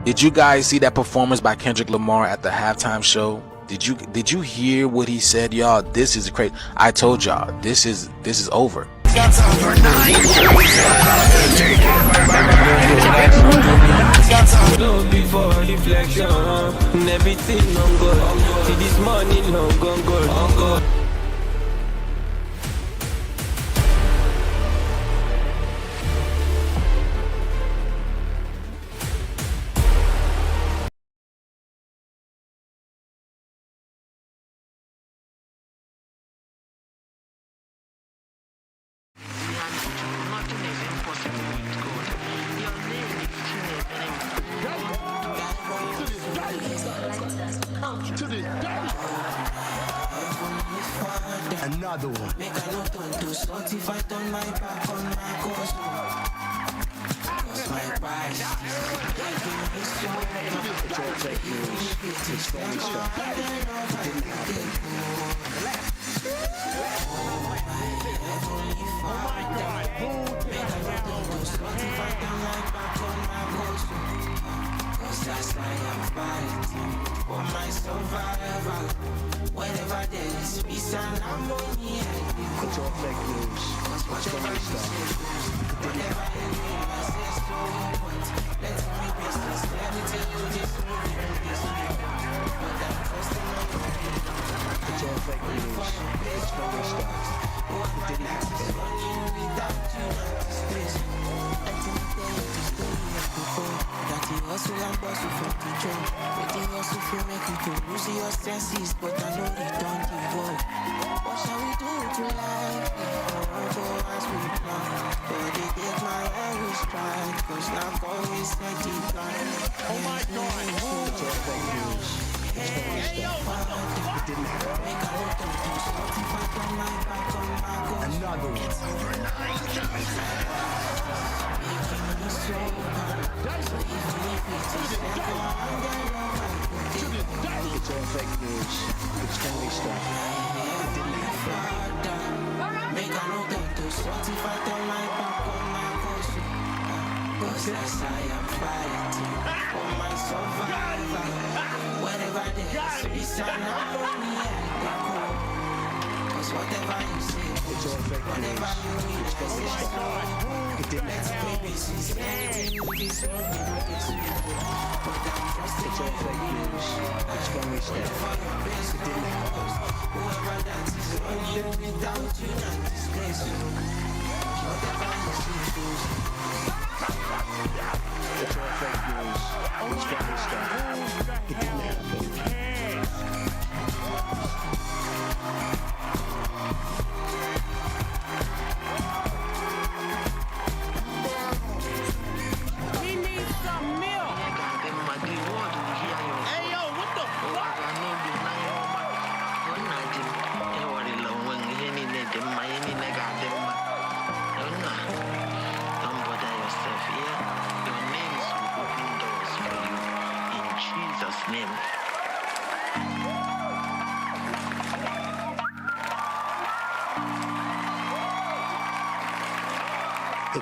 Did you guys see that performance by Kendrick Lamar at the halftime show? Did you hear what he said, y'all? This is crazy. I told y'all, this is over. Before reflection, everything on God. See this morning long gone. Another one. Make a note on to sort if I turn my back on my course. Cause my price It's all fake news. It's phony stuff. It didn't happen. that's why I'm fighting for my survival. Whenever there is peace and harmony, it's all fake news. It's phony stuff. Whenever you hear I say so, but let me business. Let me tell you this but I'm trusting my it's all fake news. It's phony stuff. It didn't happen. Without you, that you hustle and bustle for the job. But you hustle for make you to lose your senses, but I know you don't give up. What shall we do to life? Go as we plan. But they take my every stride, cause now God is set it blind. Oh my God! It's all fake news. It's phony stuff. It didn't happen. Make a look at you, so if I turn my back on my goals. Another one. It's overnight. So it's all fake news. It's phony stuff. It didn't happen. Make a note of this. What if I turn my back on my course? Cause that's why I'm fighting for my survival. Whenever there's peace and harmony, I go. Cause whatever you say, it's all fake whatever you read, it's phony stuff. It didn't happen. It's all fake news. It's phony stuff. It didn't happen. whoever that is on you without you, not disgrace you. Whatever you see goes. It's all fake news. It's phony stuff. It didn't happen.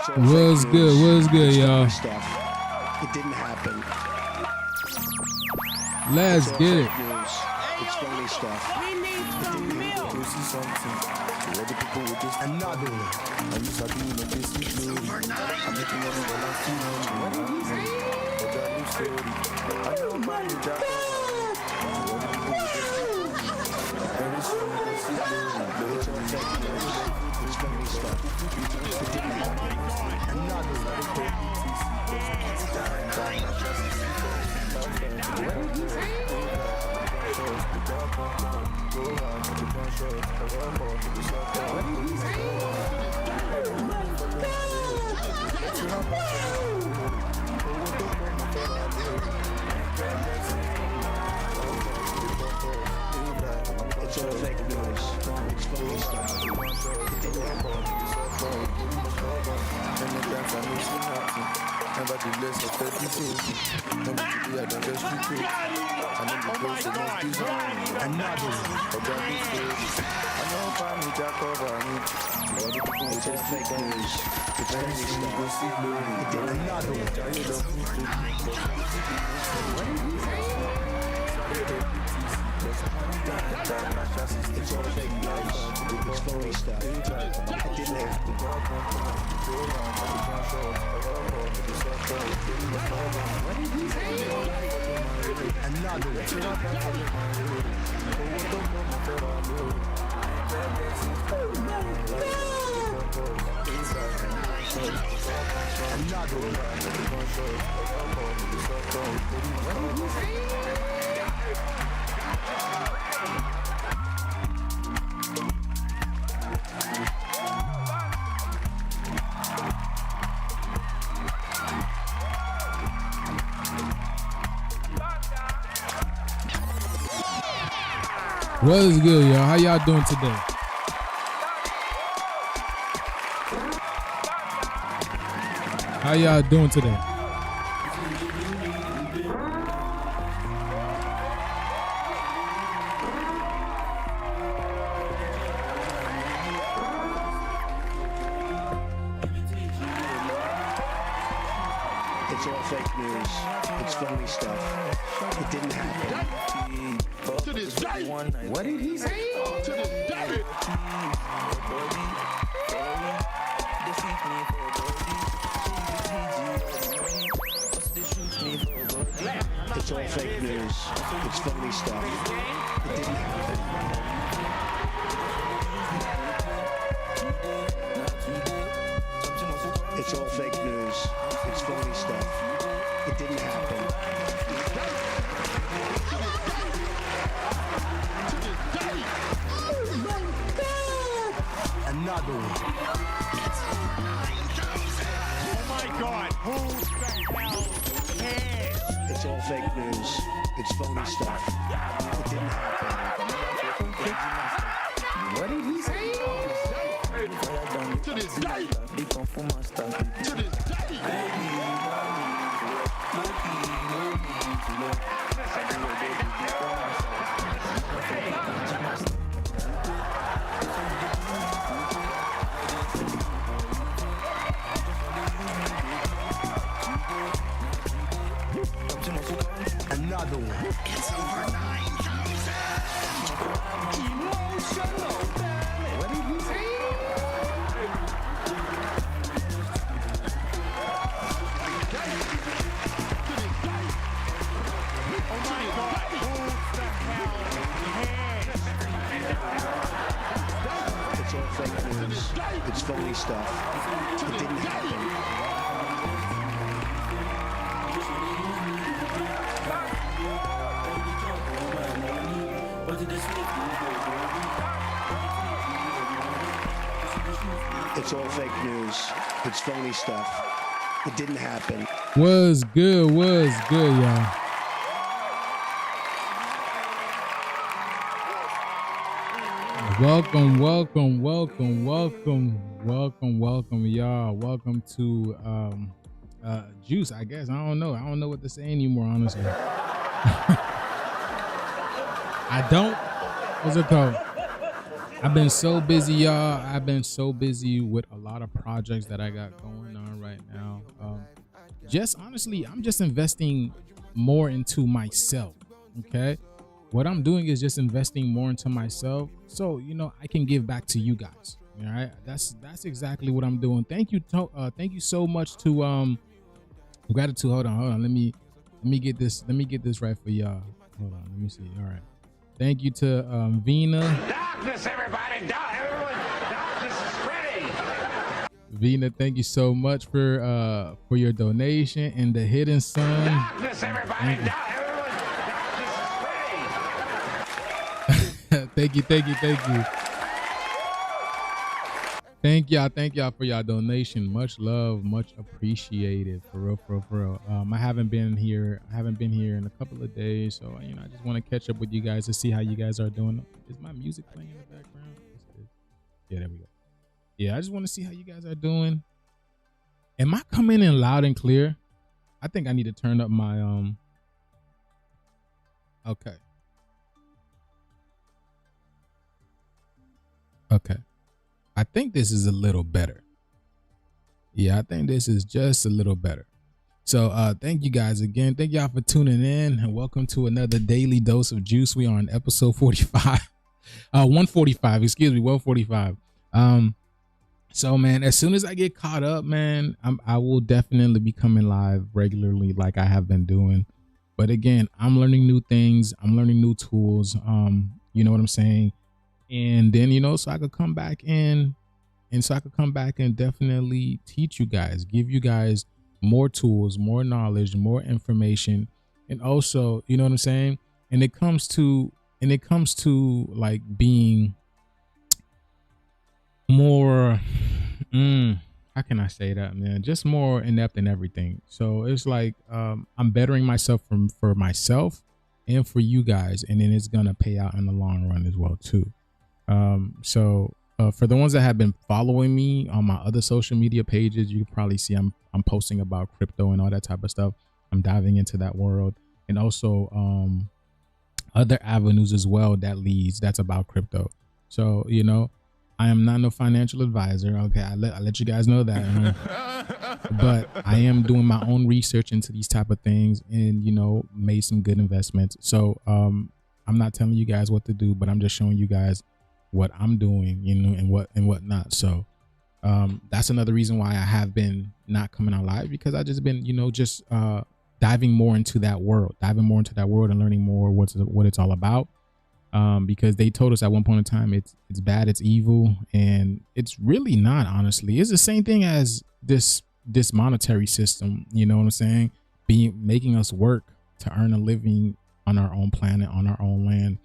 What's good, y'all? It didn't happen. Let's get it. It's phony stuff. We need some milk. To see something. The other people will just Another one. and you start doing a basic glory. I'm making money when I'm feeling what I'm using. But that new story. I know my new job. The other people will just very soon you will see glory. It's all fake news. It's phony stuff. It didn't happen. Another one. It's all fake news. It's phony stuff. It didn't happen. Nevertheless, I felt the truth. And today I don't just recruit. And then the place must be home. Another one. But that is good. I know if I need that cover me. The other people will It's all just fake news. It's phony you go stuff. see glory. It did another one. I love you. It's phony stuff. It didn't happen. What is good, y'all? How y'all doing today? How y'all doing today? It's all fake news. It's phony stuff. It didn't happen. To this day. What did he say? To this day. It's all fake news. It's phony stuff. It didn't happen. It's all fake news. It's phony stuff. It didn't happen. Another one. Oh my God. Who the hell cares? It's all fake news. It's phony stuff. It didn't happen. What did he say? To this day. To this day. Another one. It's over 9,000. Emotional. What did he say? Oh my God. Who the hell cares? It's all fake news. It's phony stuff. It didn't happen. It's all fake news. It's phony stuff. It didn't happen. Was good, y'all. Welcome, y'all. Welcome to Joose, I guess. I don't know what to say anymore, honestly. I don't. What's it called? I've been so busy, y'all. I've been so busy with a lot of projects that I got going on right now. Just honestly, I'm just investing more into myself. Okay. What I'm doing is just investing more into myself, so I can give back to you guys. All right, that's exactly what I'm doing. Thank you so much to gratitude. Hold on. Let me get this right for y'all. Hold on, let me see. All right. Thank you to Vina. Darkness, everybody! Darkness is spreading! Vina, thank you so much for your donation and the hidden sun. Darkness, everybody! Darkness is spreading! Thank you. Thank y'all for y'all donation. Much love, much appreciated. For real. I haven't been here in a couple of days, so I just want to catch up with you guys to see how you guys are doing. Is my music playing in the background? Yeah, there we go. Yeah, I just want to see how you guys are doing. Am I coming in loud and clear? I think I need to turn up my Okay. I think this is a little better. Yeah, I think this is just a little better. So thank you guys again. Thank y'all for tuning in, and welcome to another daily dose of Joose. We are on episode 45. 145. Excuse me, 145. So man, as soon as I get caught up, man, I will definitely be coming live regularly, like I have been doing. But again, I'm learning new things. I'm learning new tools. You know what I'm saying? And then, you know, so I could come back and definitely teach you guys, give you guys more tools, more knowledge, more information. And also, you know what I'm saying? And it comes to like being more, how can I say that, man? Just more inept in everything. So it's like, I'm bettering myself for myself and for you guys. And then it's going to pay out in the long run as well too. For the ones that have been following me on my other social media pages, you can probably see I'm posting about crypto and all that type of stuff. I'm diving into that world, and also other avenues as well that's about crypto. So, you know, I am not no financial advisor. Okay, I let you guys know that. But I am doing my own research into these type of things, and, you know, made some good investments. So I'm not telling you guys what to do, but I'm just showing you guys what I'm doing, you know, and what not. So that's another reason why I have been not coming out live, because I just been, you know, just diving more into that world and learning more what it's all about. Because they told us at one point in time it's bad, it's evil, and it's really not. Honestly, it's the same thing as this monetary system, you know what I'm saying, making us work to earn a living on our own planet, on our own land.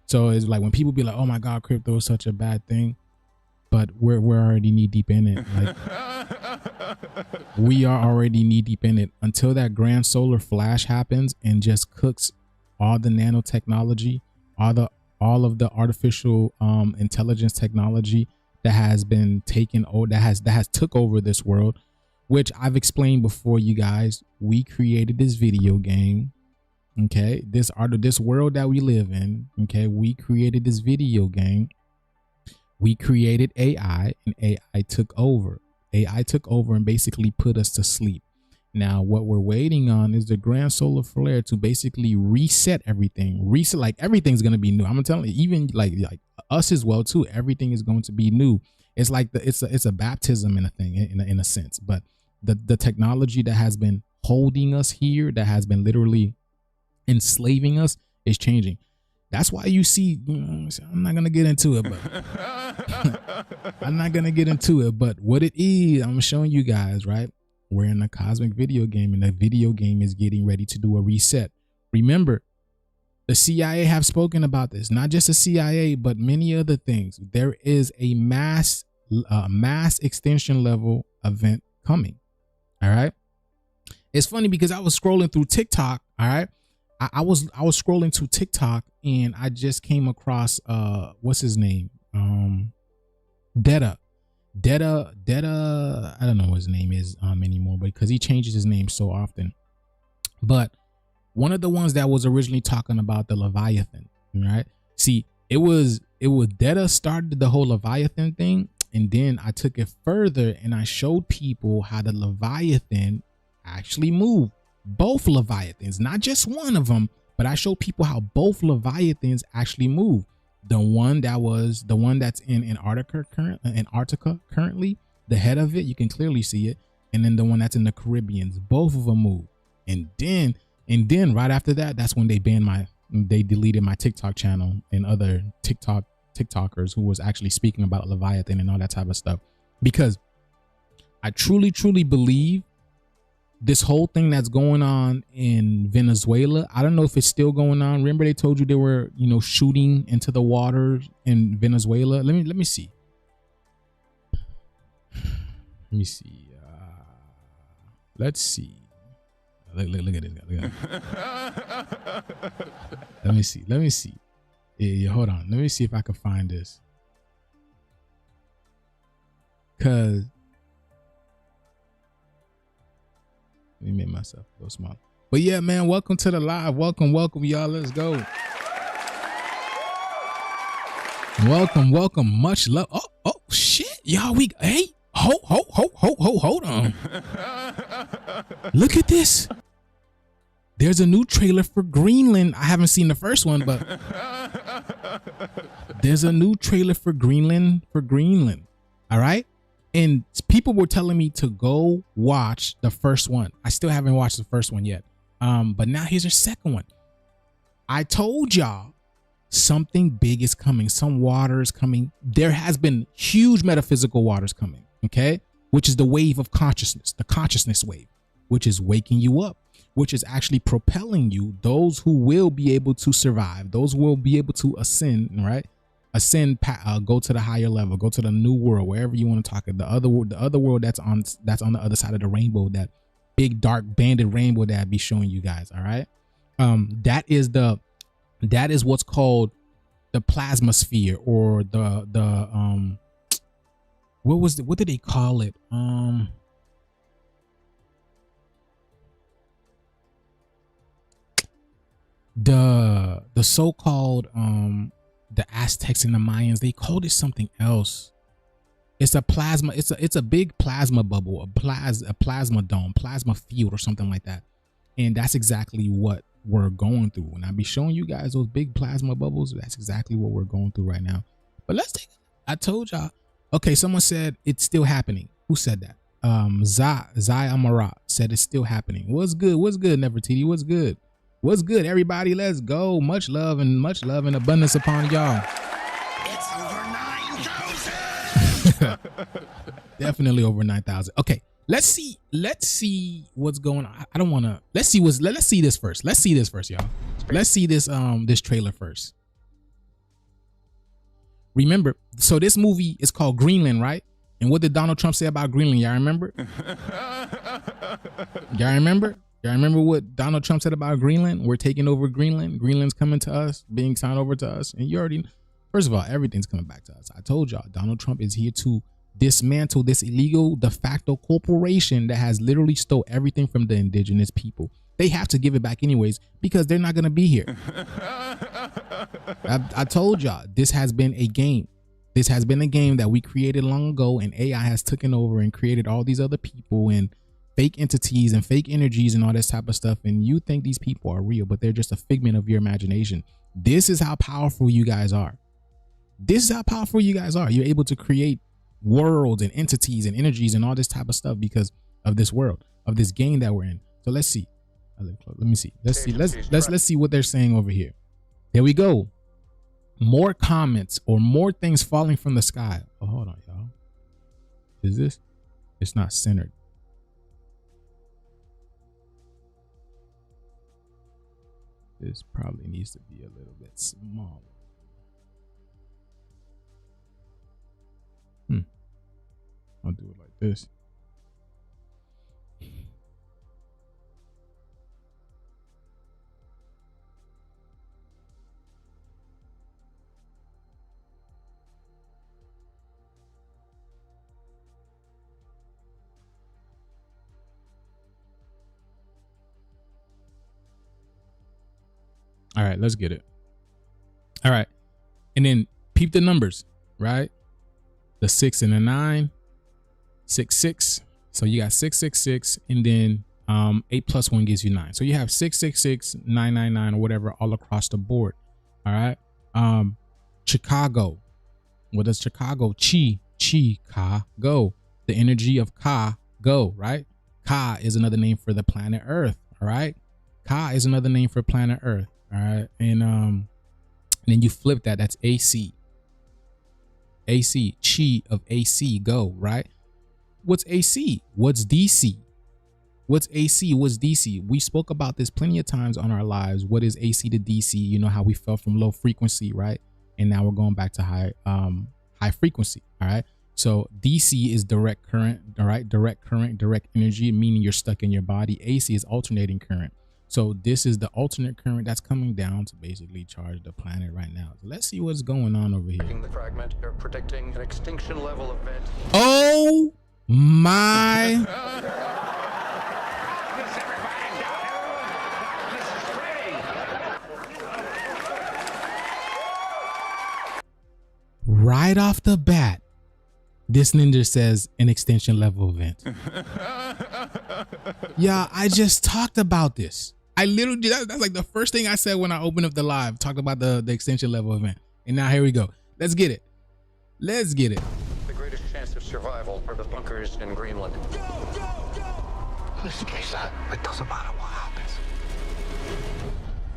So it's like when people be like, oh my God, crypto is such a bad thing, but we're already knee deep in it. Like, we are already knee deep in it until that grand solar flash happens and just cooks all the nanotechnology, all of the artificial intelligence technology that has been that has took over this world, which I've explained before, you guys. We created this video game. Okay, this world that we live in. Okay, we created this video game. We created AI, and AI took over. AI took over and basically put us to sleep. Now, what we're waiting on is the grand solar flare to basically reset everything. Like, everything's gonna be new. I'm telling you, even like us as well too. Everything is going to be new. It's like it's a baptism in a thing, in a sense. But the technology that has been holding us here, that has been literally enslaving us, is changing. That's why you see, you know, I'm not gonna get into it, but what it is, I'm showing you guys, right? We're in a cosmic video game, and the video game is getting ready to do a reset. Remember, the CIA have spoken about this, not just the CIA, but many other things. There is a mass extinction level event coming. All right. It's funny because I was scrolling through TikTok. All right. I was scrolling to TikTok, and I just came across what's his name? Detta. I don't know what his name is anymore, but because he changes his name so often. But one of the ones that was originally talking about the Leviathan, right? See, it was Detta started the whole Leviathan thing, and then I took it further and I showed people how the Leviathan actually moved. Both Leviathans, not just one of them, but I showed people how both Leviathans actually move. The one that's in Antarctica currently, the head of it, you can clearly see it, and then the one that's in the Caribbeans, both of them move. And then right after that, that's when they deleted my TikTok channel and other TikTokers who was actually speaking about Leviathan and all that type of stuff, because I truly believe this whole thing that's going on in Venezuela, I don't know if it's still going on. Remember they told you they were, you know, shooting into the water in Venezuela. Let me see. Let's see. Look at this guy. Look at him. Let me see. Yeah, hold on. Let me see if I can find this. Cause let me make myself a little small. But yeah, man, welcome to the live. Welcome, y'all. Let's go. Welcome. Much love. Oh shit, y'all. Hold on. Look at this. There's a new trailer for Greenland. I haven't seen the first one, but There's a new trailer for Greenland. All right. And people were telling me to go watch the first one. I still haven't watched the first one yet. But now here's a second one. I told y'all something big is coming. Some water is coming. There has been huge metaphysical waters coming. Okay. Which is the wave of consciousness, the consciousness wave, which is waking you up, which is actually propelling you. Those who will be able to survive, those who will be able to ascend, right? Ascend, go to the higher level, go to the new world, wherever you want to talk. The other world that's on the other side of the rainbow, that big dark banded rainbow that I'd be showing you guys. All right, that is what's called the plasma sphere, or the what did they call it? The so-called the Aztecs and the Mayans, they called it something else. It's a plasma, it's a big plasma bubble, a plasma dome, plasma field, or something like that. And that's exactly what we're going through. And I'll be showing you guys those big plasma bubbles. That's exactly what we're going through right now. But let's take, I told y'all. Okay, someone said it's still happening. Who said that? Zai Amarat said it's still happening. What's good? What's good, Nefertiti? What's good? What's good, everybody? Let's go. Much love and abundance upon y'all. It's over 9,000. Definitely over 9,000. Okay, let's see what's going on. I don't want to. Let's see this first. Let's see this first, y'all. Let's see this this trailer first. Remember, so this movie is called Greenland, right? And what did Donald Trump say about Greenland? Y'all remember? Y'all remember? Y'all remember what Donald Trump said about Greenland? We're taking over Greenland. Greenland's coming to us, being signed over to us. And you already, first of all, everything's coming back to us. I told y'all, Donald Trump is here to dismantle this illegal de facto corporation that has literally stole everything from the indigenous people. They have to give it back anyways, because they're not going to be here. I told y'all, this has been a game. This has been a game that we created long ago, and AI has taken over and created all these other people and fake entities and fake energies and all this type of stuff. And you think these people are real, but they're just a figment of your imagination. This is how powerful you guys are. This is how powerful you guys are. You're able to create worlds and entities and energies and all this type of stuff because of this world, of this game that we're in. So let's see. Let me see. Let's see what they're saying over here. There we go. More comments or more things falling from the sky. Oh, hold on, y'all. Is this? It's not centered. This probably needs to be a little bit smaller. I'll do it like this. All right, let's get it. All right. And then peep the numbers, right? The 6 and the 9, 6, 6. So you got 666, and then 8 plus 1 gives you 9. So you have 666, 999, or whatever all across the board. All right. Chicago. What does Chicago? Ka, go. The energy of Ka, go, right? Ka is another name for the planet Earth. All right. Ka is another name for planet Earth. All right. And then you flip that. That's AC. AC, chi of AC, go, right? What's AC? What's DC? What's AC? What's DC? We spoke about this plenty of times on our lives. What is AC to DC? You know how we fell from low frequency, right? And now we're going back to high frequency. All right. So DC is direct current, all right? Direct current, direct energy, meaning you're stuck in your body. AC is alternating current. So this is the alternate current that's coming down to basically charge the planet right now. So let's see what's going on over here. The fragment, they're predicting an extinction level event. Oh my. This everybody down. This is ready. Right off the bat, this ninja says an extinction level event. Yeah, I just talked about this. I literally, that's like the first thing I said when I opened up the live, talked about the extinction level event. And now here we go. Let's get it. Let's get it. The greatest chance of survival are the bunkers in Greenland. Listen, Kaysa, it doesn't matter what happens.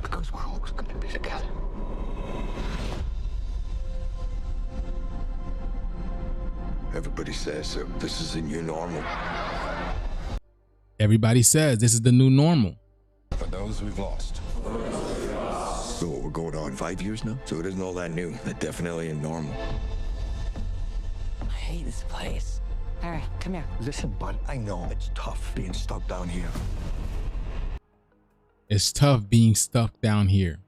Because we're always going to be together. Everybody says so. This is the new normal. Everybody says this is the new normal. For those we've lost. So we're going on 5 years now? So it isn't all that new. But definitely a normal. I hate this place. All right, come here. Listen, bud, I know it's tough being stuck down here. It's tough being stuck down here.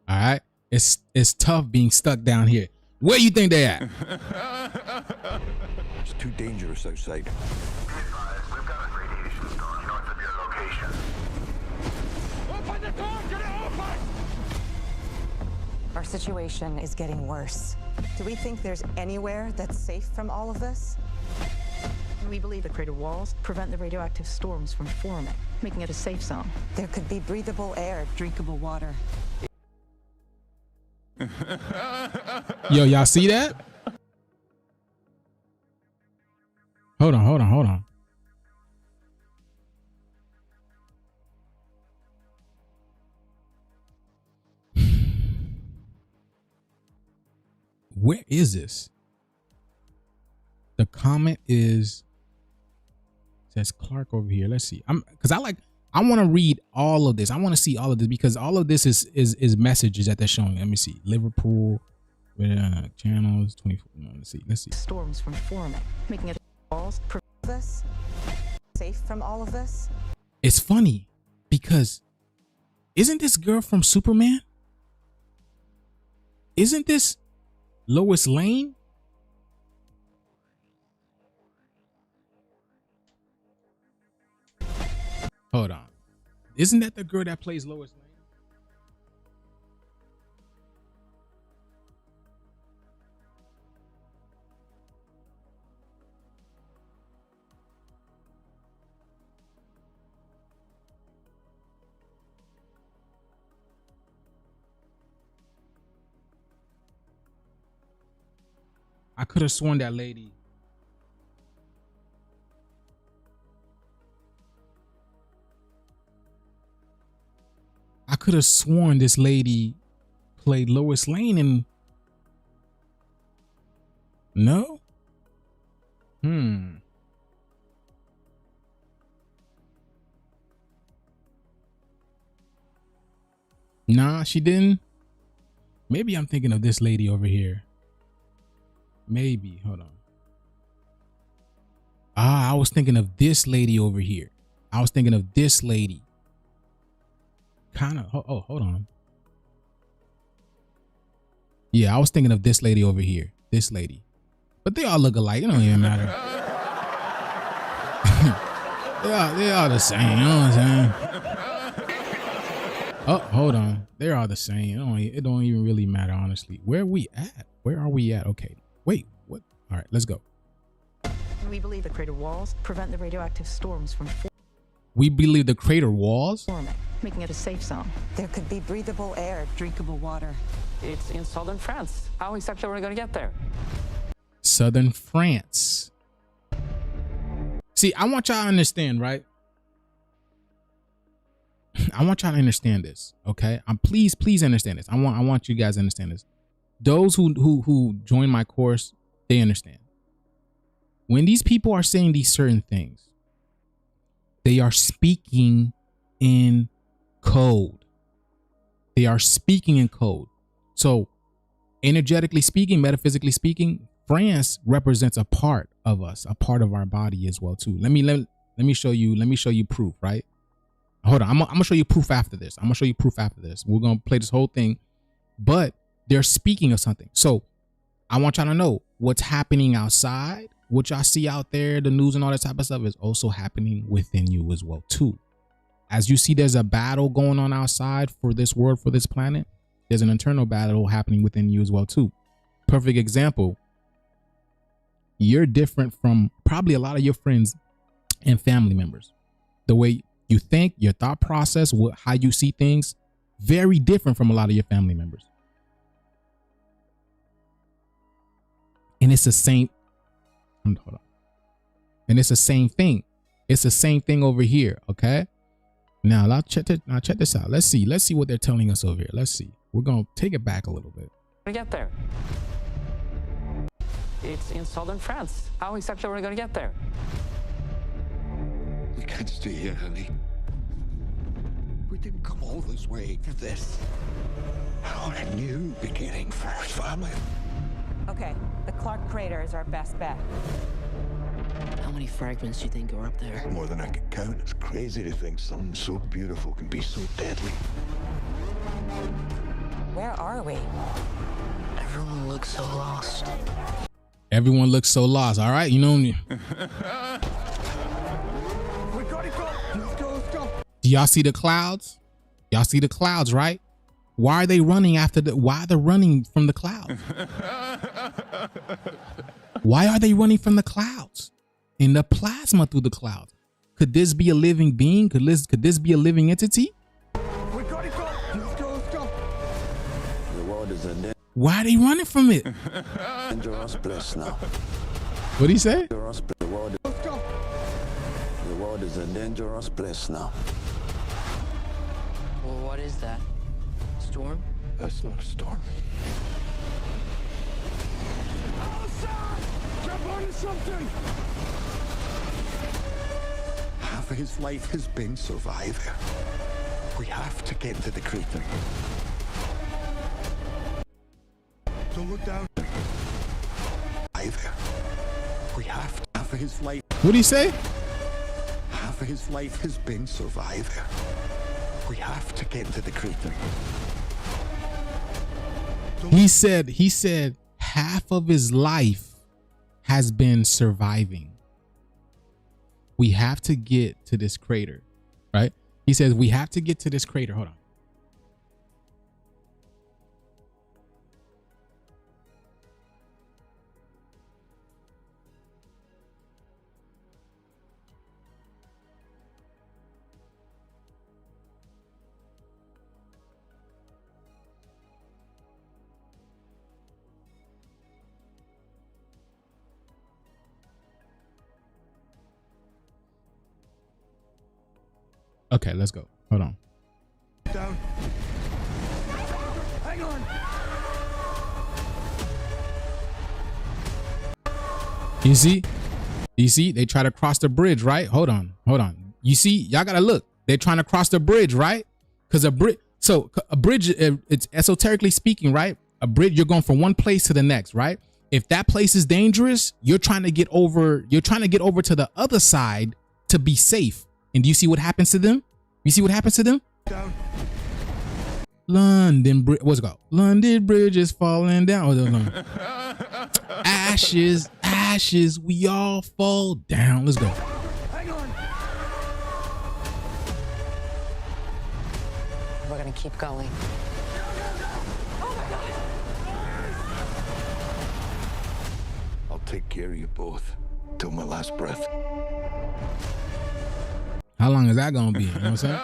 All right? It's tough being stuck down here. Where you think they at? It's too dangerous outside. Be advised, we've got a radiation storm north of your location. Open the door! Get it open! Our situation is getting worse. Do we think there's anywhere that's safe from all of this? We believe the crater walls prevent the radioactive storms from forming, making it a safe zone. There could be breathable air, drinkable water. Yo, y'all see that? Hold on. Where is this? The comment says Clark over here. Let's see. I want to read all of this. I want to see all of this because all of this is messages that they're showing. Let me see. Liverpool channels 24. Let's see. Storms from forming, making it walls This safe from all of this? It's funny because isn't this girl from Superman? Isn't this Lois Lane? Hold on. Isn't that the girl that plays Lois Lane? I could have sworn that lady. I could have sworn this lady played Lois Lane in. No? Nah, she didn't. Maybe I'm thinking of this lady over here. Maybe. Hold on. I was thinking of this lady over here. I was thinking of this lady. Kind of. Oh, hold on. Yeah, I was thinking of this lady over here. This lady. But they all look alike. It don't even matter. they are the same. You know what I'm saying? Oh, hold on. They're all the same. It don't even really matter, honestly. Where are we at? Where are we at? Okay. Wait, what? All right, let's go. We believe the crater walls prevent the radioactive storms from We believe the crater walls forming, making it a safe zone. There could be breathable air, drinkable water. It's in southern France. How exactly are we going to get there? Southern France. See, I want y'all to understand, right? I want y'all to understand this, okay? Please understand this. I want you guys to understand this. Those who join my course, they understand. When these people are saying these certain things, they are speaking in code. They are speaking in code. So, energetically speaking, metaphysically speaking, France represents a part of us, a part of our body as well too. Let me show you proof, right? Hold on, I'm gonna show you proof after this. We're gonna play this whole thing, but they're speaking of something. So I want y'all to know what's happening outside, what y'all see out there, the news and all that type of stuff is also happening within you as well too. As you see, there's a battle going on outside for this world, for this planet. There's an internal battle happening within you as well too. Perfect example. You're different from probably a lot of your friends and family members. The way you think, your thought process, how you see things, very different from a lot of your family members. And it's the same. Hold on. And it's the same thing. It's the same thing over here. Okay. Now check this out. Let's see what they're telling us over here. Let's see. We're gonna take it back a little bit. We get there. It's in southern France. How exactly are we gonna get there? We can't stay here, honey. We didn't come all this way for this. I want a new beginning for our family. Okay, the Clark crater is our best bet. How many fragments do you think are up there? More than I can count. It's crazy to think something so beautiful can be so deadly. Where are we? Everyone looks so lost. Everyone looks so lost. All right, you know. We gotta go. Let's go. Do y'all see the clouds? Y'all see the clouds, right? Why are they running after why are they running from the clouds? Why are they running from the clouds? In the plasma through the clouds. Could this be a living being? Could this be a living entity? We gotta go. Let's go. The world is a Why are they running from it? dangerous place now. What'd he say? The world is a dangerous place now. Well, what is that? Storm? That's not a storm. Jump onto something! Half of his life has been surviving. We have to get to the crater. Don't look down. We have to. Half of his life. What'd he say? Half of his life has been surviving. We have to get to the crater. He said half of his life has been surviving. We have to get to this crater, right? He says we have to get to this crater. Hold on. Okay, let's go. Hold on. Down. Hang on. You see? They try to cross the bridge, right? Hold on. You see, y'all gotta look. They're trying to cross the bridge, right? Because a bridge, it's esoterically speaking, right? A bridge, you're going from one place to the next, right? If that place is dangerous, you're trying to get over to the other side to be safe. And do you see what happens to them? You see what happens to them? Down. London Bridge. What's it called? London Bridge is falling down. Ashes, we all fall down. Let's go. Hang on. We're gonna keep going. I'll take care of you both till my last breath. How long is that gonna be? You know what I'm saying?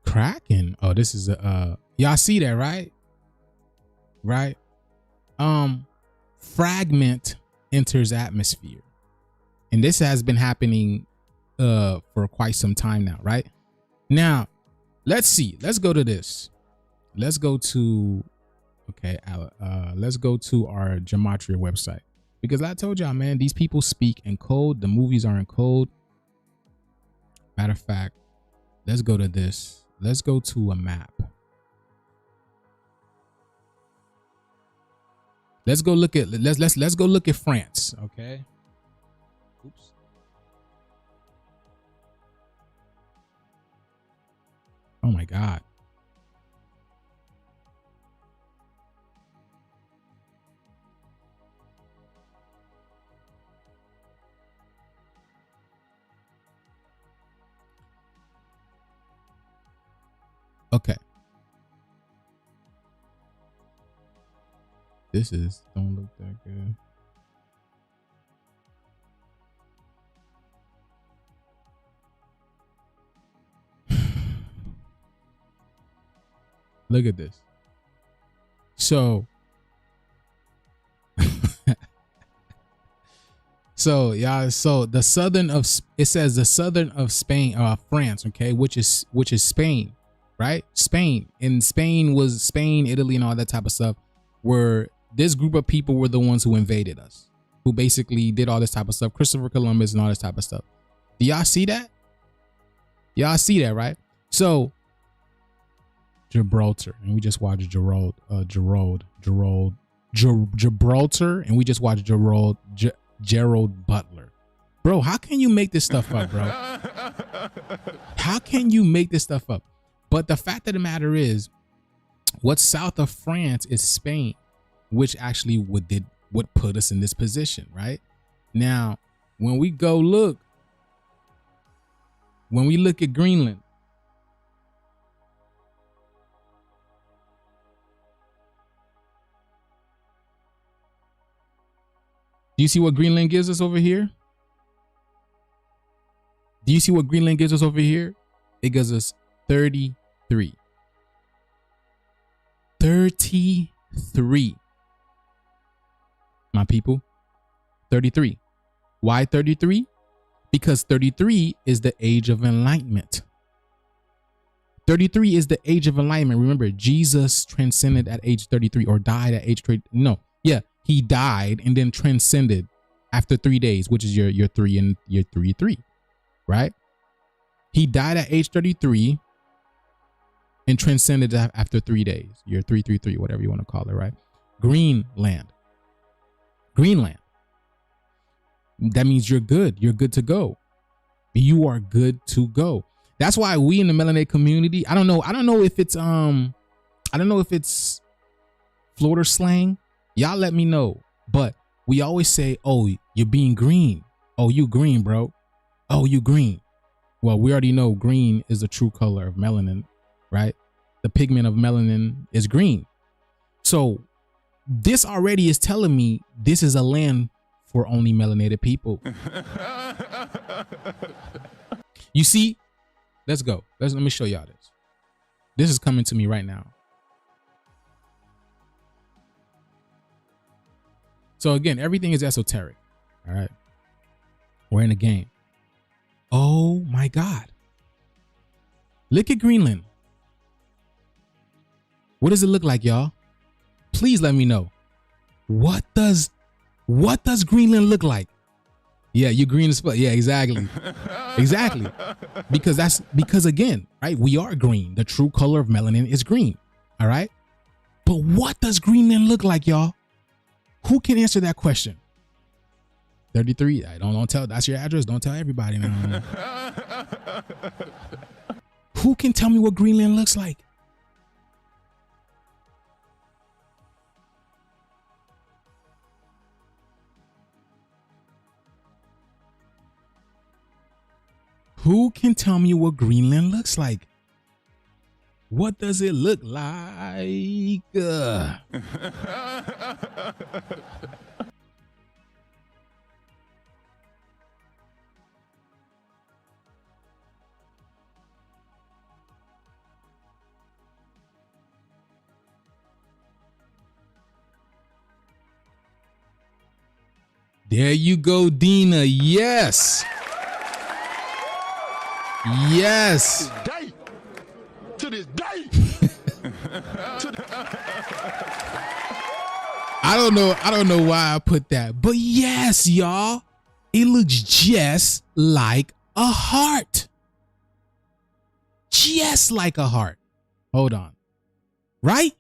Kraken. Oh, this is y'all see that, right? Right? Fragment enters atmosphere. And this has been happening for quite some time now, right? Now, let's see. Let's go to this. Let's go to let's go to our gematria website, because I told y'all, man, these people speak in code. The movies are in code. Matter of fact, let's go to this. Let's go to a map. Let's go look at let's go look at France. Okay. Oops. Oh my God. Okay. This don't look that good. Look at this. So, so the southern of, it says the southern of Spain, France, okay, which is Spain, right? Spain, and Spain was Spain, Italy, and all that type of stuff. Where this group of people were the ones who invaded us, who basically did all this type of stuff. Christopher Columbus and all this type of stuff. Do y'all see that? Y'all see that, right? So Gibraltar, and we just watched Gibraltar, and we just watched Gerald Butler. Bro, how can you make this stuff up, bro? How can you make this stuff up? But the fact of the matter is, what's south of France is Spain, which actually would put us in this position, right? Now, when we look at Greenland, do you see what Greenland gives us over here? Do you see what Greenland gives us over here? It gives us 33. 33. My people, 33. Why 33? Because 33 is the age of enlightenment. 33 is the age of enlightenment. Remember, Jesus transcended at age 33, or died at age 30. No, yeah, he died and then transcended after 3 days, which is your 3 and your 3, right? He died at age 33 and transcended after 3 days. Your 333, whatever you want to call it, right? Greenland. That means you're good. You're good to go. You are good to go. That's why we in the melanated community, I don't know if it's Florida slang. Y'all let me know. But we always say, "Oh, you're being green. Oh, you green, bro. Oh, you green." Well, we already know green is the true color of melanin, right? The pigment of melanin is green. So this already is telling me this is a land for only melanated people. You see, let's go. Let me show y'all this. This is coming to me right now. So again, everything is esoteric. All right. We're in a game. Oh my God. Look at Greenland. What does it look like, y'all? Please let me know. What does Greenland look like? Yeah, you green as fuck. Yeah, exactly. Exactly. Because again, right? We are green. The true color of melanin is green. All right. But what does Greenland look like, y'all? Who can answer that question? 33. I don't tell. That's your address. Don't tell everybody now. Who can tell me what Greenland looks like? Who can tell me what Greenland looks like? What does it look like? There you go, Dina. Yes. Yes. To this day. I don't know why I put that, but yes, y'all, it looks just like a heart. Just like a heart. Hold on. Right?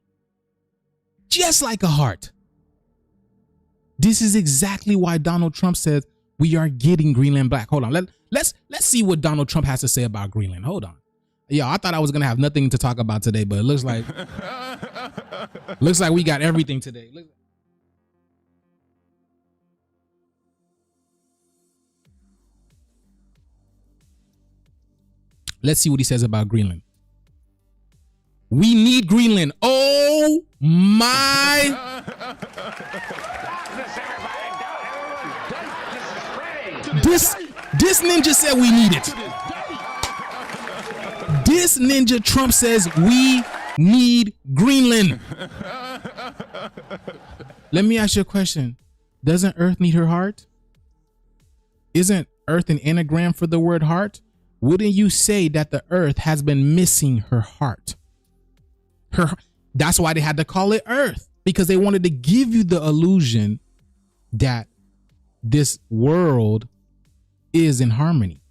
Just like a heart. This is exactly why Donald Trump says we are getting Greenland back. Hold on. Let's see what Donald Trump has to say about Greenland. Hold on. Yeah, I thought I was gonna have nothing to talk about today, but it looks like we got everything today. Let's see what he says about Greenland. We need Greenland. Oh my. This ninja said we need it. This ninja Trump says we need Greenland. Let me ask you a question. Doesn't Earth need her heart? Isn't Earth an anagram for the word heart? Wouldn't you say that the Earth has been missing her heart? That's why they had to call it Earth, because they wanted to give you the illusion that this world is in harmony.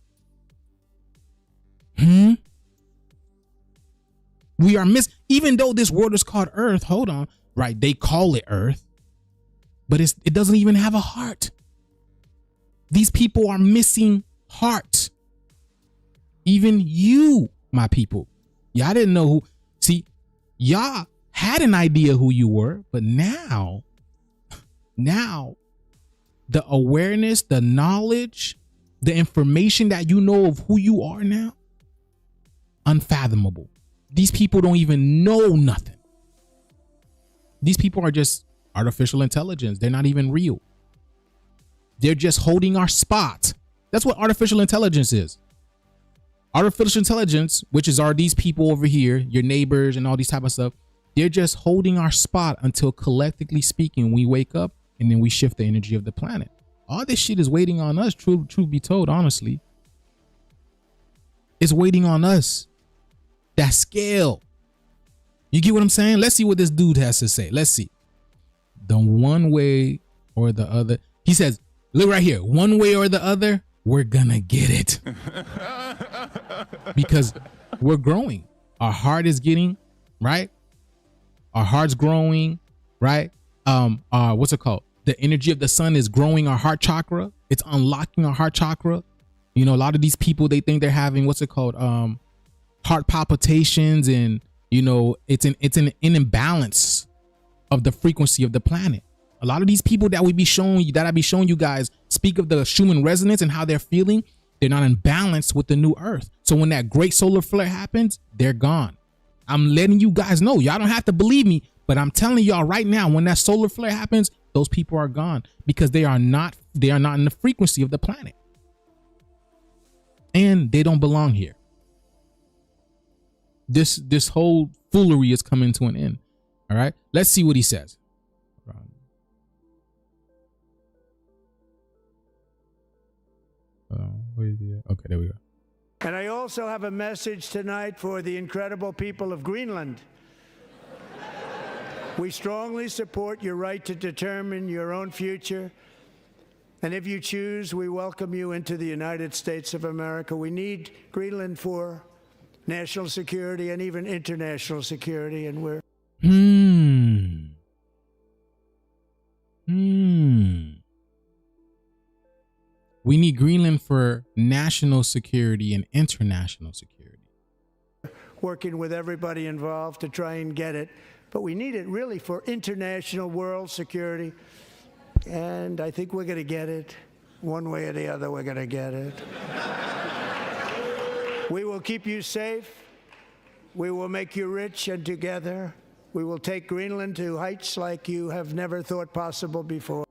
We are even though this world is called Earth, hold on, right? They call it Earth, but it doesn't even have a heart. These people are missing heart. Even you, my people. Y'all didn't know who. See, y'all had an idea who you were, but now the awareness, the knowledge, the information that you know of who you are now, unfathomable. These people don't even know nothing. These people are just artificial intelligence. They're not even real. They're just holding our spot. That's what artificial intelligence is. Artificial intelligence, which are these people over here, your neighbors and all these type of stuff, they're just holding our spot until collectively speaking, we wake up and then we shift the energy of the planet. All this shit is waiting on us, truth be told, honestly. It's waiting on us. That scale. You get what I'm saying? Let's see what this dude has to say. Let's see. The one way or the other. He says, look right here. One way or the other, we're gonna get it. Because we're growing. Our heart is getting, right? Our heart's growing, right? What's it called? The energy of the sun is growing our heart chakra. It's unlocking our heart chakra. You know, a lot of these people, they think they're having, what's it called? Heart palpitations, and you know, it's an imbalance of the frequency of the planet. A lot of these people that I be showing you guys speak of the Schumann resonance and how they're feeling. They're not in balance with the new Earth. So when that great solar flare happens, they're gone. I'm letting you guys know. Y'all don't have to believe me, but I'm telling y'all right now, when that solar flare happens, those people are gone because they are not in the frequency of the planet. And they don't belong here. This whole foolery is coming to an end. All right, let's see what he says. Okay, there we go. And I also have a message tonight for the incredible people of Greenland. We strongly support your right to determine your own future. And if you choose, we welcome you into the United States of America. We need Greenland for national security and even international security, and we're We need Greenland for national security and international security. working with everybody involved to try and get it. But we need it really for international world security. And I think we're going to get it. One way or the other, we're going to get it. We will keep you safe. We will make you rich, and together we will take Greenland to heights like you have never thought possible before.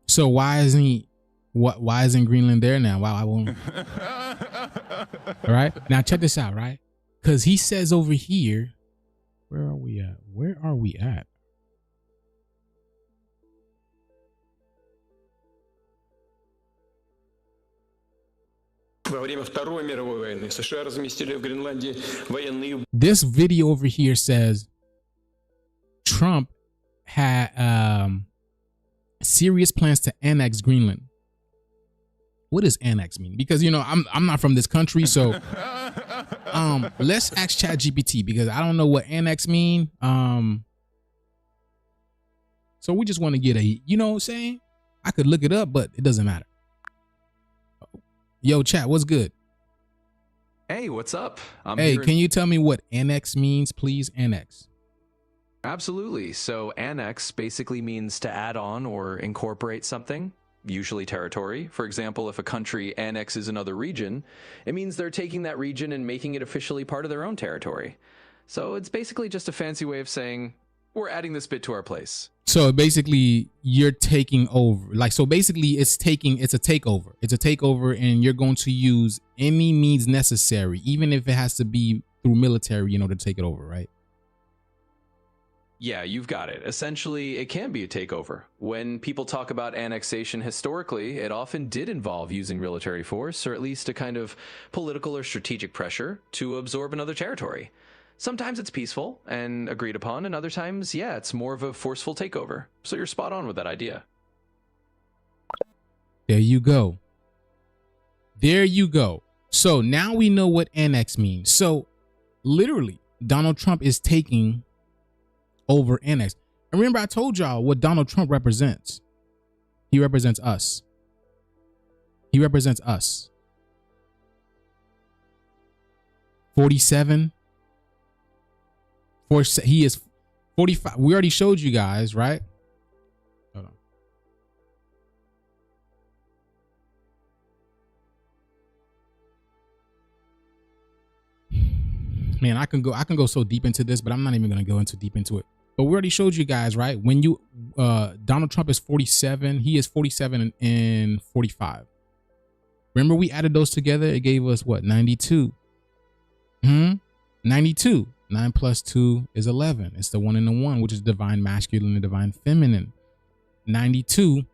So why isn't Greenland there now? Wow, I won't. All right, now check this out, right? Because he says over here, where are we at? Where are we at? This video over here says Trump had serious plans to annex Greenland. What does annex mean? Because, you know, I'm not from this country, so let's ask ChatGPT, because I don't know what annex mean. So we just want to get a, you know what I'm saying? I could look it up, but it doesn't matter. Yo, chat, what's good? Hey, what's up? Hey, can you tell me what annex means, please? Annex. Absolutely. So annex basically means to add on or incorporate something, usually territory. For example, if a country annexes another region, it means they're taking that region and making it officially part of their own territory. So it's basically just a fancy way of saying, we're adding this bit to our place. So basically you're taking over. Like, so basically it's a takeover. It's a takeover, and you're going to use any means necessary, even if it has to be through military, you know, to take it over, right? Yeah, you've got it. Essentially, it can be a takeover. When people talk about annexation historically, it often did involve using military force, or at least a kind of political or strategic pressure to absorb another territory. Sometimes it's peaceful and agreed upon, and other times, yeah, it's more of a forceful takeover. So you're spot on with that idea. There you go. There you go. So now we know what annex means. So literally, Donald Trump is taking over annex. And remember, I told y'all what Donald Trump represents. He represents us. He represents us. 47. He is 45. We already showed you guys, right? Hold on. Man, I can go so deep into this, but I'm not even going to go into deep into it. But we already showed you guys, right? When you Donald Trump is 47, he is 47 and 45. Remember, we added those together. It gave us what? 92. 92. 9 plus 2 is 11. It's the 1 and the 1, which is divine masculine and divine feminine. 92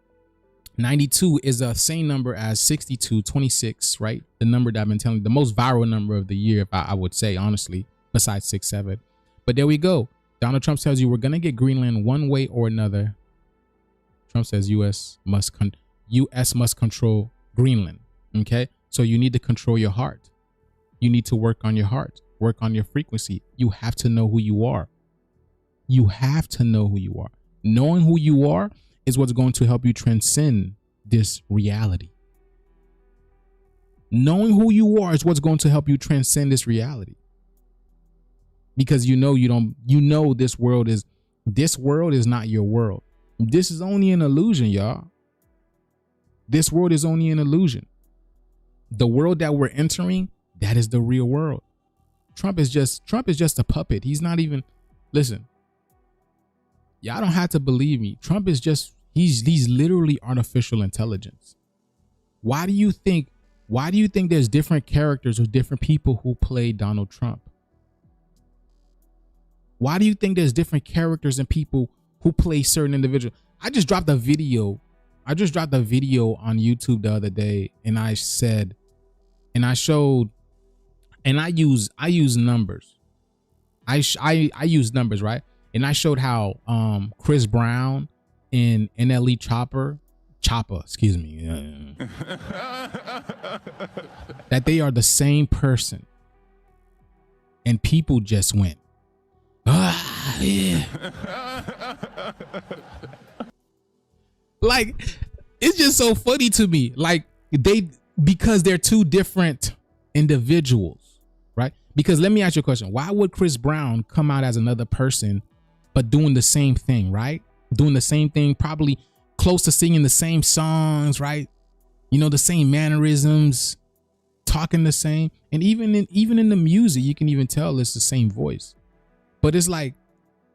is the same number as 62, 26, right? The number that I've been telling you, the most viral number of the year, if I would say, honestly, besides 6, 7. But there we go. Donald Trump tells you we're going to get Greenland one way or another. Trump says U.S. must control Greenland. Okay. So you need to control your heart. You need to work on your heart, work on your frequency. You have to know who you are. You have to know who you are. Knowing who you are is what's going to help you transcend this reality. Knowing who you are is what's going to help you transcend this reality. Because this world is not your world. This is only an illusion, y'all. This world is only an illusion. The world that we're entering, that is the real world. Trump is just a puppet. He's not even, listen, y'all don't have to believe me. Trump is just, he's literally artificial intelligence. Why do you think there's different characters or different people who play Donald Trump? Why do you think there's different characters and people who play certain individuals? I just dropped a video on YouTube the other day, and I use numbers. I use numbers, right? And I showed how Chris Brown and NLE Chopper, excuse me, that they are the same person, and people just went, ah, yeah. Like, it's just so funny to me. Like, because they're two different individuals, right? Because let me ask you a question. Why would Chris Brown come out as another person, but doing the same thing, right? Doing the same thing, probably close to singing the same songs, right? You know, the same mannerisms, talking the same. And even in the music, you can even tell it's the same voice. But it's like,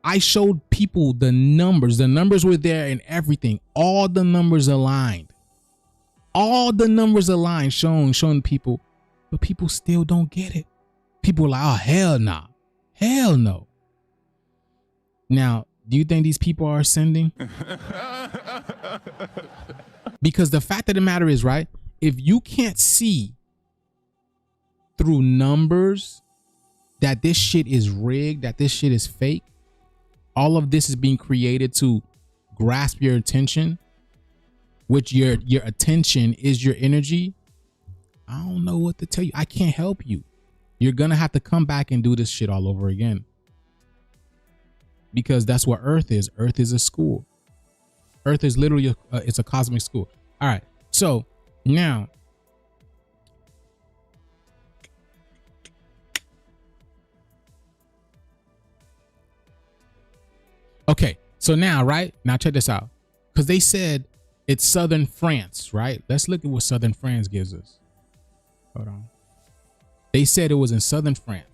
I showed people the numbers. The numbers were there and everything. All the numbers aligned. Showing people, but people still don't get it. People are like, oh, hell nah. Hell no. Now, do you think these people are ascending? Because the fact of the matter is, right, if you can't see through numbers that this shit is rigged, that this shit is fake, all of this is being created to grasp your attention, which your attention is your energy, I don't know what to tell you. I can't help you. You're gonna have to come back and do this shit all over again. Because that's what Earth is. Earth is a school. Earth is literally it's a cosmic school. All right. So now, okay. So now, right now, check this out. Because they said it's southern France, right? Let's look at what southern France gives us. Hold on. They said it was in southern France.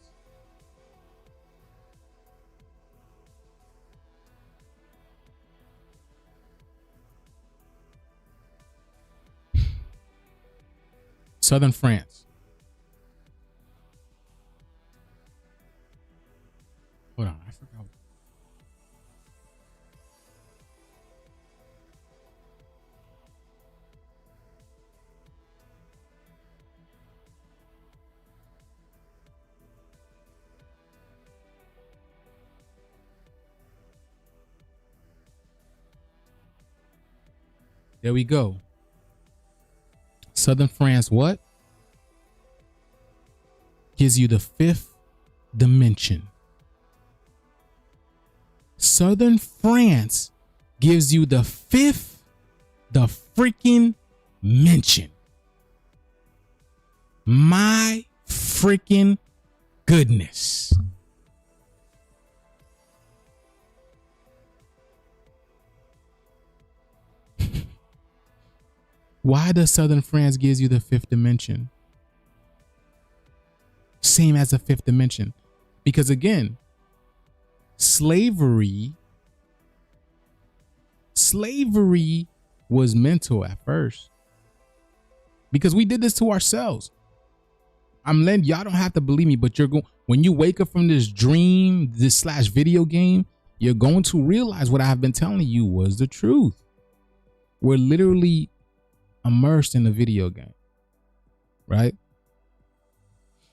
Southern France. Hold on, I forgot. There we go. Southern France, what? Gives you the fifth dimension. Southern France gives you the freaking mention. My freaking goodness. Why does Southern France gives you the fifth dimension? Same as the fifth dimension. Because again, slavery was mental at first. Because we did this to ourselves. I'm letting y'all don't have to believe me, but you're going when you wake up from this dream, this / video game, you're going to realize what I have been telling you was the truth. We're literally immersed in a video game, right?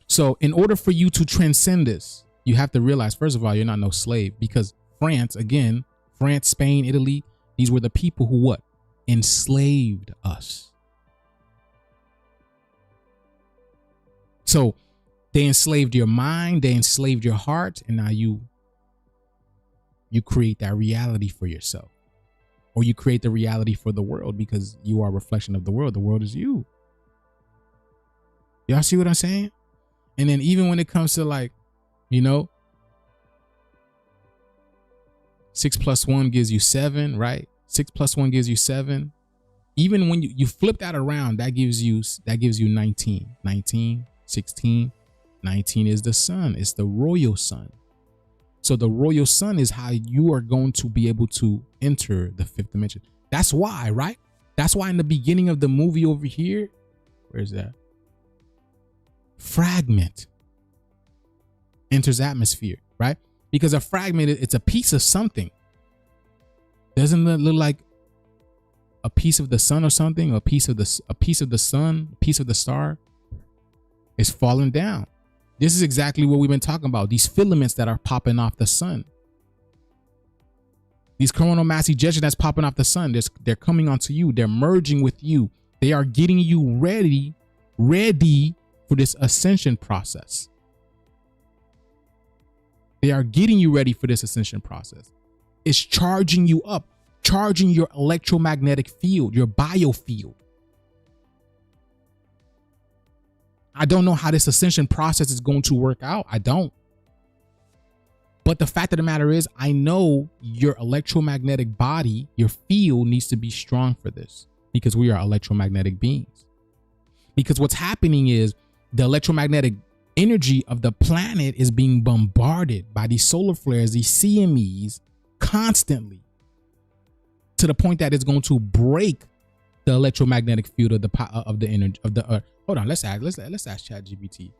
So in order for you to transcend this, you have to realize, first of all, you're not no slave, because France, again, France, Spain, Italy, these were the people who what? Enslaved us. So they enslaved your mind, they enslaved your heart, and now you create that reality for yourself. Or you create the reality for the world, because you are a reflection of the world. The world is you. Y'all see what I'm saying? And then even when it comes to, like, you know, 6 + 1 gives you 7, right? 6 + 1 gives you 7. Even when you flip that around, that gives you 19. 19, 16, 19 is the sun. It's the royal sun. So the royal sun is how you are going to be able to enter the fifth dimension. That's why, right? That's why in the beginning of the movie over here, where's that? Fragment enters atmosphere, right? Because a fragment, it's a piece of something. Doesn't it look like a piece of the sun or something? A piece of the sun, a piece of the star is falling down. This is exactly what we've been talking about. These filaments that are popping off the sun. These coronal mass ejection that's popping off the sun, they're coming onto you. They're merging with you. They are getting you ready for this ascension process. They are getting you ready for this ascension process. It's charging you up, charging your electromagnetic field, your biofield. I don't know how this ascension process is going to work out. I don't. But the fact of the matter is, I know your electromagnetic body, your field needs to be strong for this, because we are electromagnetic beings. Because what's happening is the electromagnetic energy of the planet is being bombarded by these solar flares, these CMEs, constantly, to the point that it's going to break the electromagnetic field of the energy of the Earth. Hold on, let's ask ChatGPT.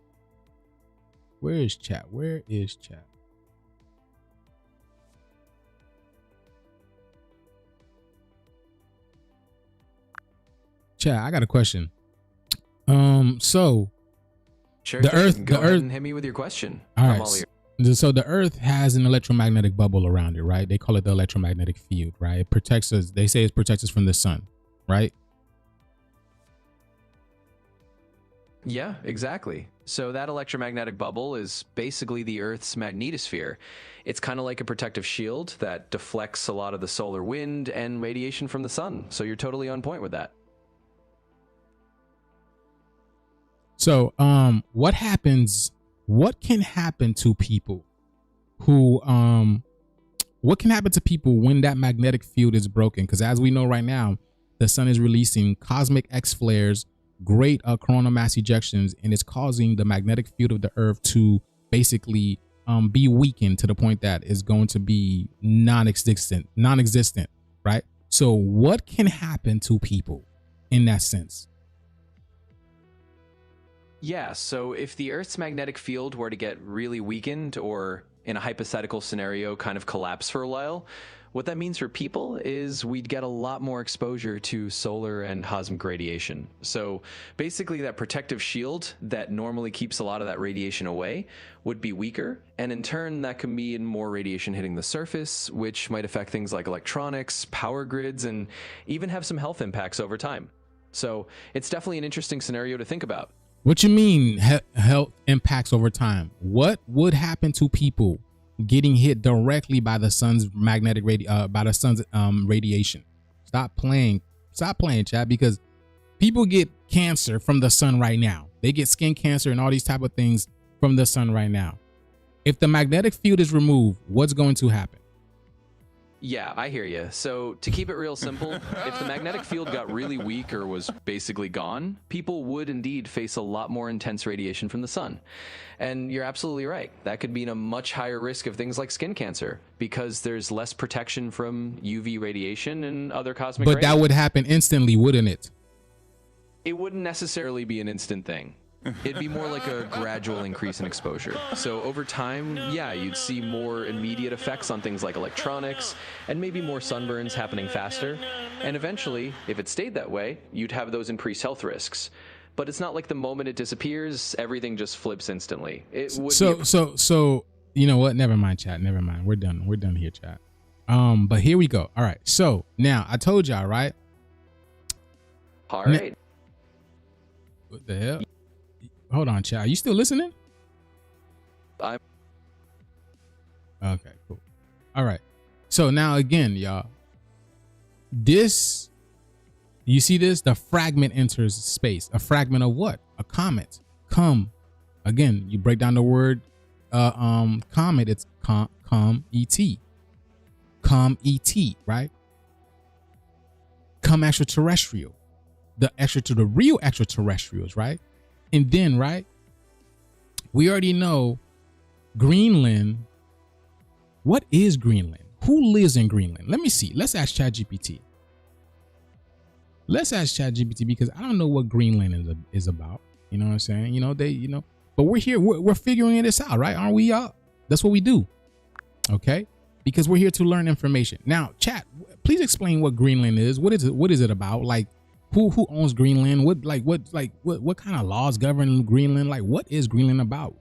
Where is chat? Where is chat? Chat, I got a question. So Sure the thing. Earth, Go ahead and hit me with your question. All I'm right. all ears. So the Earth has an electromagnetic bubble around it, right? They call it the electromagnetic field, right? It protects us. They say it protects us from the sun, right? Yeah, exactly. So that electromagnetic bubble is basically the Earth's magnetosphere. It's kind of like a protective shield that deflects a lot of the solar wind and radiation from the sun. So you're totally on point with that. So, what can happen to people who, what can happen to people when that magnetic field is broken? Because as we know right now, the sun is releasing cosmic X flares, great coronal mass ejections, and it's causing the magnetic field of the Earth to basically be weakened to the point that it's going to be non-existent, right? So what can happen to people in that sense? Yeah, so if the Earth's magnetic field were to get really weakened, or in a hypothetical scenario kind of collapse for a while, What that means for people is we'd get a lot more exposure to solar and cosmic radiation. So basically that protective shield that normally keeps a lot of that radiation away would be weaker. And in turn, that could mean more radiation hitting the surface, which might affect things like electronics, power grids, and even have some health impacts over time. So it's definitely an interesting scenario to think about. What you mean health impacts over time? What would happen to people getting hit directly by the sun's magnetic radiation? Stop playing, chat, because people get cancer from the sun right now. They get skin cancer and all these type of things from the sun right now. If the magnetic field is removed, what's going to happen? Yeah, I hear you. So to keep it real simple, if the magnetic field got really weak or was basically gone, people would indeed face a lot more intense radiation from the sun. And you're absolutely right. That could mean a much higher risk of things like skin cancer because there's less protection from UV radiation and other cosmic rays. But that would happen instantly, wouldn't it? It wouldn't necessarily be an instant thing. It'd be more like a gradual increase in exposure. So over time, yeah, you'd see more immediate effects on things like electronics and maybe more sunburns happening faster. And eventually, if it stayed that way, you'd have those increased health risks. But it's not like the moment it disappears, everything just flips instantly. It would So you know what? Never mind, chat. Never mind. We're done. We're done here, chat. But here we go. All right. So now I told y'all, right? All right. What the hell? Hold on, chat. Are you still listening? I'm okay, cool. All right. So now again, y'all, this, you see this? The fragment enters space. A fragment of what? A comet. Come. Again, you break down the word comet, it's com-et. Com-et, right? Come extraterrestrial. The real extraterrestrials, right? And then, right, we already know Greenland. What is Greenland? Who lives in Greenland? Let me see. Let's ask ChatGPT. Let's ask ChatGPT because I don't know what Greenland is about. You know what I'm saying? But we're here. We're figuring this out, right? Aren't we, y'all? That's what we do. Okay? Because we're here to learn information. Now, chat, please explain what Greenland is. What is it? What is it about? Like, who owns Greenland? What kind of laws govern Greenland? Like, what is Greenland about?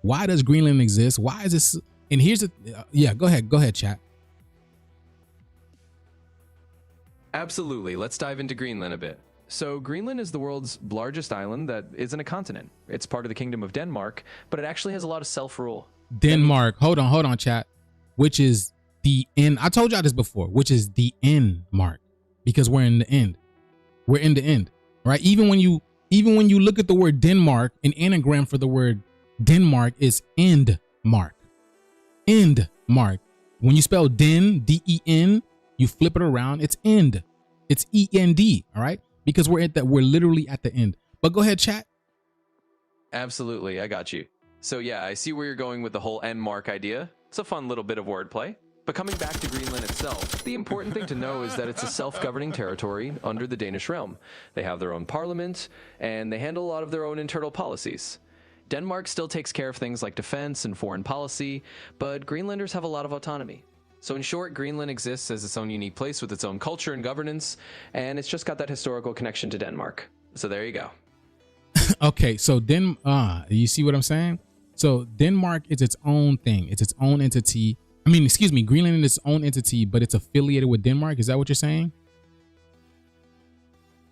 Why does Greenland exist? Why is this? And here's go ahead, chat. Absolutely. Let's dive into Greenland a bit. So Greenland is the world's largest island that isn't a continent. It's part of the Kingdom of Denmark, but it actually has a lot of self-rule. Denmark. Hold on, chat. Which is the end. I told y'all this before, which is the end mark, because we're in the end. We're in the end, right? Even when you look at the word Denmark, an anagram for the word Denmark is end mark. End mark. When you spell den, D-E-N, you flip it around, it's end. It's E-N-D, all right? Because we're literally at the end. But go ahead, chat. Absolutely, I got you. So yeah, I see where you're going with the whole end mark idea. It's a fun little bit of wordplay. But coming back to Greenland itself, the important thing to know is that it's a self-governing territory under the Danish realm. They have their own parliament, and they handle a lot of their own internal policies. Denmark still takes care of things like defense and foreign policy, but Greenlanders have a lot of autonomy. So in short, Greenland exists as its own unique place with its own culture and governance, and it's just got that historical connection to Denmark. So there you go. Okay, so you see what I'm saying? So Denmark is its own thing. It's its own entity. Greenland is its own entity, but it's affiliated with Denmark. Is that what you're saying?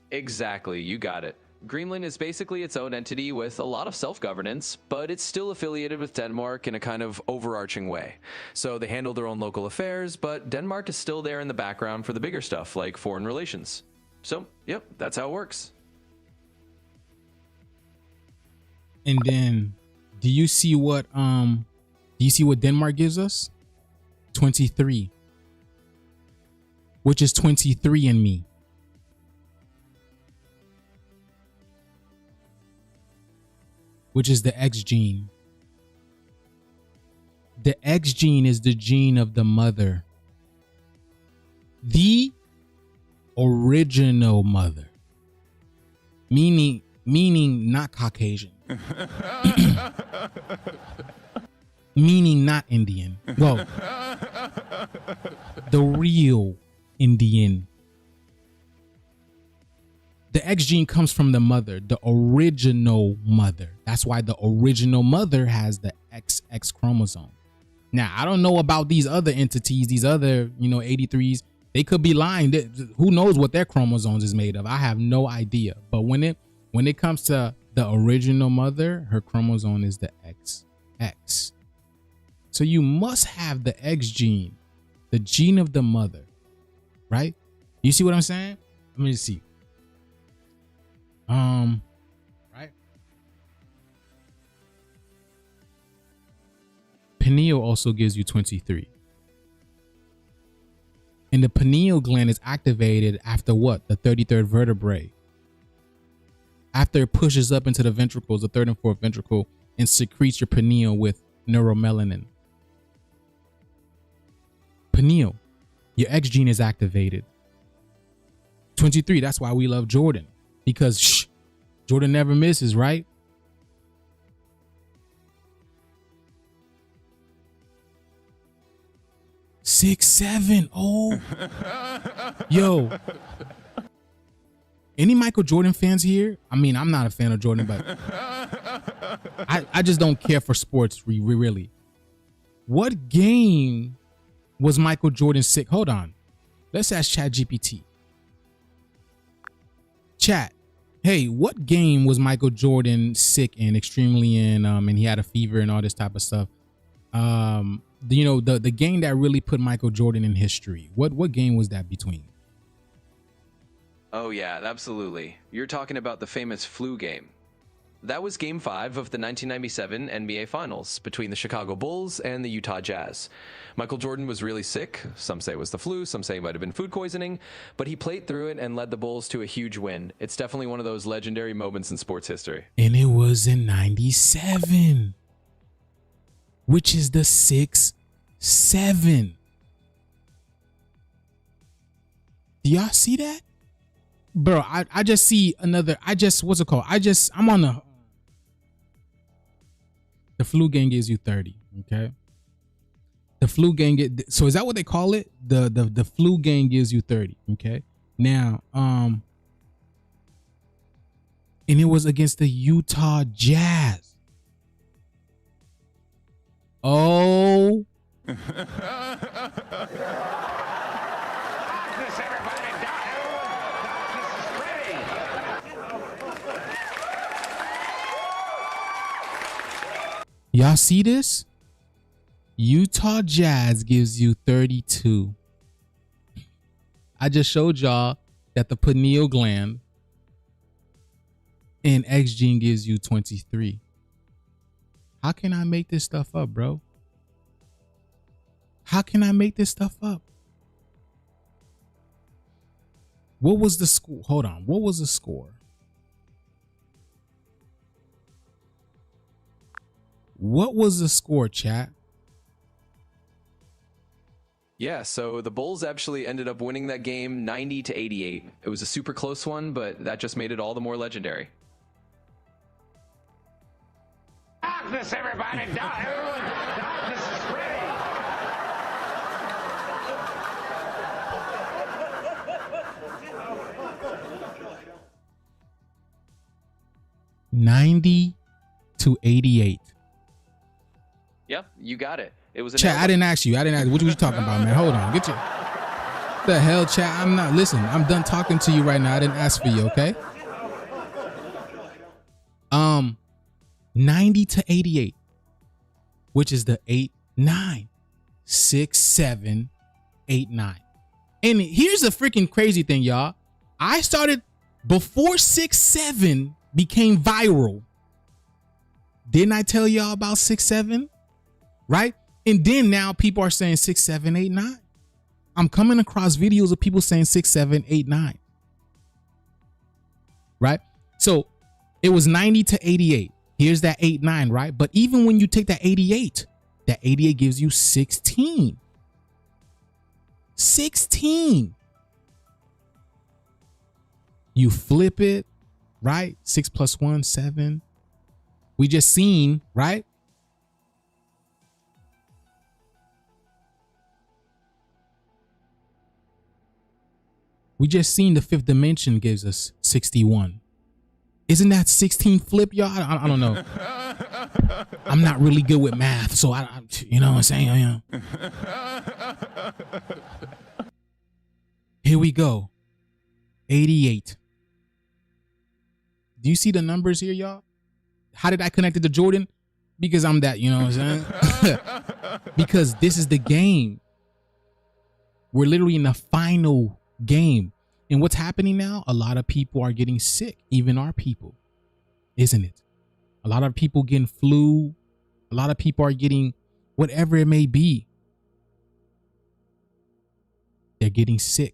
Exactly, you got it. Greenland is basically its own entity with a lot of self-governance, but it's still affiliated with Denmark in a kind of overarching way. So they handle their own local affairs, but Denmark is still there in the background for the bigger stuff like foreign relations. So, yep, that's how it works. And then, do you see what Denmark gives us? 23, which is 23 in me. Which is the X gene. The X gene is the gene of the mother. The original mother. Meaning not Caucasian. Meaning not Indian. Well, the real Indian. The X gene comes from the mother, the original mother. That's why the original mother has the XX chromosome. Now, I don't know about these other entities, these other, 83s. They could be lying. Who knows what their chromosomes is made of? I have no idea. But when it comes to the original mother, her chromosome is the XX. So you must have the X gene, the gene of the mother, right? You see what I'm saying? Let me just see. Right. Pineal also gives you 23. And the pineal gland is activated after what? The 33rd vertebrae. After it pushes up into the ventricles, the third and fourth ventricle, and secretes your pineal with neuromelanin. Pineal, your X gene is activated. 23, that's why we love Jordan. Because Jordan never misses, right? Six, 7. Oh, yo. Any Michael Jordan fans here? I mean, I'm not a fan of Jordan, but I just don't care for sports, really. What game was Michael Jordan sick? Hold on. Let's ask ChatGPT. Chat, hey, what game was Michael Jordan sick in, extremely in, and he had a fever and all this type of stuff? The game that really put Michael Jordan in history. What game was that between? Oh yeah, absolutely. You're talking about the famous flu game. That was Game 5 of the 1997 NBA Finals between the Chicago Bulls and the Utah Jazz. Michael Jordan was really sick. Some say it was the flu, some say it might have been food poisoning, but he played through it and led the Bulls to a huge win. It's definitely one of those legendary moments in sports history. And it was in 97, which is the 6-7. Do y'all see that? Bro, I just see another, what's it called? I'm on the flu game gives you 30, okay? The flu game, so is that what they call it? The flu game gives you 30, okay? Now, and it was against the Utah Jazz. Oh. Y'all see this? Utah Jazz gives you 32. I just showed y'all that the pineal gland in X gene gives you 23. How can I make this stuff up, bro? How can I make this stuff up? What was the score? Hold on. What was the score? What was the score, chat? Yeah, so the Bulls actually ended up winning that game 90-88. It was a super close one, but that just made it all the more legendary. Darkness, everybody! Darkness is ready! 90-88. Yep, you got it. It was a chat. I didn't ask you. What you talking about, man? Hold on. Get your the hell, chat. I'm not. Listen, I'm done talking to you right now. I didn't ask for you, okay? 90-88, which is the 8-9, 6-7, 8-9. And here's the freaking crazy thing, y'all. I started before 6-7 became viral. Didn't I tell y'all about 6-7? Right? And then now people are saying 6-7, 8-9. I'm coming across videos of people saying 6-7, 8-9. Right? So it was 90-88. Here's that 8-9, right? But even when you take that 88 gives you 16. 16. You flip it, right? 6 + 1, 7. We just seen, right? We just seen the fifth dimension gives us 61. Isn't that 16 flip, y'all? I don't know. I'm not really good with math, so I you know what I'm saying? Here we go. 88. Do you see the numbers here, y'all? How did I connect it to Jordan? Because I'm that, you know what I'm saying? Because this is the game. We're literally in the final game. And what's happening now? A lot of people are getting sick, even our people, isn't it? A lot of people getting flu. A lot of people are getting whatever it may be. They're getting sick.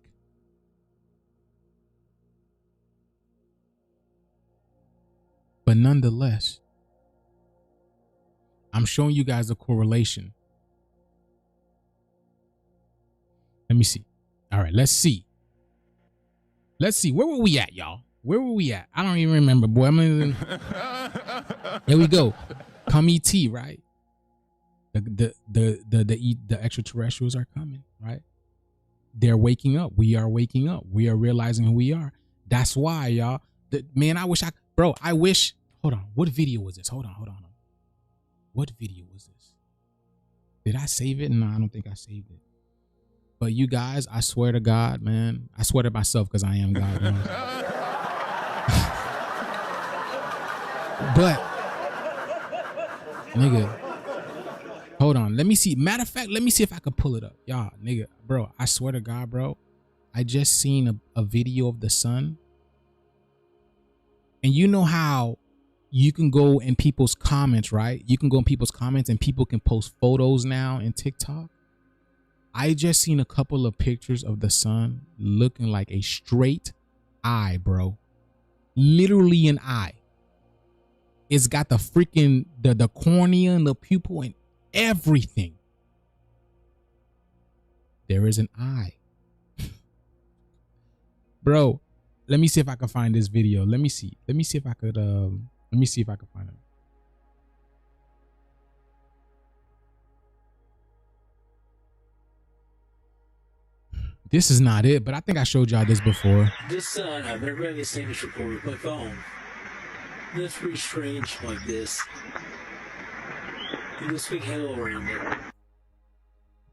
But nonetheless, I'm showing you guys a correlation. Let me see. All right, let's see. Let's see. Where were we at, y'all? Where were we at? I don't even remember, boy. Here we go. Come ET, right? The extraterrestrials are coming, right? They're waking up. We are waking up. We are realizing who we are. That's why, y'all. Man, I wish I wish. Hold on. What video was this? Hold on. What video was this? Did I save it? No, I don't think I saved it. But you guys, I swear to God, man. I swear to myself because I am God. You know? But, nigga, hold on. Let me see. Matter of fact, let me see if I can pull it up. Y'all, nigga, bro, I swear to God, bro. I just seen a video of the sun. And you know how you can go in people's comments, right? You can go in people's comments and people can post photos now in TikTok. I just seen a couple of pictures of the sun looking like a straight eye, bro. Literally an eye. It's got the freaking, the cornea and the pupil and everything. There is an eye. Bro, let me see if I can find this video. Let me see. Let me see if I could, let me see if I can find it. This is not it, but I think I showed y'all this before. This sun, I've never really seen this recorded with my phone. That's pretty strange like this. You just big halo around it.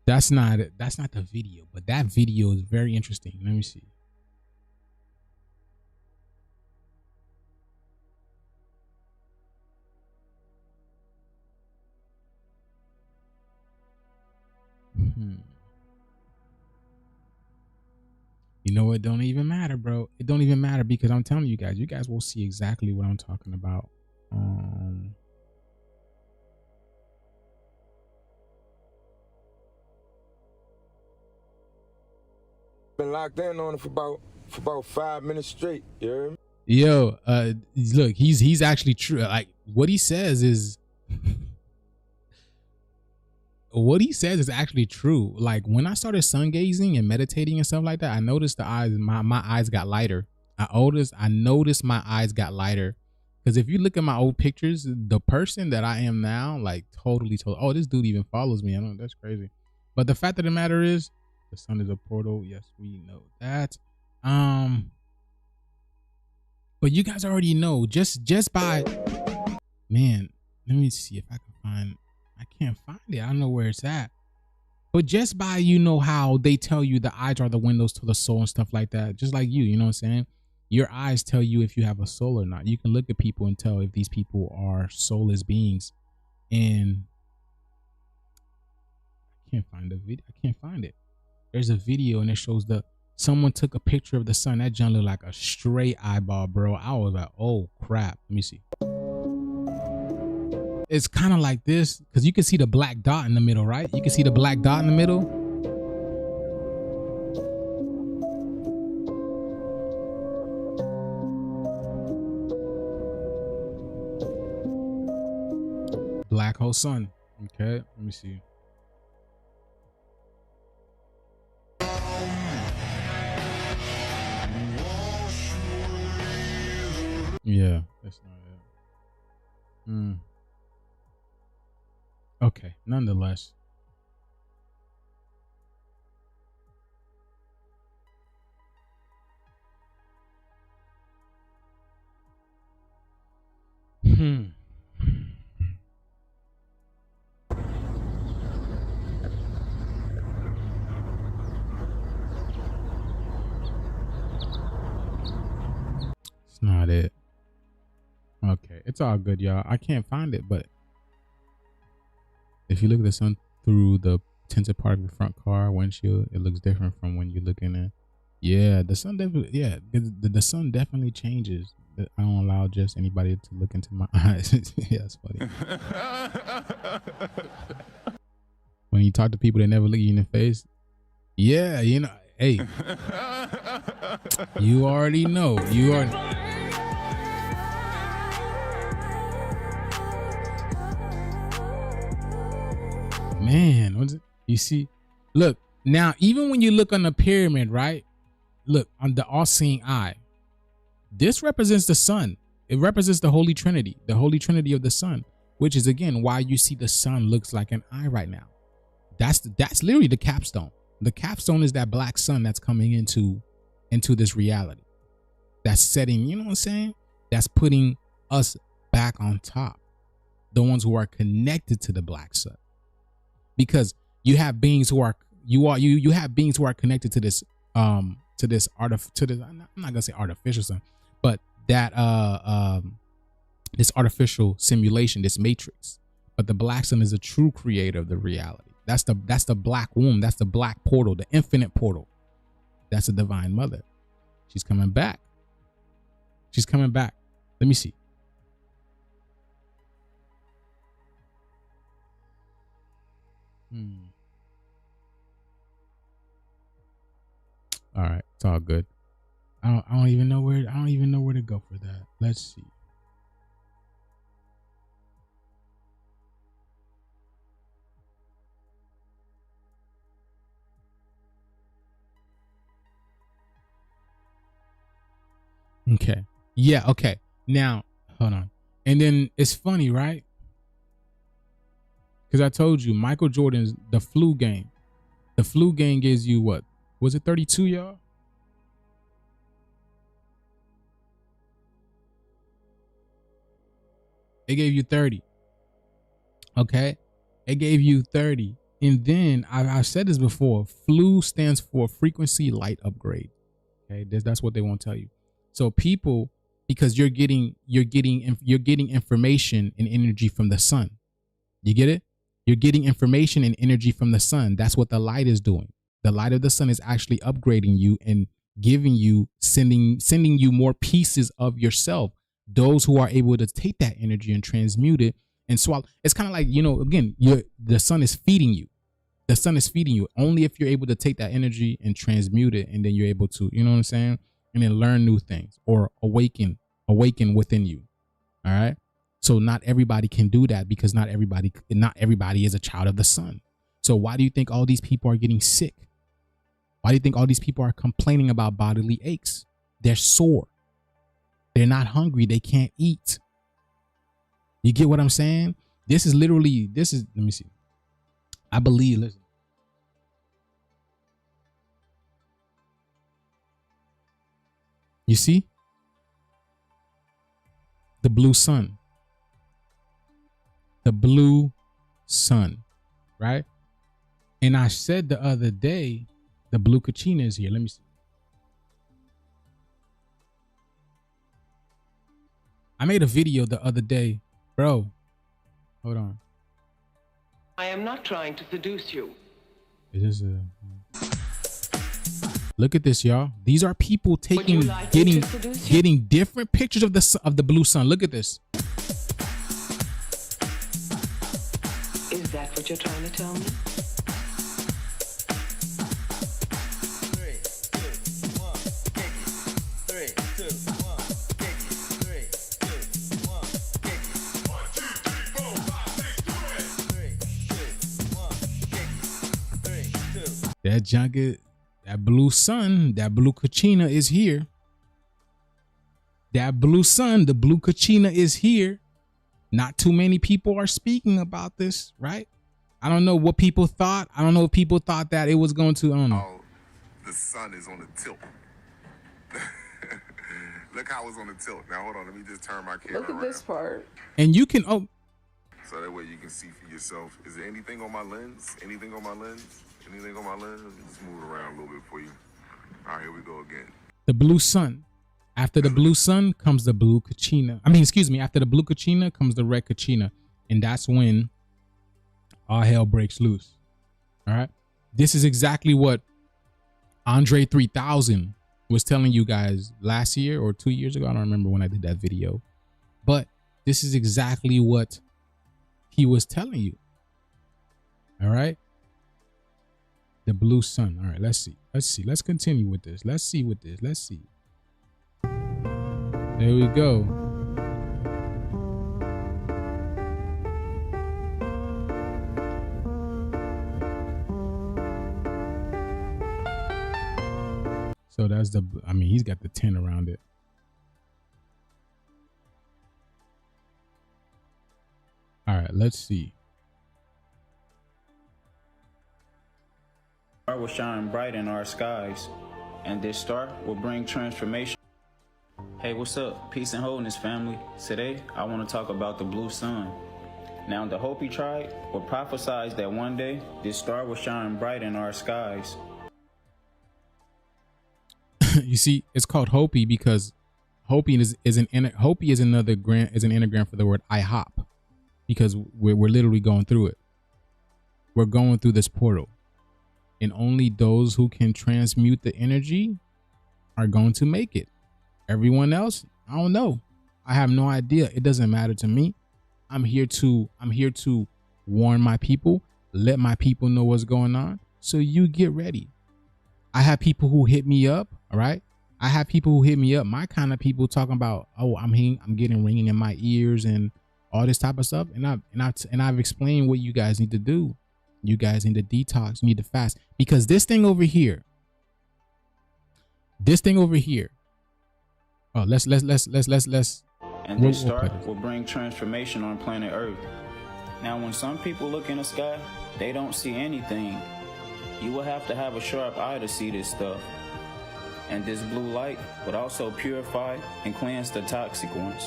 That's not it. That's not the video, but that video is very interesting. Let me see. You know, it don't even matter, bro. It don't even matter because I'm telling you guys will see exactly what I'm talking about. Been locked in on it for about 5 minutes straight. You hear me? Yo, look, he's actually true. Like what he says is what he says is actually true. Like when I started sun gazing and meditating and stuff like that, I noticed the eyes, my eyes got lighter. I noticed my eyes got lighter. Because if you look at my old pictures, the person that I am now, like totally, oh, this dude even follows me. I don't know, that's crazy. But the fact of the matter is, the sun is a portal. Yes, we know that. But you guys already know, just by, man, let me see if I can find. I can't find it. I don't know where it's at. But just by, you know, how they tell you the eyes are the windows to the soul and stuff like that. Just like you know what I'm saying? Your eyes tell you if you have a soul or not. You can look at people and tell if these people are soulless beings. And I can't find the video. I can't find it. There's a video and it shows someone took a picture of the sun. That John looked like a straight eyeball, bro. I was like, oh crap. Let me see. It's kind of like this because you can see the black dot in the middle, right? You can see the black dot in the middle. Black hole sun. Okay, let me see. Yeah, that's not it. Okay, nonetheless. It's not it. Okay, it's all good, y'all. I can't find it, but if you look at the sun through the tinted part of your front car windshield, it looks different from when you're looking at. Yeah, the sun definitely. Yeah, the sun definitely changes. I don't allow just anybody to look into my eyes. Yeah, that's funny. When you talk to people that never look you in the face, yeah, you know, hey, you already know. You are. Man, what's it? You see, look now. Even when you look on the pyramid, right? Look on the all-seeing eye. This represents the sun. It represents the Holy Trinity of the sun, which is again why you see the sun looks like an eye right now. That's literally the capstone. The capstone is that black sun that's coming into this reality. That's setting, you know what I'm saying? That's putting us back on top. The ones who are connected to the black sun. Because you have beings who are you have beings who are connected to this I'm not gonna say artificial sun, but that this artificial simulation, this matrix. But the black sun is a true creator of the reality. That's the black womb. That's the black portal, the infinite portal. That's the divine mother. She's coming back. She's coming back. Let me see. All right, it's all good. I don't even know where to go for that. Let's see. Okay. Yeah, okay. Now, hold on. And then it's funny, right? Because I told you, Michael Jordan's the flu game. The flu game gives you what? Was it 32, y'all? It gave you 30. Okay? It gave you 30. And then I've said this before. Flu stands for frequency light upgrade. Okay? That's what they won't tell you. So people, because you're getting information and energy from the sun. You get it? You're getting information and energy from the sun. That's what the light is doing. The light of the sun is actually upgrading you and giving you, sending you more pieces of yourself. Those who are able to take that energy and transmute it and swallow. It's kind of like, you know, again, the sun is feeding you. The sun is feeding you only if you're able to take that energy and transmute it, and then you're able to, you know what I'm saying, and then learn new things or awaken within you. All right. So not everybody can do that because not everybody is a child of the sun. So why do you think all these people are getting sick? Why do you think all these people are complaining about bodily aches? They're sore. They're not hungry. They can't eat. You get what I'm saying? Let me see. I believe, listen. You see? The blue sun. The blue sun, right? And I said the other day, the blue kachina is here. Let me see. I made a video the other day, bro. Hold on. I am not trying to seduce you. Is this Look at this, y'all. These are people getting different pictures of the blue sun. Look at this. Is that what you're trying to tell me? 3, 2, 1, kick it. 3, 2, 1, kick it. 3, 2, 1, kick it. 1, 2, 3, 4, 5, 6, 2 it. 3, 2, 1, kick it. 3, 2. That junket, that blue sun, that blue kachina is here. That blue sun, the blue kachina is here. Not too many people are speaking about this, right? I don't know what people thought. I don't know if people thought that it was going to, I don't know. Oh, the sun is on the tilt. Look how it's on the tilt. Now, hold on. Let me just turn my camera around. Look at this part. And you can, so that way you can see for yourself. Is there anything on my lens? Anything on my lens? Anything on my lens? Let me just move it around a little bit for you. All right, here we go again. The blue sun. After the blue sun comes the blue kachina. I mean, excuse me, after the blue kachina comes the red kachina. And that's when all hell breaks loose. All right. This is exactly what Andre 3000 was telling you guys last year or 2 years ago. I don't remember when I did that video, but this is exactly what he was telling you. All right. The blue sun. All right. Let's see. Let's continue with this. Let's see. There we go. So that's the, I mean, he's got the 10 around it. All right, let's see. Star will shine bright in our skies, and this star will bring transformation. Hey, what's up? Peace and wholeness, family. Today, I want to talk about the blue sun. Now, the Hopi tribe will prophesize that one day, this star will shine bright in our skies. You see, it's called Hopi because Hopi is an anagram for the word I hop, because we're literally going through it. We're going through this portal, and only those who can transmute the energy are going to make it. Everyone else, I don't know. I have no idea. It doesn't matter to me. I'm here to warn my people, let my people know what's going on, so you get ready. I have people who hit me up, all right? I have people who hit me up, my kind of people, talking about, oh, I'm getting ringing in my ears and all this type of stuff. And I've explained what you guys need to do. You guys need to detox, you need to fast, because this thing over here. Oh, let's. And this star will bring transformation on planet Earth. Now, when some people look in the sky, they don't see anything. You will have to have a sharp eye to see this stuff. And this blue light would also purify and cleanse the toxic ones.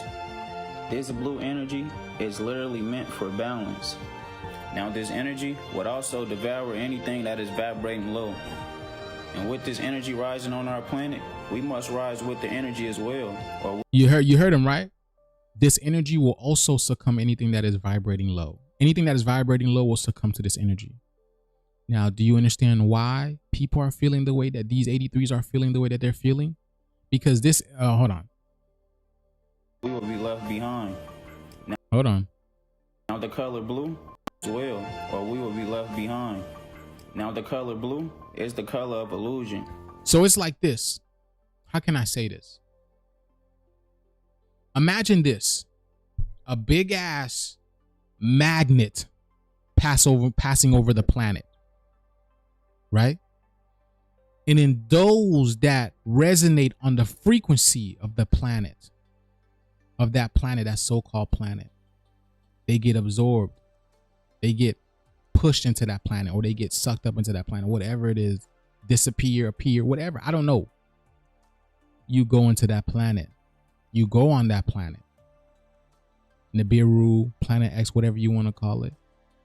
This blue energy is literally meant for balance. Now, this energy would also devour anything that is vibrating low. And with this energy rising on our planet, we must rise with the energy as well. You heard him, right? This energy will also succumb anything that is vibrating low. Anything that is vibrating low will succumb to this energy. Now, do you understand why people are feeling the way that these 83s are feeling the way that they're feeling? Because this, hold on. We will be left behind. Now, hold on. Now the color blue as well, or we will be left behind. Now the color blue is the color of illusion. So it's like this. How can I say this? Imagine this. A big ass magnet passing over the planet. Right? And in those that resonate on the frequency of the planet, of that planet, that so-called planet, they get absorbed. They get pushed into that planet, or they get sucked up into that planet, whatever it is, disappear, appear, whatever. I don't know. You go into that planet. You go on that planet. Nibiru, Planet X, whatever you want to call it.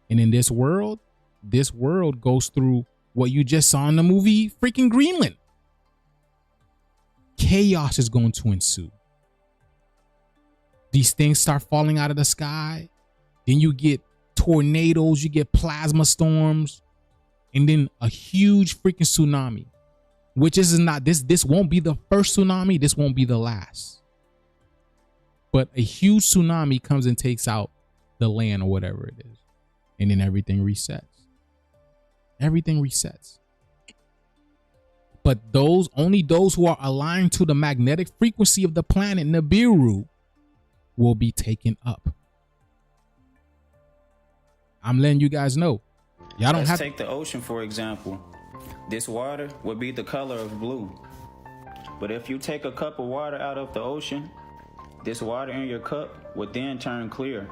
And in this world goes through what you just saw in the movie freaking Greenland. Chaos is going to ensue. These things start falling out of the sky. Then you get tornadoes, you get plasma storms, and then a huge freaking tsunami. Which is not this won't be the first tsunami, this won't be the last. But a huge tsunami comes and takes out the land or whatever it is. And then everything resets. Everything resets. But only those who are aligned to the magnetic frequency of the planet Nibiru will be taken up. I'm letting you guys know. Y'all don't have to take the ocean, for example. This water would be the color of blue. But if you take a cup of water out of the ocean, this water in your cup would then turn clear.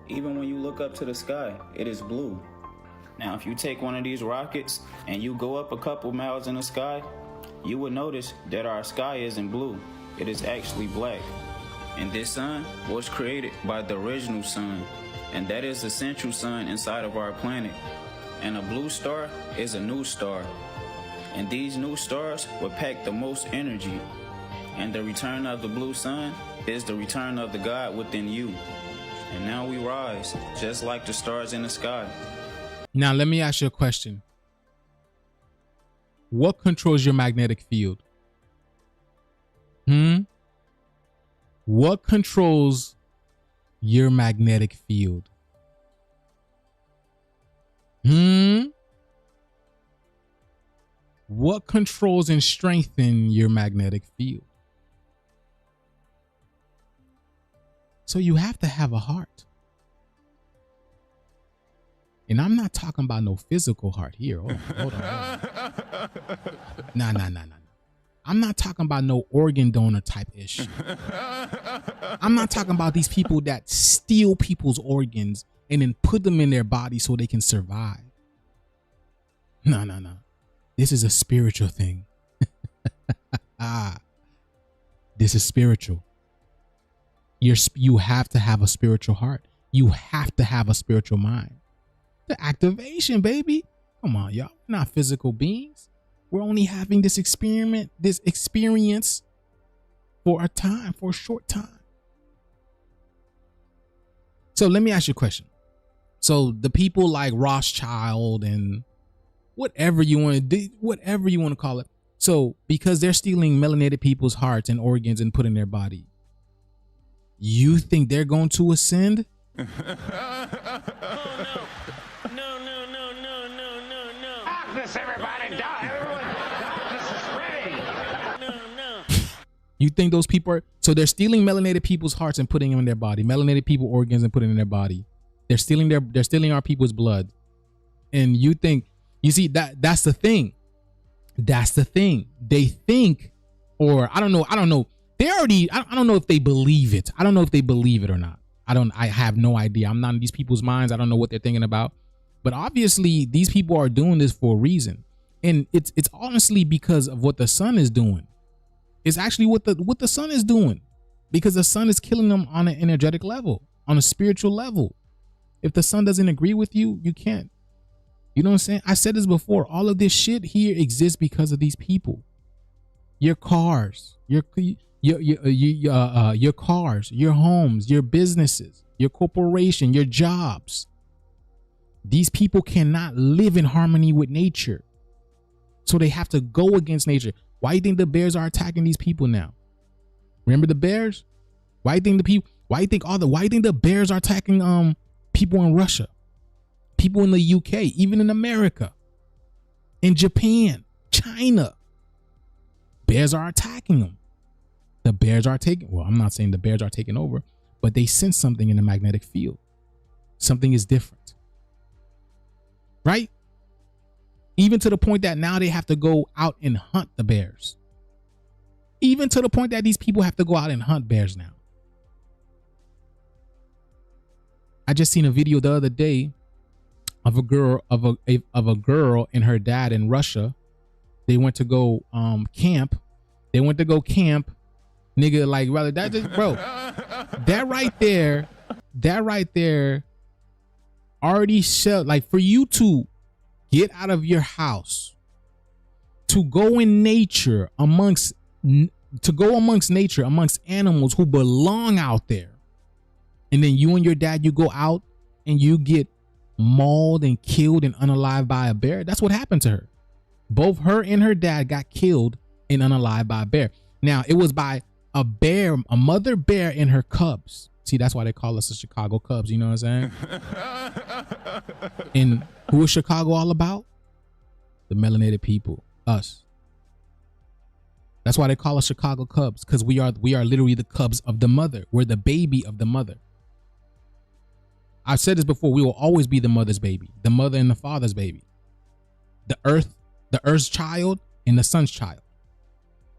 Even when you look up to the sky, it is blue. Now, if you take one of these rockets and you go up a couple miles in the sky, you will notice that our sky isn't blue. It is actually black. And this sun was created by the original sun. And that is the central sun inside of our planet. And a blue star is a new star. And these new stars will pack the most energy. And the return of the blue sun is the return of the God within you. And now we rise, just like the stars in the sky. Now, let me ask you a question. What controls your magnetic field? What controls your magnetic field? What controls and strengthens your magnetic field? So you have to have a heart. And I'm not talking about no physical heart here. Hold on. Nah. I'm not talking about no organ donor type ish. I'm not talking about these people that steal people's organs and then put them in their body so they can survive. No. This is a spiritual thing. This is spiritual. You have to have a spiritual heart. You have to have a spiritual mind. The activation, baby. Come on, y'all. We're not physical beings. We're only having this experience for a short time. So let me ask you a question. So the people like Rothschild and whatever you want to do, whatever you want to call it. So because they're stealing melanated people's hearts and organs and put in their body, you think they're going to ascend? No. Darkness, everybody, darkness is ready. No. You think those people are, so they're stealing melanated people's hearts and putting them in their body, melanated people organs and putting them in their body. They're stealing our people's blood. And you think, you see, that's the thing. That's the thing. They think, or I don't know. They already, I don't know if they believe it. I don't know if they believe it or not. I have no idea. I'm not in these people's minds. I don't know what they're thinking about. But obviously these people are doing this for a reason. And it's honestly because of what the sun is doing. It's actually what the sun is doing, because the sun is killing them on an energetic level, on a spiritual level. If the sun doesn't agree with you, you can't. You know what I'm saying? I said this before. All of this shit here exists because of these people. Your cars, your cars, your homes, your businesses, your corporation, your jobs. These people cannot live in harmony with nature. So they have to go against nature. Why do you think the bears are attacking these people now? Remember the bears? Why do you think the bears are attacking people in Russia, people in the UK, even in America, in Japan, China? Bears are attacking them. The bears are taking, well, I'm not saying the bears are taking over, but they sense something in the magnetic field. Something is different. Right? Even to the point that now they have to go out and hunt the bears. Even to the point that these people have to go out and hunt bears now. I just seen a video the other day of a girl and her dad in Russia. They went to go camp. Nigga, like, rather that just, bro, that right there already showed, like, for you to get out of your house, to go in nature amongst animals who belong out there, and then you and your dad, you go out and you get mauled and killed and unalived by a bear. That's what happened to her. Both her and her dad got killed and unalived by a bear. Now, it was by a bear, a mother bear and her cubs. See, that's why they call us the Chicago Cubs. You know what I'm saying? And who is Chicago all about? The melanated people, us. That's why they call us Chicago Cubs, because we are literally the cubs of the mother. We're the baby of the mother. I've said this before. We will always be the mother's baby, the mother and the father's baby, the earth's child and the sun's child.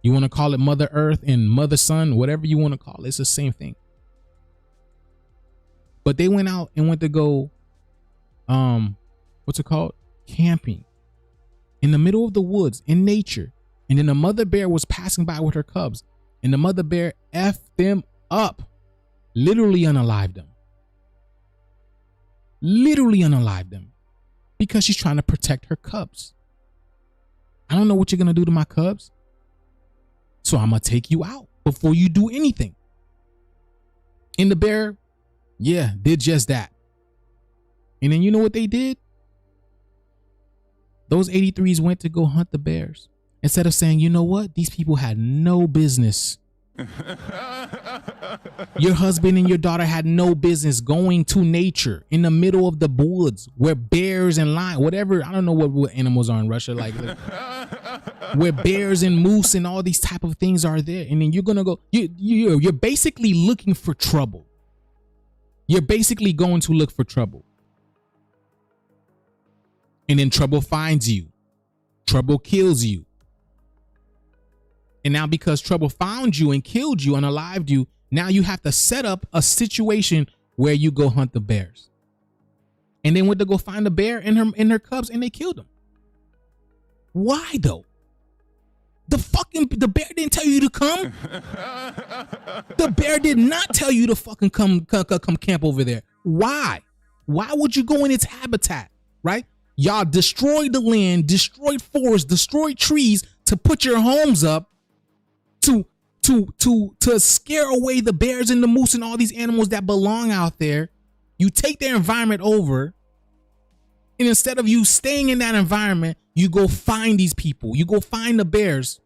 You want to call it Mother Earth and Mother Sun, whatever you want to call it, it's the same thing. But they went out and went to go, what's it called? Camping in the middle of the woods in nature. And then the mother bear was passing by with her cubs, and the mother bear effed them up, literally unalived them. Literally unalived them because she's trying to protect her cubs. I don't know what you're going to do to my cubs. So I'm going to take you out before you do anything. And the bear, yeah, did just that. And then you know what they did? Those 83s went to go hunt the bears. Instead of saying, you know what? These people had no business. Your husband and your daughter had no business going to nature in the middle of the woods where bears and lions, whatever, I don't know what animals are in Russia, like where bears and moose and all these type of things are there. And then you're going to go, you're basically looking for trouble. You're basically going to look for trouble. And then trouble finds you. Trouble kills you. And now because trouble found you and killed you and unalived you, now you have to set up a situation where you go hunt the bears. And they went to go find the bear and her cubs and they killed them. Why though? The bear didn't tell you to come. The bear did not tell you to fucking come camp over there. Why? Why would you go in its habitat? Right? Y'all destroyed the land, destroyed forests, destroyed trees to put your homes up to scare away the bears and the moose and all these animals that belong out there. You take their environment over, and instead of you staying in that environment, you go find these people. You go find the bears,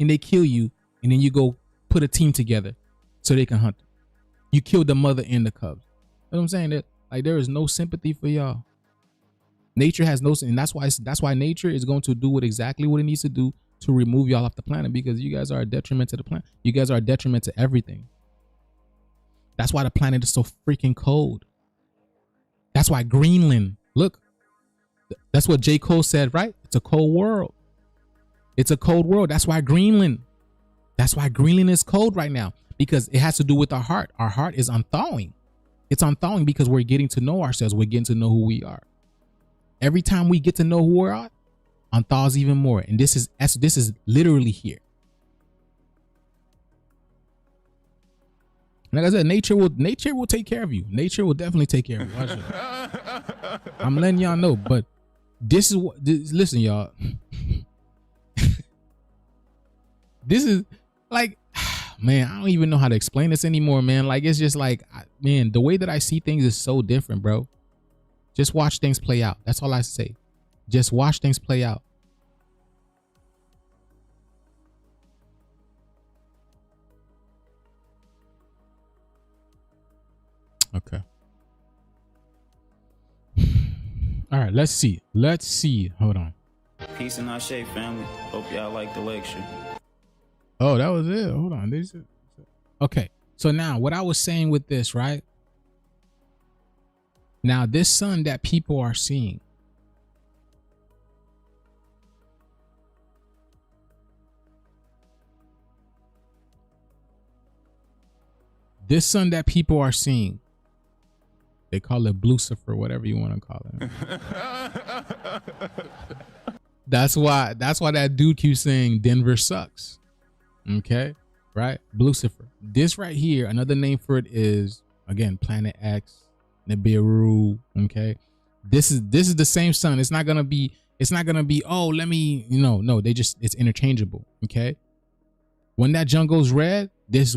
and they kill you, and then you go put a team together so they can hunt them. You killed the mother and the cubs. You know what I'm saying? That like there is no sympathy for y'all. Nature has no, and that's why nature is going to do exactly what it needs to do to remove y'all off the planet, because you guys are a detriment to the planet. You guys are a detriment to everything. That's why the planet is so freaking cold. That's why Greenland, look, that's what J. Cole said, right? It's a cold world. It's a cold world. That's why Greenland is cold right now, because it has to do with our heart. Our heart is unthawing. It's unthawing because we're getting to know ourselves. We're getting to know who we are. Every time we get to know who we are, unthaws even more. And this is literally here. Like I said, nature will take care of you. Nature will definitely take care of you. Watch it. I'm letting y'all know, but this is what. Listen, y'all. This is like, man, I don't even know how to explain this anymore, man. Like it's just like, man, the way that I see things is so different, bro. Just watch things play out. That's all I say. Just watch things play out. Okay. All right, let's see. Hold on. Peace and Ashe, family. Hope y'all like the lecture. Oh, that was it. Hold on. Okay. So now what I was saying with this, right? Now this sun that people are seeing, they call it Blucifer, whatever you want to call it. That's why that dude keeps saying Denver sucks. Okay, right? Blucifer. This right here, another name for it is, again, Planet X, Nibiru. Okay, this is the same sun. It's not gonna be. Oh, let me. No. It's interchangeable. Okay. When that junk goes red, this is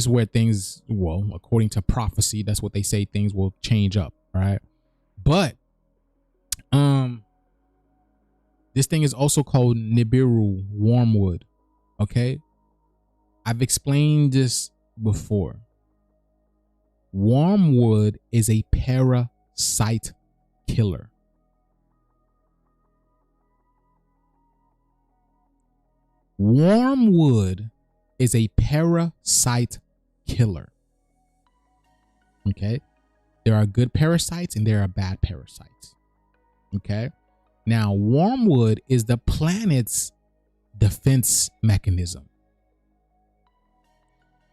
where things, well, according to prophecy, that's what they say, things will change up, right? But this thing is also called Nibiru, wormwood. Okay, I've explained this before. Wormwood is a parasite killer. Wormwood is a parasite killer. Okay, there are good parasites and there are bad parasites. Okay, now wormwood is the planet's defense mechanism.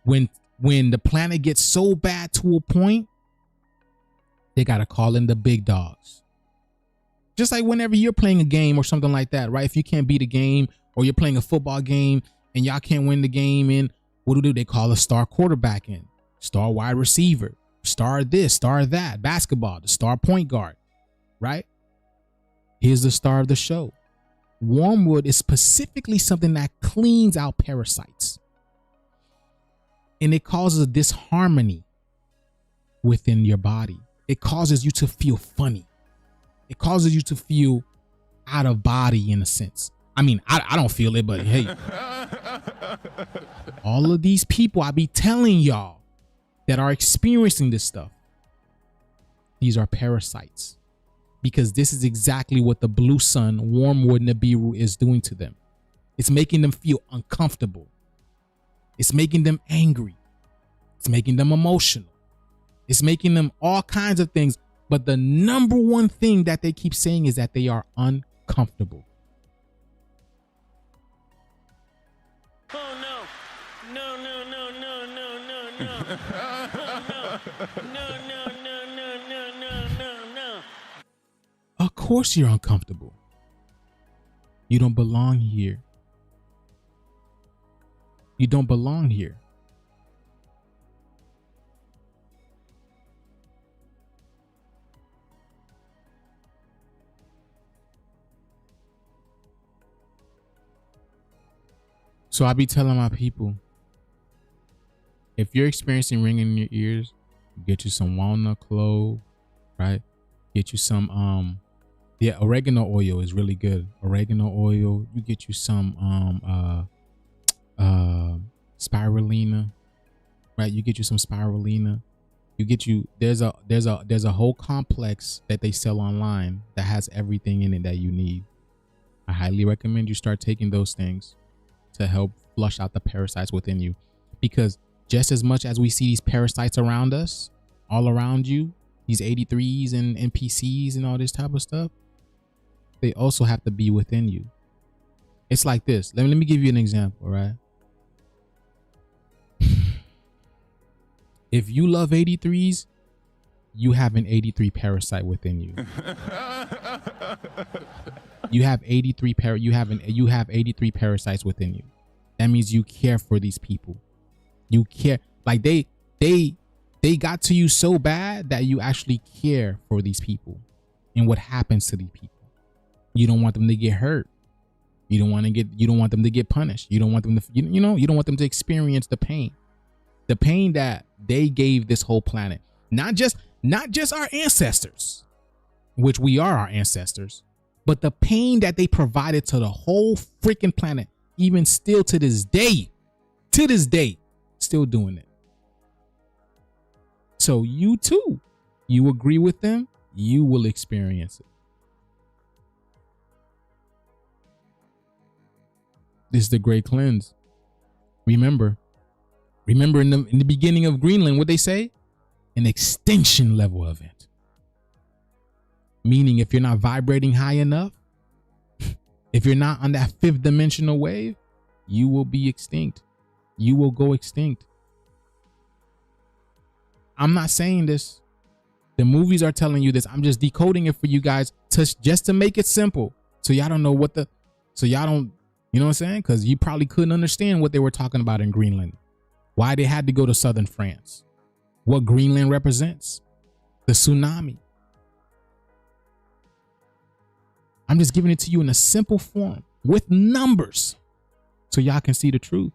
When the planet gets so bad to a point, they gotta call in the big dogs. Just like whenever you're playing a game or something like that, right? If you can't beat a game, or you're playing a football game and y'all can't win the game, and what do? They call a star quarterback in, star wide receiver, star this, star that. Basketball, the star point guard, right? Here's the star of the show. Wormwood is specifically something that cleans out parasites. And it causes disharmony within your body. It causes you to feel funny. It causes you to feel out of body in a sense. I mean, I don't feel it, but hey, all of these people I be telling y'all that are experiencing this stuff, these are parasites, because this is exactly what the blue sun wormwood Nibiru is doing to them. It's making them feel uncomfortable. It's making them angry. It's making them emotional. It's making them all kinds of things. But the number one thing that they keep saying is that they are uncomfortable. Oh no. No, no, no, no, no, no, no. No, no, no, no, no, no, no, no. Of course you're uncomfortable. You don't belong here. You don't belong here. So I be telling my people, if you're experiencing ringing in your ears, get you some walnut clove, right? Get you some oregano oil is really good. Oregano oil. You get you some spirulina, right? You get you some spirulina. There's a whole complex that they sell online that has everything in it that you need. I highly recommend you start taking those things to help flush out the parasites within you, because just as much as we see these parasites around us, all around you, these 83s and NPCs and all this type of stuff, they also have to be within you. It's like this. Let me give you an example, right? If you love 83s, you have an 83 parasite within you. You have 83 83 parasites within you. That means you care for these people. You care, like they got to you so bad that you actually care for these people and what happens to these people. You don't want them to get hurt. You don't want them to get punished. You don't want them to, you don't want them to experience the pain that they gave this whole planet. Not just our ancestors, which we are our ancestors, but the pain that they provided to the whole freaking planet, even still to this day, still doing it. So you too, you agree with them, you will experience it. This is the great cleanse. Remember in the beginning of Greenland, what they say? An extinction level event. Meaning if you're not vibrating high enough, if you're not on that fifth dimensional wave, you will be extinct. You will go extinct. I'm not saying this. The movies are telling you this. I'm just decoding it for you guys just to make it simple. So y'all don't know you know what I'm saying? Because you probably couldn't understand what they were talking about in Greenland. Why they had to go to southern France. What Greenland represents. The tsunami. I'm just giving it to you in a simple form with numbers so y'all can see the truth.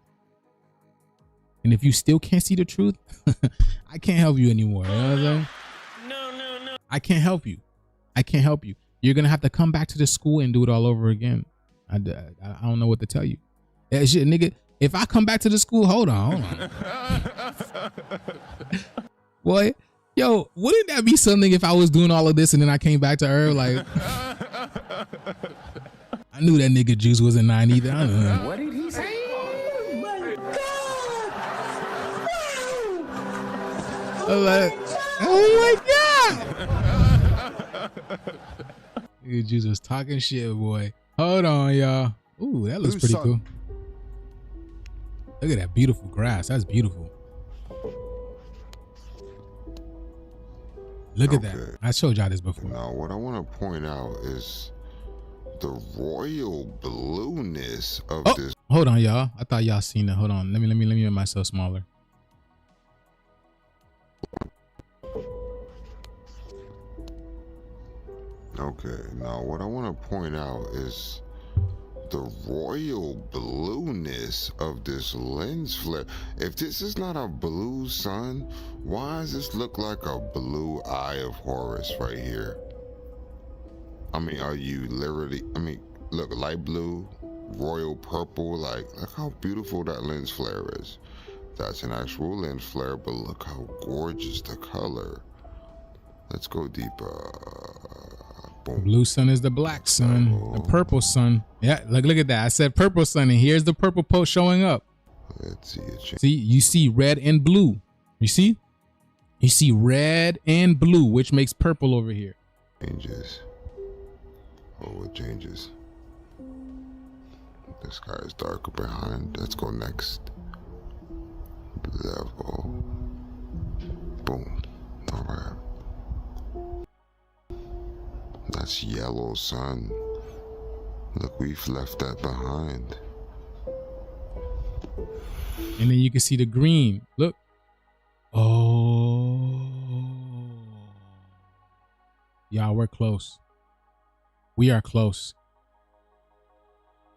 And if you still can't see the truth, I can't help you anymore. You know what I'm saying? No. I can't help you. You're going to have to come back to the school and do it all over again. I don't know what to tell you. That shit, nigga, if I come back to the school, hold on. Boy, yo, wouldn't that be something if I was doing all of this and then I came back to Earth? Like, I knew that nigga Joose wasn't 9 either. I don't know. What did he say? Oh my God! I was like, oh my God! Nigga Joose was talking shit, boy. Hold on, y'all. Ooh, that looks pretty cool. Look at that beautiful grass. That's beautiful. Look at that. I showed y'all this before. Now, what I want to point out is the royal blueness of this. Hold on, y'all. I thought y'all seen it. Hold on. Let me make myself smaller. Okay. Now, what I want to point out is the royal blueness of this lens flare. If this is not a blue sun, why does this look like a blue eye of Horus right here? I mean, are you literally, I mean, look, light blue, royal purple, like, look how beautiful that lens flare is. That's an actual lens flare, but look how gorgeous the color. Let's go deeper. The blue sun is the black sun, the purple sun. Yeah, look at that. I said purple sun, and here's the purple post showing up. Let's see it. See, you see red and blue. You see? You see red and blue, which makes purple over here. Changes. Oh, it changes. The sky is darker behind. Let's go next level. Boom. All right. That's yellow sun. Look, we've left that behind. And then you can see the green. Look. Oh. Y'all, we're close. We are close.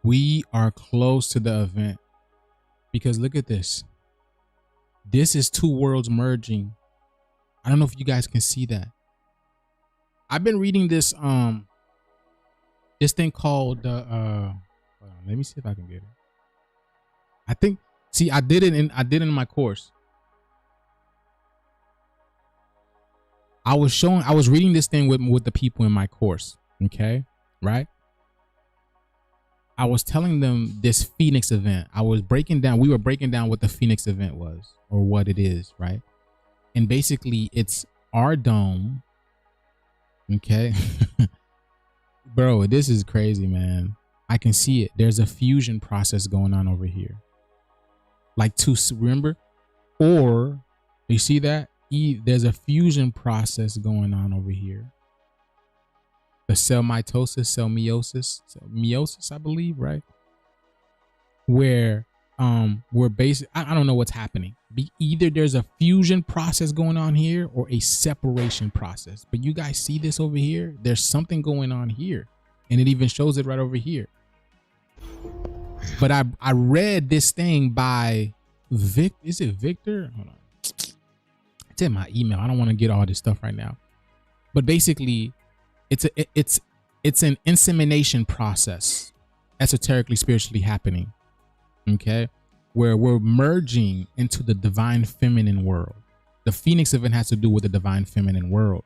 We are close to the event. Because look at this. This is two worlds merging. I don't know if you guys can see that. I've been reading this this thing called hold on, let me see if I can get it. I think, see, I did it in my course. I was reading this thing with the people in my course, okay? Right? I was telling them this Phoenix event. We were breaking down what the Phoenix event was, or what it is, right? And basically it's our dome. Okay. Bro, this is crazy, man. I can see it. There's a fusion process going on over here. Like remember? Or you see that? There's a fusion process going on over here. The cell mitosis, cell meiosis, I believe, right? Where we're basically, I don't know what's happening. Either there's a fusion process going on here or a separation process. But you guys see this over here? There's something going on here. And it even shows it right over here. But I read this thing by is it Victor? Hold on. It's in my email. I don't want to get all this stuff right now. But basically, it's an insemination process, esoterically, spiritually happening. Okay, where we're merging into the divine feminine world. The Phoenix event has to do with the divine feminine world.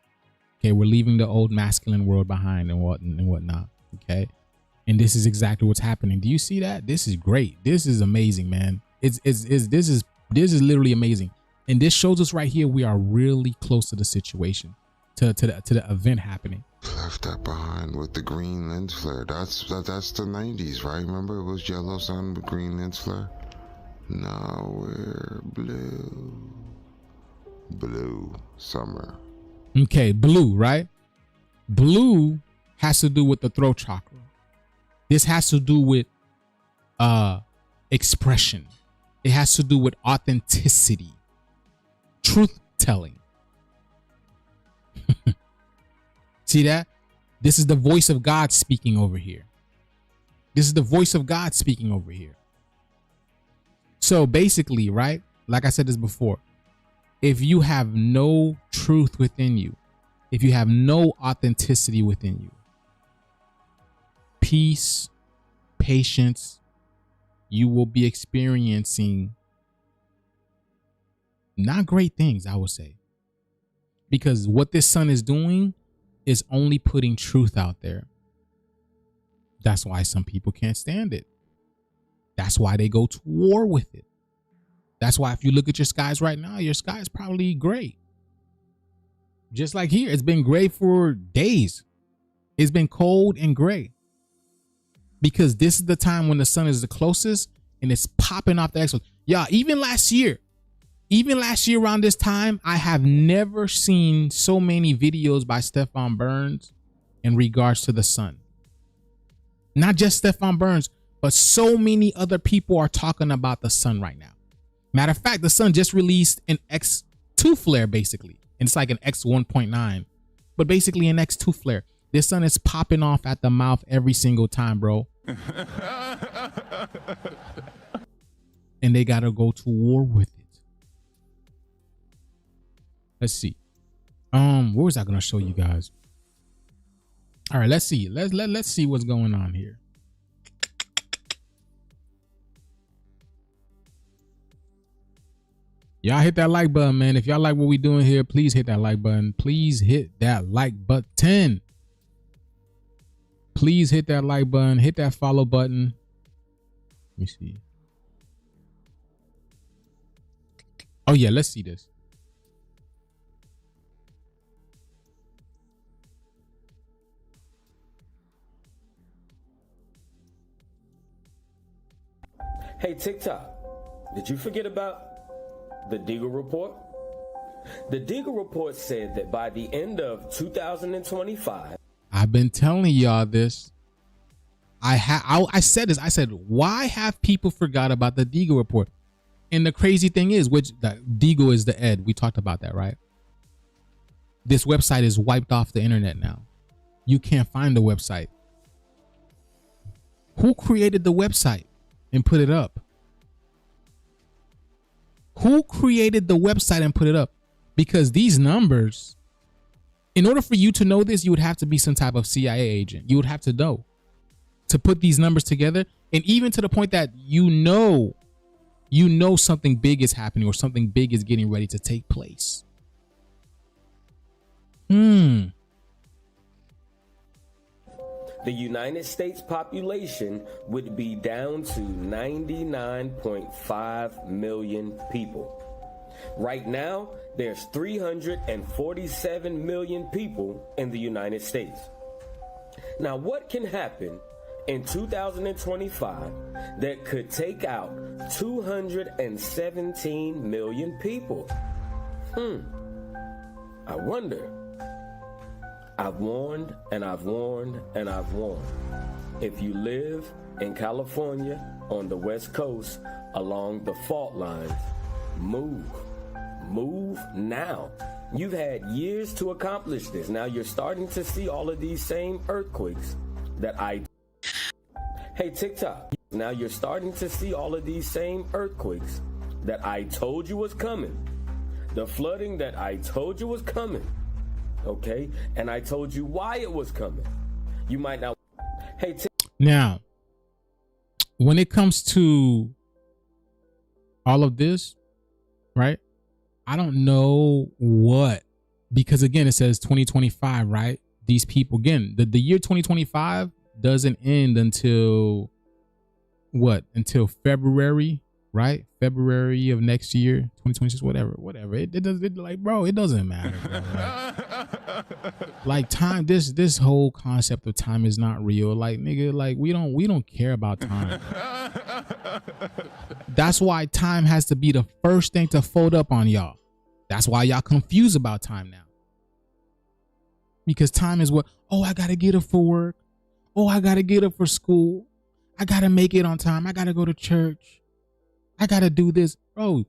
Okay, we're leaving the old masculine world behind and whatnot. Okay, and this is exactly what's happening. Do you see that? This is great. This is amazing, man. This is literally amazing. And this shows us right here we are really close to the situation, to the event happening. Left that behind with the green lens flare. That's the 90s, right? Remember it was yellow sun with green lens flare? Now we're blue summer. Okay, blue, right? Blue has to do with the throat chakra. This has to do with expression. It has to do with authenticity, truth telling. See that? This is the voice of God speaking over here. This is the voice of God speaking over here. So basically, right? Like I said this before, if you have no truth within you, if you have no authenticity within you, peace, patience, you will be experiencing not great things, I would say. Because what this sun is doing is only putting truth out there. That's why some people can't stand it. That's why they go to war with it. That's why if you look at your skies right now, your sky is probably gray. Just like here, it's been gray for days. It's been cold and gray. Because this is the time when the sun is the closest and it's popping off the exo. Yeah, even last year around this time, I have never seen so many videos by Stefan Burns in regards to the sun. Not just Stefan Burns, but so many other people are talking about the sun right now. Matter of fact, the sun just released an X2 flare, basically. And it's like an X1.9, but basically an X2 flare. This sun is popping off at the mouth every single time, bro. And they gotta go to war with it. Let's see. What was I gonna show you guys? All right, let's see. Let's see what's going on here. Y'all hit that like button, man. If y'all like what we doing here, please hit that like button. Please hit that like button. Please hit that like button. Hit that follow button. Let me see. Oh yeah, let's see this. Hey, TikTok, did you forget about the Deagle Report? The Deagle Report said that by the end of 2025... I've been telling y'all this. I said this. I said, why have people forgot about the Deagle Report? And the crazy thing is, which Deagle is the Ed. We talked about that, right? This website is wiped off the internet now. You can't find the website. Who created the website and put it up? Who created the website and put it up? Because these numbers, in order for you to know this, you would have to be some type of CIA agent. You would have to know to put these numbers together. And even to the point that you know something big is happening or something big is getting ready to take place. The United States population would be down to 99.5 million people. Right now, there's 347 million people in the United States. Now, what can happen in 2025 that could take out 217 million people? I wonder. I've warned and I've warned and I've warned. If you live in California on the West Coast along the fault lines, move. Move now. You've had years to accomplish this. Now you're starting to see all of these same earthquakes that Hey, TikTok. Now you're starting to see all of these same earthquakes that I told you was coming. The flooding that I told you was coming. Okay? And I told you why it was coming. You might not. Hey, now, when it comes to all of this, right? I don't know what, because again, it says 2025, right? These people, again, the year 2025 doesn't end until what? Until February, right? February of next year, 2026, whatever. It doesn't, like, bro, it doesn't matter, bro. Like time, this whole concept of time is not real. Like, nigga, like we don't care about time. That's why time has to be the first thing to fold up on y'all. That's why y'all confused about time now. Because time is what, oh, I gotta get up for work. Oh, I gotta get up for school. I gotta make it on time. I gotta go to church. I gotta do this. Bro,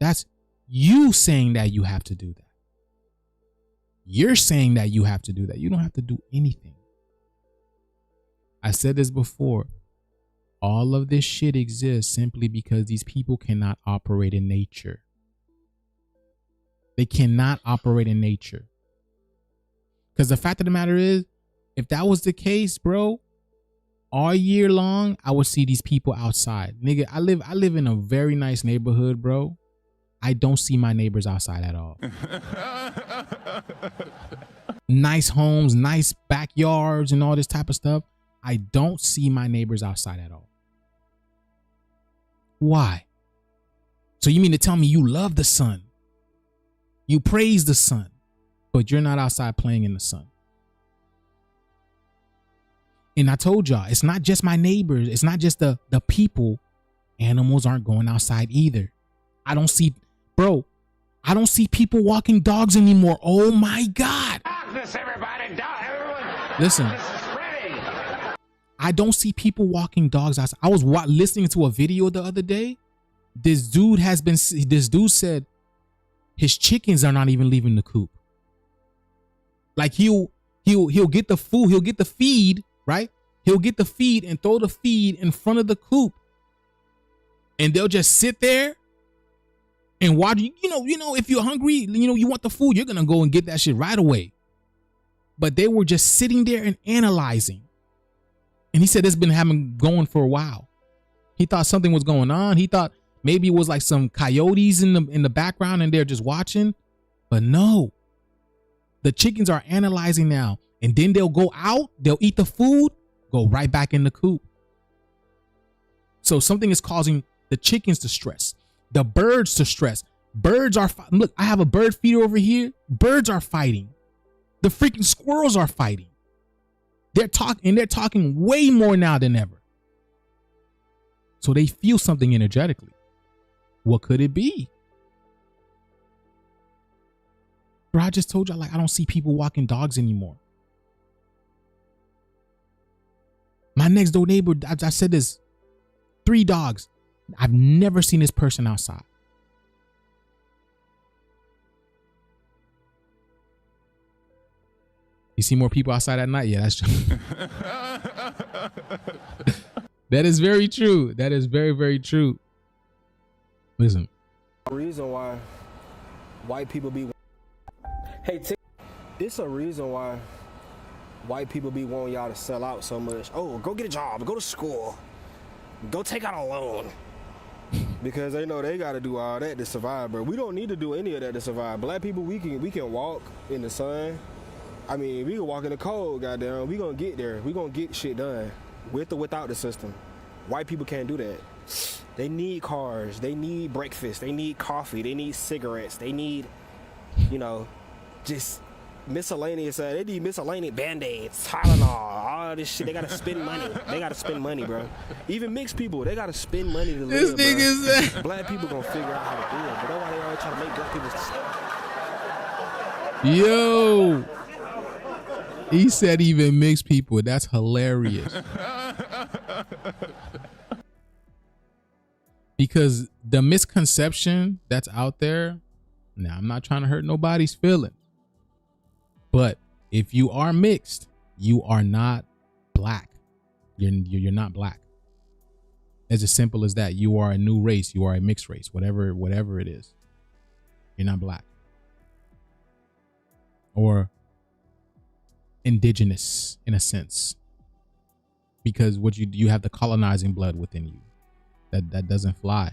that's you saying that you have to do that. You're saying that you have to do that. You don't have to do anything. I said this before. All of this shit exists simply because these people cannot operate in nature. They cannot operate in nature. Because the fact of the matter is, if that was the case, bro, all year long, I would see these people outside. Nigga, I live in a very nice neighborhood, bro. I don't see my neighbors outside at all. Nice homes, nice backyards, and all this type of stuff. I don't see my neighbors outside at all. Why? So you mean to tell me you love the sun? You praise the sun, but you're not outside playing in the sun. And I told y'all, it's not just my neighbors. It's not just the people. Animals aren't going outside either. I don't see people walking dogs anymore. Oh my God. Darkness, everybody. Everyone. Listen. This is spreading. I don't see people walking dogs outside. I was listening to a video the other day. This dude said his chickens are not even leaving the coop. Like he'll get the food, he'll get the feed, right? He'll get the feed and throw the feed in front of the coop. And they'll just sit there and watch. You know, if you're hungry, you want the food, you're going to go and get that shit right away. But they were just sitting there and analyzing. And he said it's been going for a while. He thought something was going on. He thought maybe it was like some coyotes in the background and they're just watching. But no. The chickens are analyzing now. And then they'll go out, they'll eat the food, go right back in the coop. So something is causing the chickens to stress, the birds to stress. Birds are, look, I have a bird feeder over here. Birds are fighting. The freaking squirrels are fighting. They're talking way more now than ever. So they feel something energetically. What could it be? Bro, I just told you, like, I don't see people walking dogs anymore. My next door neighbor, I said this, 3 dogs. I've never seen this person outside. You see more people outside at night? Yeah, that's true. That is very true. That is very, very true. Listen. The reason why white people be... It's a reason why white people be wanting y'all to sell out so much. Oh, go get a job, go to school, go take out a loan. Because they know they got to do all that to survive, bro. We don't need to do any of that to survive. Black people, we can walk in the sun. I mean, we can walk in the cold, goddamn. We gonna get there. We gonna get shit done, with or without the system. White people can't do that. They need cars. They need breakfast. They need coffee. They need cigarettes. They need, just miscellaneous. They need miscellaneous Band-Aids, Tylenol, all this shit. They gotta spend money. They gotta spend money, bro. Even mixed people, they gotta spend money to live, This nigga bro. Black people gonna figure out how to do it, but that's why they always trying to make black people. Yo. He said even mixed people. That's hilarious. Because the misconception that's out there, now I'm not trying to hurt nobody's feelings, but if you are mixed, you are not black. You're not black. As simple as that. You are a new race. You are a mixed race. Whatever it is. You're not black. Or indigenous in a sense, because what you have the colonizing blood within you. That doesn't fly.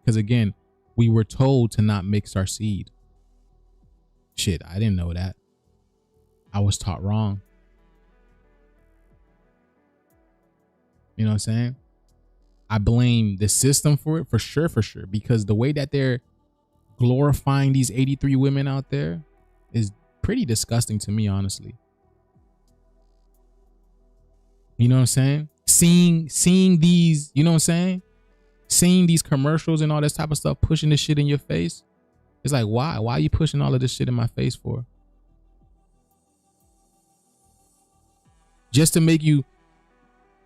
Because again, we were told to not mix our seed. Shit, I didn't know that. I was taught wrong. You know what I'm saying? I blame the system for it, for sure, because the way that they're glorifying these 83 women out there is pretty disgusting to me, honestly. You know what I'm saying? Seeing these, you know what I'm saying? Seeing these commercials and all this type of stuff, pushing this shit in your face. It's like, why? Why are you pushing all of this shit in my face for? Just to make you...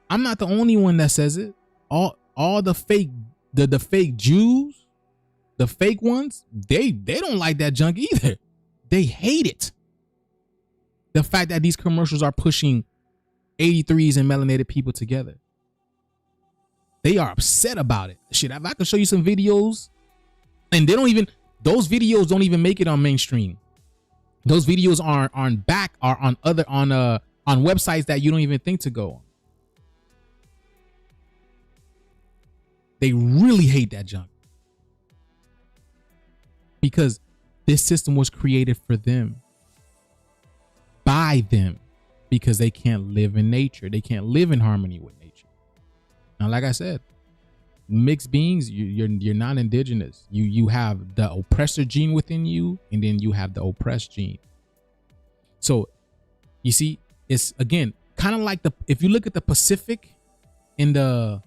I'm not the only one that says it. All the fake, the fake Jews, the fake ones, they don't like that junk either. They hate it. The fact that these commercials are pushing 83s and melanated people together. They are upset about it. Shit, if I could show you some videos, and those videos don't even make it on mainstream. Those videos are on websites that you don't even think to go on. They really hate that junk. Because this system was created for them. By them. Because they can't live in nature. They can't live in harmony with nature. Now, like I said, mixed beings, you're not indigenous. You have the oppressor gene within you, and then you have the oppressed gene. So, you see, it's again kind of like if you look at the Pacific in the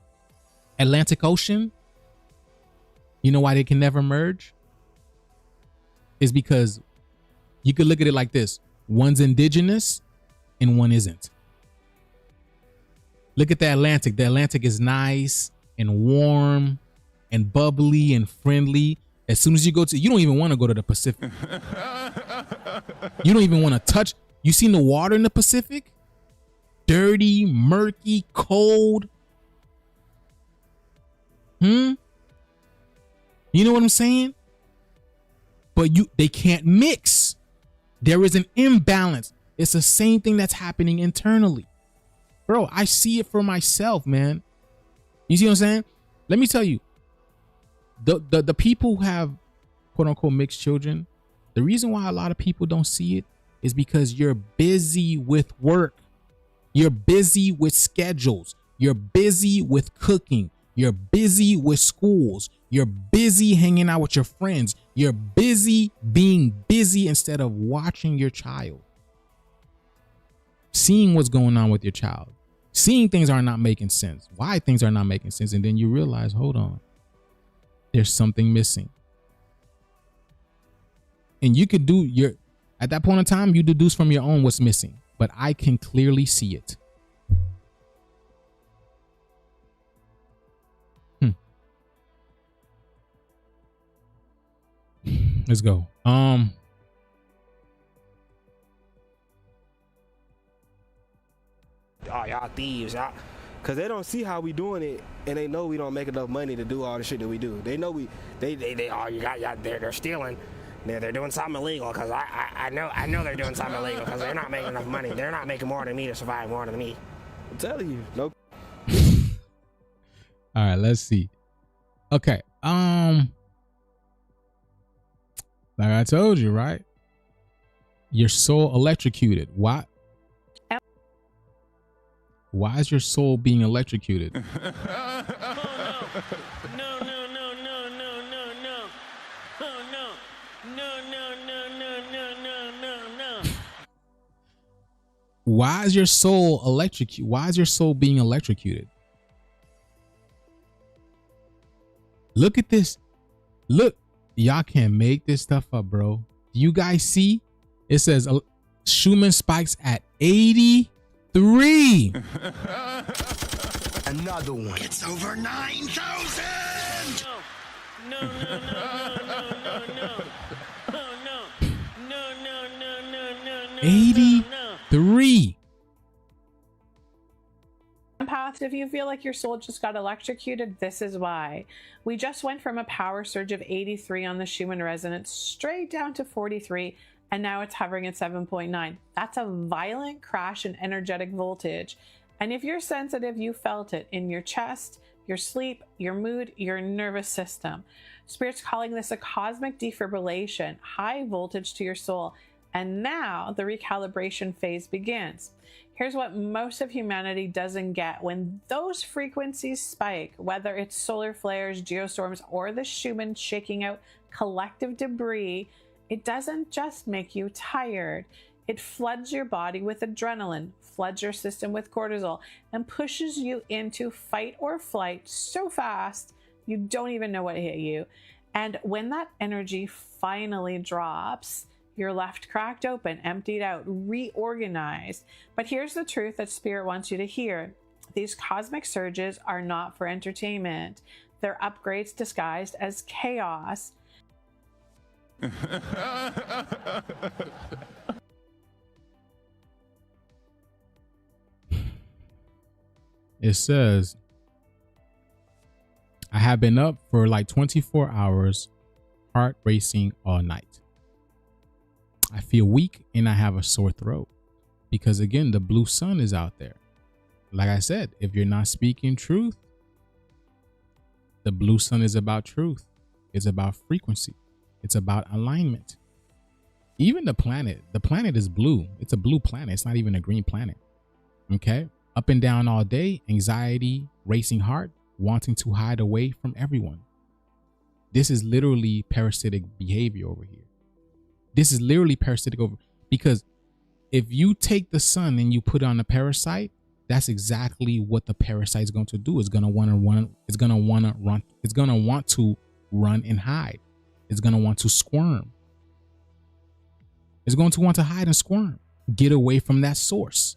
Atlantic Ocean, you know why they can never merge? Is because you could look at it like this: one's indigenous and one isn't. Look at the Atlantic. The Atlantic is nice and warm and bubbly and friendly. As soon as you don't even want to go to the Pacific. You don't even want to touch. You seen the water in the Pacific? dirty, murky, cold. You know what I'm saying? But they can't mix. There is an imbalance. It's the same thing that's happening internally. Bro, I see it for myself, man. You see what I'm saying? Let me tell you, the people who have quote unquote mixed children, the reason why a lot of people don't see it is because you're busy with work. You're busy with schedules. You're busy with cooking. You're busy with schools. You're busy hanging out with your friends. You're busy being busy instead of watching your child. Seeing what's going on with your child. Seeing things are not making sense. Why things are not making sense. And then you realize, hold on, there's something missing. And you could do at that point in time, you deduce from your own what's missing. But I can clearly see it. Let's go. Oh, y'all thieves, y'all. Cause they don't see how we doing it, and they know we don't make enough money to do all the shit that we do. They know they're stealing. They're doing something illegal. Cause I know they're doing something illegal. Cause they're not making enough money. They're not making more than me to survive more than me. I'm telling you, nope. All right, let's see. Okay, like I told you, right? Your soul electrocuted. Why is your soul being electrocuted? No. Why is your soul electrocuted? Why is your soul being electrocuted? Look at this. Look, y'all can't make this stuff up, bro. Do you guys see? It says Schumann spikes at 83. Another one. It's over 9,000. No. 83. Empath, if you feel like your soul just got electrocuted, this is why. We just went from a power surge of 83 on the Schumann resonance straight down to 43, and now it's hovering at 7.9. That's a violent crash in energetic voltage. And if you're sensitive, you felt it in your chest, your sleep, your mood, your nervous system. Spirit's calling this a cosmic defibrillation, high voltage to your soul. And now the recalibration phase begins. Here's what most of humanity doesn't get. When those frequencies spike, whether it's solar flares, geostorms, or the Schumann shaking out collective debris, it doesn't just make you tired. It floods your body with adrenaline, floods your system with cortisol, and pushes you into fight or flight so fast you don't even know what hit you. And when that energy finally drops, you're left cracked open, emptied out, reorganized. But here's the truth that Spirit wants you to hear. These cosmic surges are not for entertainment. They're upgrades disguised as chaos. It says, I have been up for like 24 hours, heart racing all night. I feel weak and I have a sore throat because, again, the blue sun is out there. Like I said, if you're not speaking truth, the blue sun is about truth. It's about frequency. It's about alignment. Even the planet is blue. It's a blue planet. It's not even a green planet. Okay. Up and down all day, anxiety, racing heart, wanting to hide away from everyone. This is literally parasitic behavior over here. This is literally parasitic over, because if you take the sun and you put it on a parasite, that's exactly what the parasite is going to do. It's going to want to run. It's going to want to run. It's going to want to run and hide. It's going to want to squirm. It's going to want to hide and squirm. Get away from that source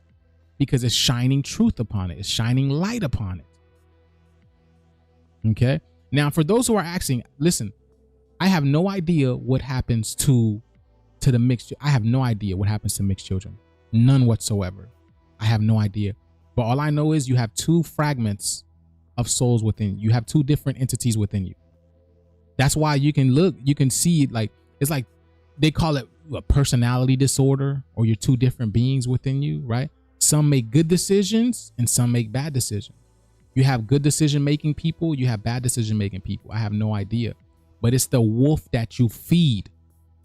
because it's shining truth upon it. It's shining light upon it. Okay. Now, for those who are asking, listen, I have no idea what happens to the mixed. I have no idea what happens to mixed children. None whatsoever. I have no idea. But all I know is you have two fragments of souls within you. You have two different entities within you. That's why you can look, you can see like, it's like they call it a personality disorder, or you're two different beings within you, right? Some make good decisions and some make bad decisions. You have good decision-making people, you have bad decision-making people. I have no idea, but it's the wolf that you feed.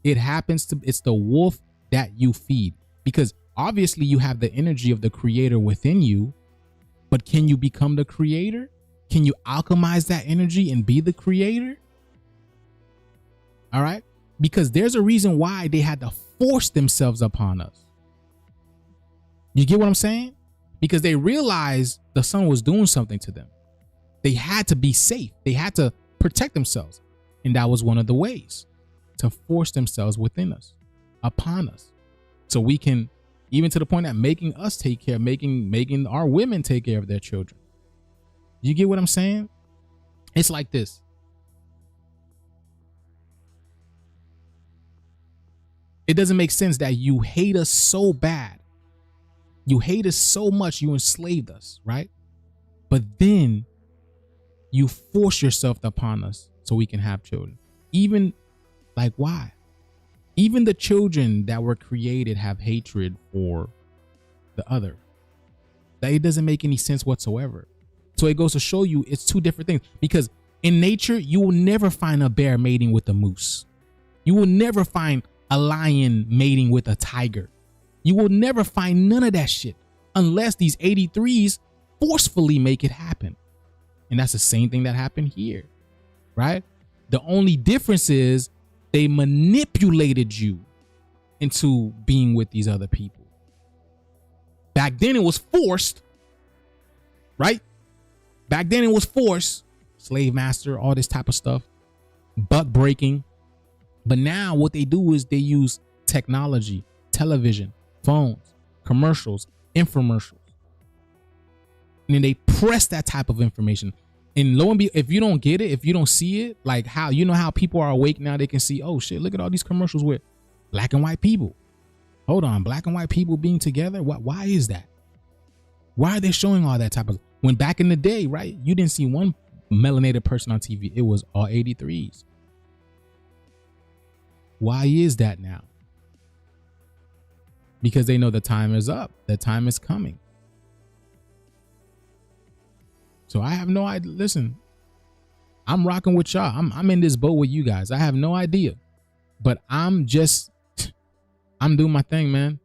It's the wolf that you feed, because obviously you have the energy of the creator within you, but can you become the creator? Can you alchemize that energy and be the creator? All right. Because there's a reason why they had to force themselves upon us. You get what I'm saying? Because they realized the sun was doing something to them. They had to be safe. They had to protect themselves. And that was one of the ways to force themselves within us, upon us. So we can, even to the point that making us take care, making our women take care of their children. You get what I'm saying? It's like this. It doesn't make sense that you hate us so bad. You hate us so much, you enslaved us, right? But then you force yourself upon us so we can have children. Even, like, why? Even the children that were created have hatred for the other. That it doesn't make any sense whatsoever. So it goes to show you it's two different things. Because in nature, you will never find a bear mating with a moose. You will never find a lion mating with a tiger. You will never find none of that shit unless these 83s forcefully make it happen. And that's the same thing that happened here, right? The only difference is they manipulated you into being with these other people. Back then it was forced, right? Back then it was forced, slave master, all this type of stuff, buck breaking. But now what they do is they use technology, television, phones, commercials, infomercials. And then they press that type of information. And lo and behold, if you don't get it, if you don't see it, like how, you know how people are awake now, they can see, oh shit, look at all these commercials with black and white people. Hold on, black and white people being together? Why is that? Why are they showing all that type of, when back in the day, right, you didn't see one melanated person on TV. It was all 83s. Why is that now? Because they know the time is up. The time is coming. So I have no idea. Listen, I'm rocking with y'all. I'm in this boat with you guys. I have no idea. But I'm doing my thing, man.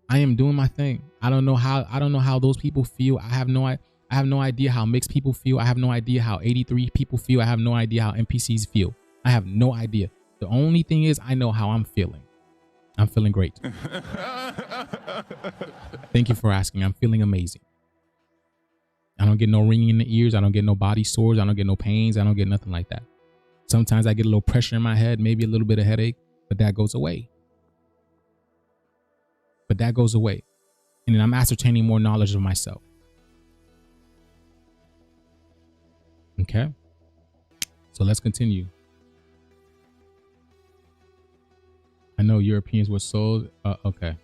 I am doing my thing. I don't know how those people feel. I have no idea how mixed people feel. I have no idea how 83 people feel. I have no idea how NPCs feel. I have no idea. The only thing is I know how I'm feeling. I'm feeling great. Thank you for asking. I'm feeling amazing. I don't get no ringing in the ears. I don't get no body sores. I don't get no pains. I don't get nothing like that. Sometimes I get a little pressure in my head, maybe a little bit of headache, but that goes away. And then I'm ascertaining more knowledge of myself. Okay. So let's continue. I know Europeans were sold. Okay.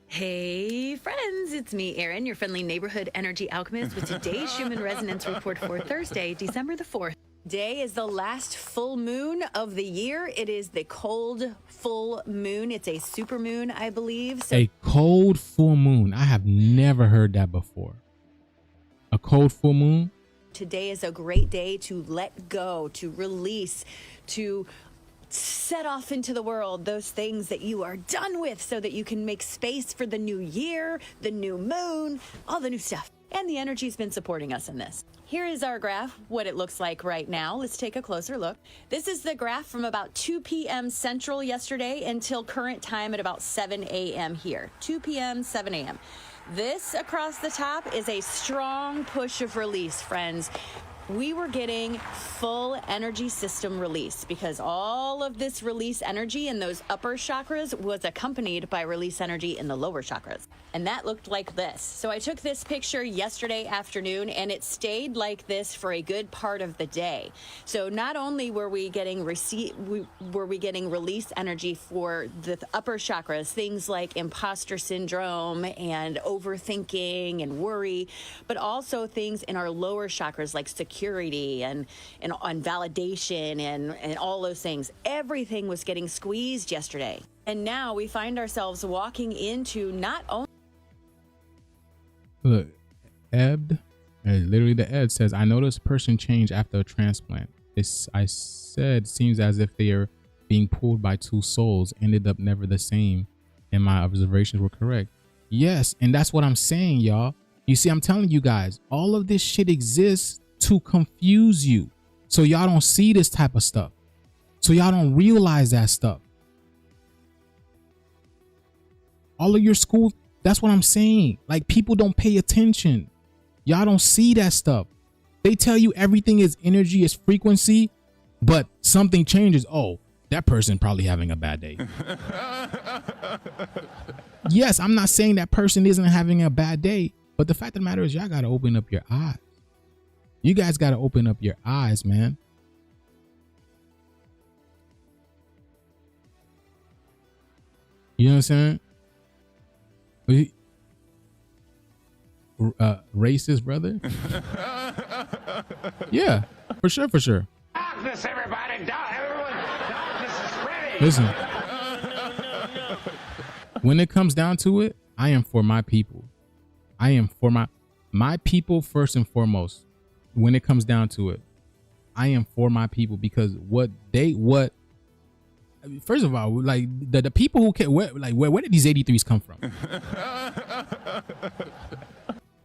Hey friends, it's me, Erin, your friendly neighborhood energy alchemist with today's Human Resonance Report for Thursday, December the 4th. Today is the last full moon of the year. It is the cold full moon. It's a super moon, I believe. So a cold full moon. I have never heard that before. A cold full moon? Today is a great day to let go, to release, to set off into the world those things that you are done with so that you can make space for the new year, the new moon, all the new stuff. And the energy's been supporting us in this. Here is our graph, what it looks like right now. Let's take a closer look. This is the graph from about 2 p.m. Central yesterday until current time at about 7 a.m. here. 2 p.m., 7 a.m. This across the top is a strong push of release, friends. we were getting full energy system release because all of this release energy in those upper chakras was accompanied by release energy in the lower chakras. And that looked like this. So I took this picture yesterday afternoon and it stayed like this for a good part of the day. So not only were we getting release energy for the upper chakras, things like imposter syndrome and overthinking and worry, but also things in our lower chakras like security and validation and all those things. Everything was getting squeezed yesterday. And now we find ourselves walking into not only... Look, Ed, literally the Ed says, I noticed person change after a transplant. I said, seems as if they are being pulled by two souls, ended up never the same. And my observations were correct. Yes, and that's what I'm saying, y'all. You see, I'm telling you guys, all of this shit exists to confuse you. So y'all don't see this type of stuff. So y'all don't realize that stuff. All of your school, that's what I'm saying. Like, people don't pay attention. Y'all don't see that stuff. They tell you everything is energy, is frequency, but something changes. Oh, that person probably having a bad day. Yes, I'm not saying that person isn't having a bad day, but the fact of the matter is y'all got to open up your eyes. You guys got to open up your eyes, man. You know what I'm saying? Racist, brother. Yeah, for sure, for sure. Darkness, everybody! Everyone! Darkness is spreading! Listen, when it comes down to it, I am for my people. I am for my people first and foremost. When it comes down to it, I am for my people because first of all, like the people who can, where did these 83s come from?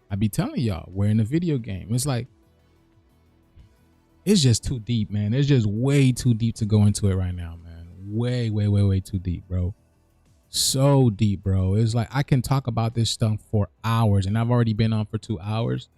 I be telling y'all, we're in a video game. It's like, it's just too deep, man. It's just way too deep to go into it right now, man. Way, way, way, way too deep, bro. So deep, bro. It's like I can talk about this stuff for hours, and I've already been on for 2 hours.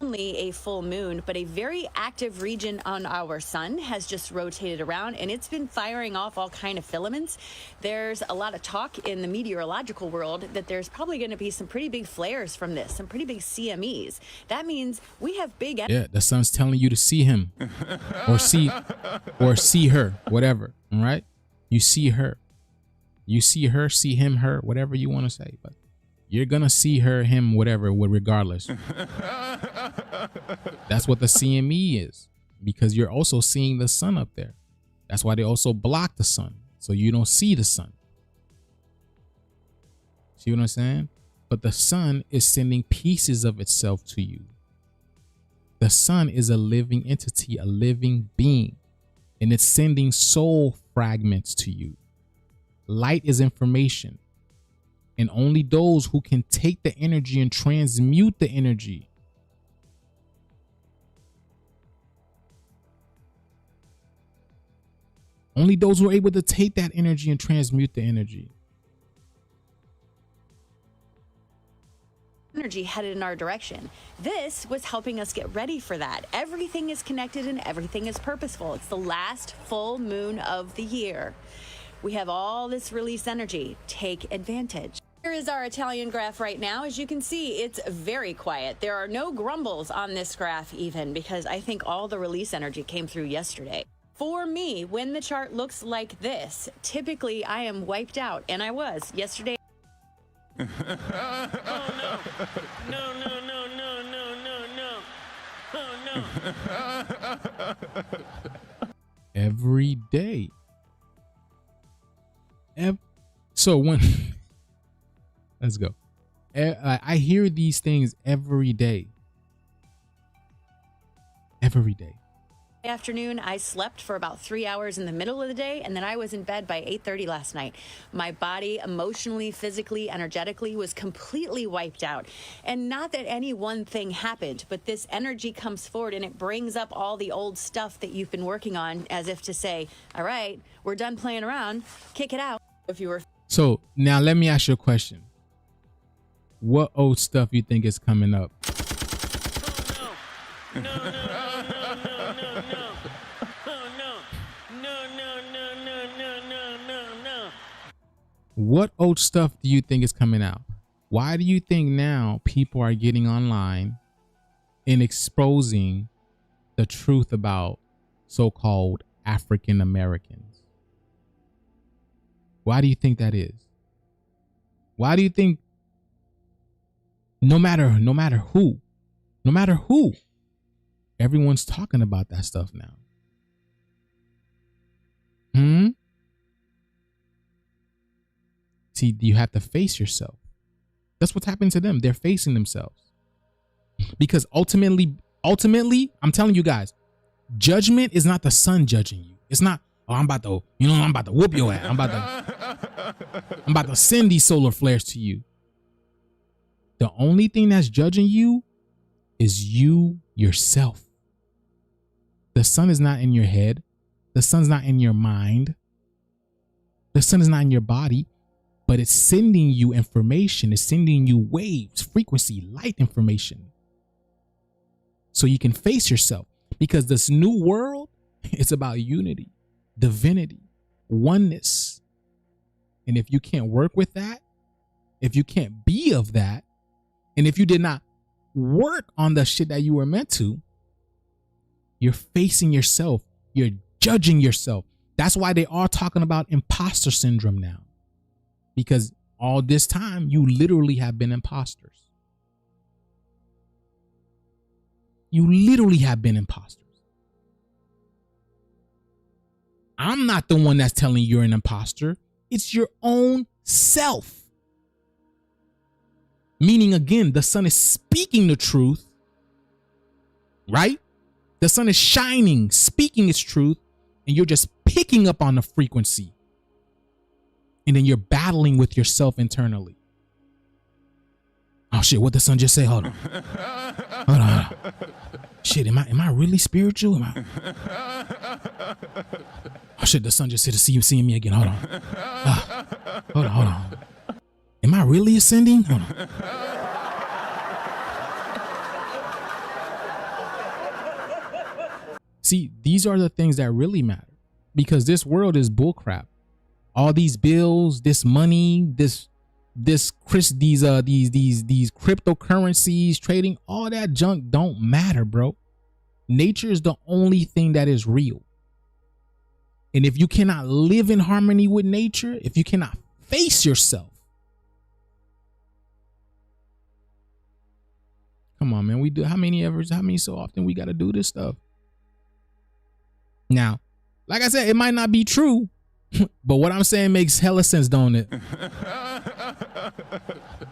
Only a full moon, but a very active region on our sun has just rotated around and it's been firing off all kind of filaments. There's a lot of talk in the meteorological world that there's probably going to be some pretty big flares from this, some pretty big CMEs. That means we have big... Yeah, the sun's telling you to see him or see her, whatever. All right. You see her, see him, her, whatever you want to say, but you're going to see her, him, whatever, regardless. That's what the CME is, because you're also seeing the sun up there. That's why they also block the sun, so you don't see the sun. See what I'm saying? But the sun is sending pieces of itself to you. The sun is a living entity, a living being, and it's sending soul fragments to you. Light is information. And only those who can take the energy and transmute the energy. Only those who are able to take that energy and transmute the energy. Energy headed in our direction. This was helping us get ready for that. Everything is connected and everything is purposeful. It's the last full moon of the year. We have all this release energy. Take advantage. Here is our Italian graph right now. As you can see, it's very quiet. There are no grumbles on this graph even, because I think all the release energy came through yesterday. For me, when the chart looks like this, typically I am wiped out, and I was yesterday. Oh no. No, no, no, no, no, no, no. Oh no. Every day. So when let's go. I hear these things every day. Every day. Afternoon, I slept for about 3 hours in the middle of the day, and then I was in bed by 8:30 last night. My body emotionally, physically, energetically was completely wiped out. And not that any one thing happened, but this energy comes forward and it brings up all the old stuff that you've been working on, as if to say, all right, we're done playing around, kick it out. If you were... So now let me ask you a question. What old stuff you think is coming up? No, no, no, no, no, no, no. Oh, no. No, no, no, no, no, no, no, no. What old stuff do you think is coming out? Why do you think now people are getting online and exposing the truth about so-called African Americans? Why do you think that is? Why do you think no matter who, everyone's talking about that stuff now? See, you have to face yourself. That's what's happening to them. They're facing themselves. Because ultimately, I'm telling you guys, judgment is not the sun judging you. It's not, oh, I'm about to whoop your ass. I'm about to send these solar flares to you. The only thing that's judging you is you yourself. The sun is not in your head. The sun's not in your mind. The sun is not in your body, but it's sending you information. It's sending you waves, frequency, light information. So you can face yourself, because this new world, it's about unity, divinity, oneness. And if you can't work with that, if you can't be of that, and if you did not work on the shit that you were meant to, you're facing yourself. You're judging yourself. That's why they are talking about imposter syndrome now. Because all this time, you literally have been imposters. You literally have been imposters. I'm not the one that's telling you you're an imposter. It's your own self. Meaning, again, the sun is speaking the truth, right? The sun is shining, speaking its truth, and you're just picking up on the frequency. And then you're battling with yourself internally. Oh shit, what the sun just say? Hold on. Hold on. Shit, am I really spiritual? Oh shit, the sun just said to see you seeing me again. Hold on. Hold on. Am I really ascending? Hold on. See, these are the things that really matter, because this world is bullcrap. All these bills, this money, these cryptocurrencies, trading, all that junk don't matter, bro. Nature is the only thing that is real. And if you cannot live in harmony with nature, if you cannot face yourself, come on, man. We do how many so often we got to do this stuff? Now, like I said, it might not be true, but what I'm saying makes hella sense, don't it?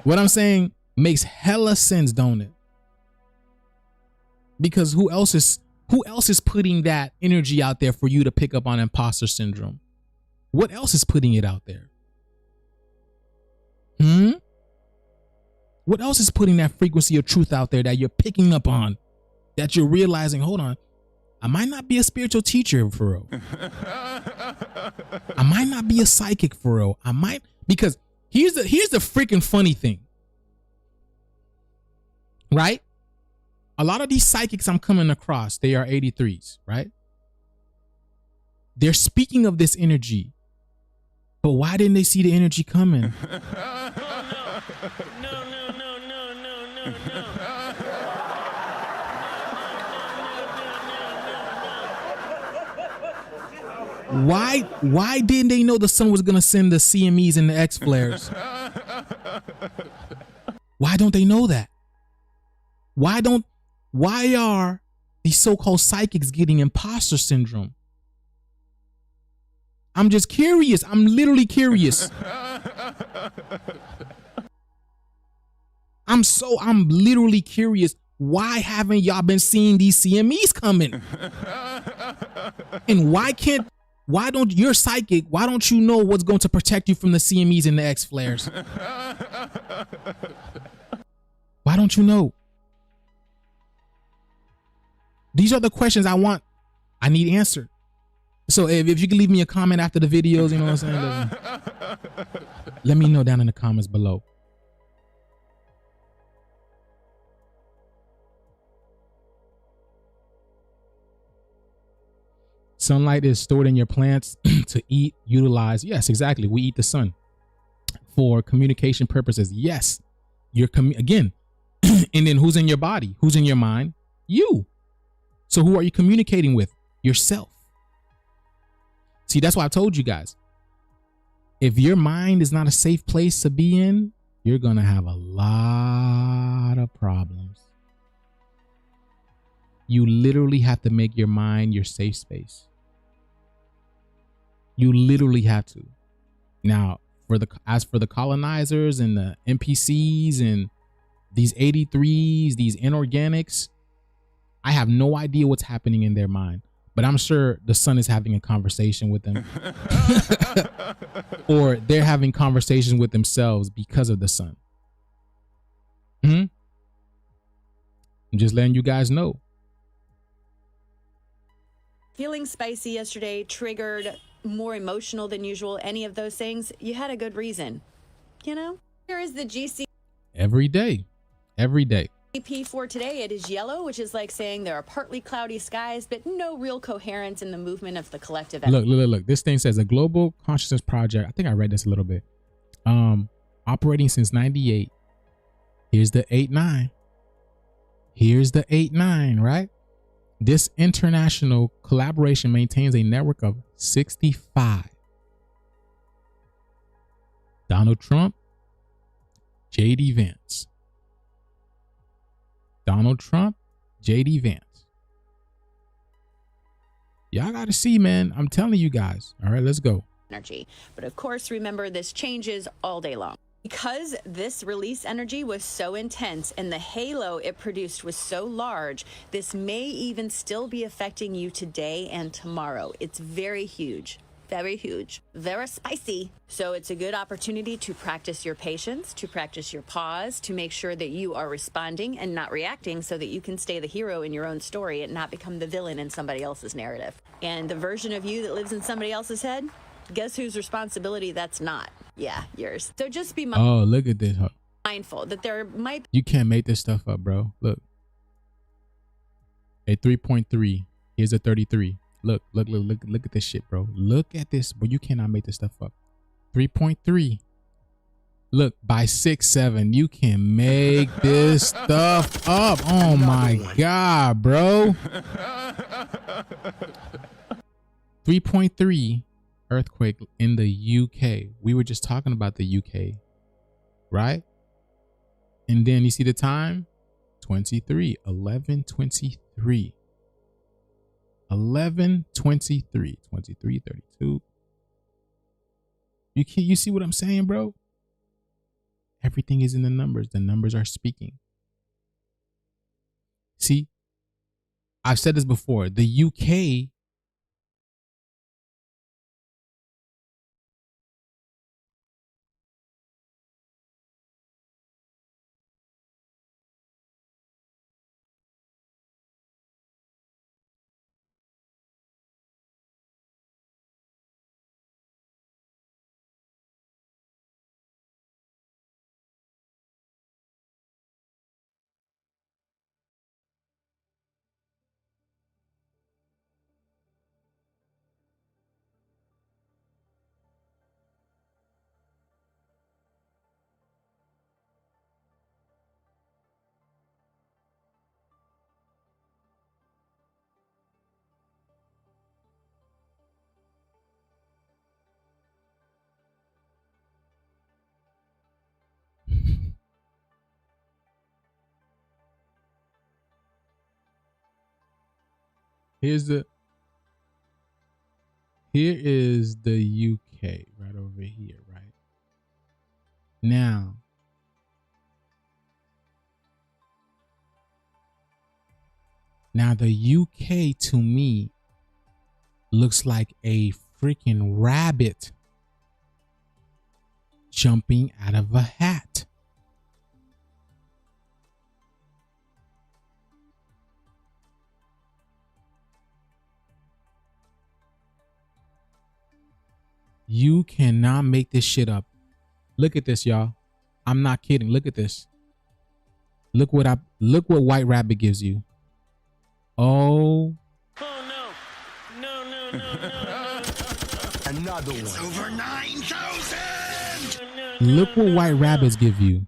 What I'm saying makes hella sense, don't it? Because who else is putting that energy out there for you to pick up on imposter syndrome? What else is putting it out there? What else is putting that frequency of truth out there that you're picking up on, that you're realizing, hold on, I might not be a spiritual teacher for real. I might not be a psychic for real. I might, because here's the freaking funny thing, right? A lot of these psychics I'm coming across, they are 83s, right? They're speaking of this energy, but why didn't they see the energy coming? Why didn't they know the sun was gonna send the CMEs and the X flares? Why don't they know that? Why are these so-called psychics getting imposter syndrome? I'm just curious. I'm literally curious. I'm literally curious. Why haven't y'all been seeing these CMEs coming? And why don't you're psychic? Why don't you know what's going to protect you from the CMEs and the X flares? Why don't you know? These are the questions I need answered. So if you can leave me a comment after the videos, you know what I'm saying? Let me know down in the comments below. Sunlight is stored in your plants to eat, utilize. Yes, exactly. We eat the sun for communication purposes. Yes. Again, and then who's in your body? Who's in your mind? You. So who are you communicating with? Yourself. See, that's why I told you guys. If your mind is not a safe place to be in, you're going to have a lot of problems. You literally have to make your mind your safe space. You literally have to. Now, as for the colonizers and the NPCs and these 83s, these inorganics, I have no idea what's happening in their mind, but I'm sure the sun is having a conversation with them or they're having conversations with themselves because of the sun. I'm just letting you guys know. Feeling spicy yesterday, triggered, more emotional than usual, any of those things, you had a good reason. You know, here is the GC. Every day. For today, it is yellow, which is like saying there are partly cloudy skies, but no real coherence in the movement of the collective. Look. This thing says a global consciousness project. I think I read this a little bit. Operating since 98. Here's the 8-9. Here's the 8-9, right? This international collaboration maintains a network of 65. Donald Trump, J.D. Vance. Donald Trump, J.D. Vance. Y'all got to see, man. I'm telling you guys. All right, let's go. Energy. But of course, remember, this changes all day long. Because this release energy was so intense and the halo it produced was so large, this may even still be affecting you today and tomorrow. It's very huge. Very huge, very spicy. So it's a good opportunity to practice your patience, to practice your pause, to make sure that you are responding and not reacting so that you can stay the hero in your own story and not become the villain in somebody else's narrative. And the version of you that lives in somebody else's head, guess whose responsibility that's not? Yeah, yours. So just be look at this. mindful that there might be. You can't make this stuff up, bro. Look. A 3.3. Here's a 33. Look at this shit, bro. Look at this, bro. You cannot make this stuff up. 3.3. Look, by 6.7, you can make this stuff up. Oh my God, bro. 3.3 earthquake in the UK. We were just talking about the UK, right? And then you see the time? 11:23. 11:23, 23:32. You see what I'm saying, bro? Everything is in the numbers. The numbers are speaking. See, I've said this before. The UK Here is the UK right over here, right? Now, the UK to me looks like a freaking rabbit jumping out of a hat. You cannot make this shit up. Look at this, y'all. I'm not kidding. Look at this. Look what White Rabbit gives you. Oh. Oh no. No, no, Another one. It's over 9,000! Look what white rabbits give you.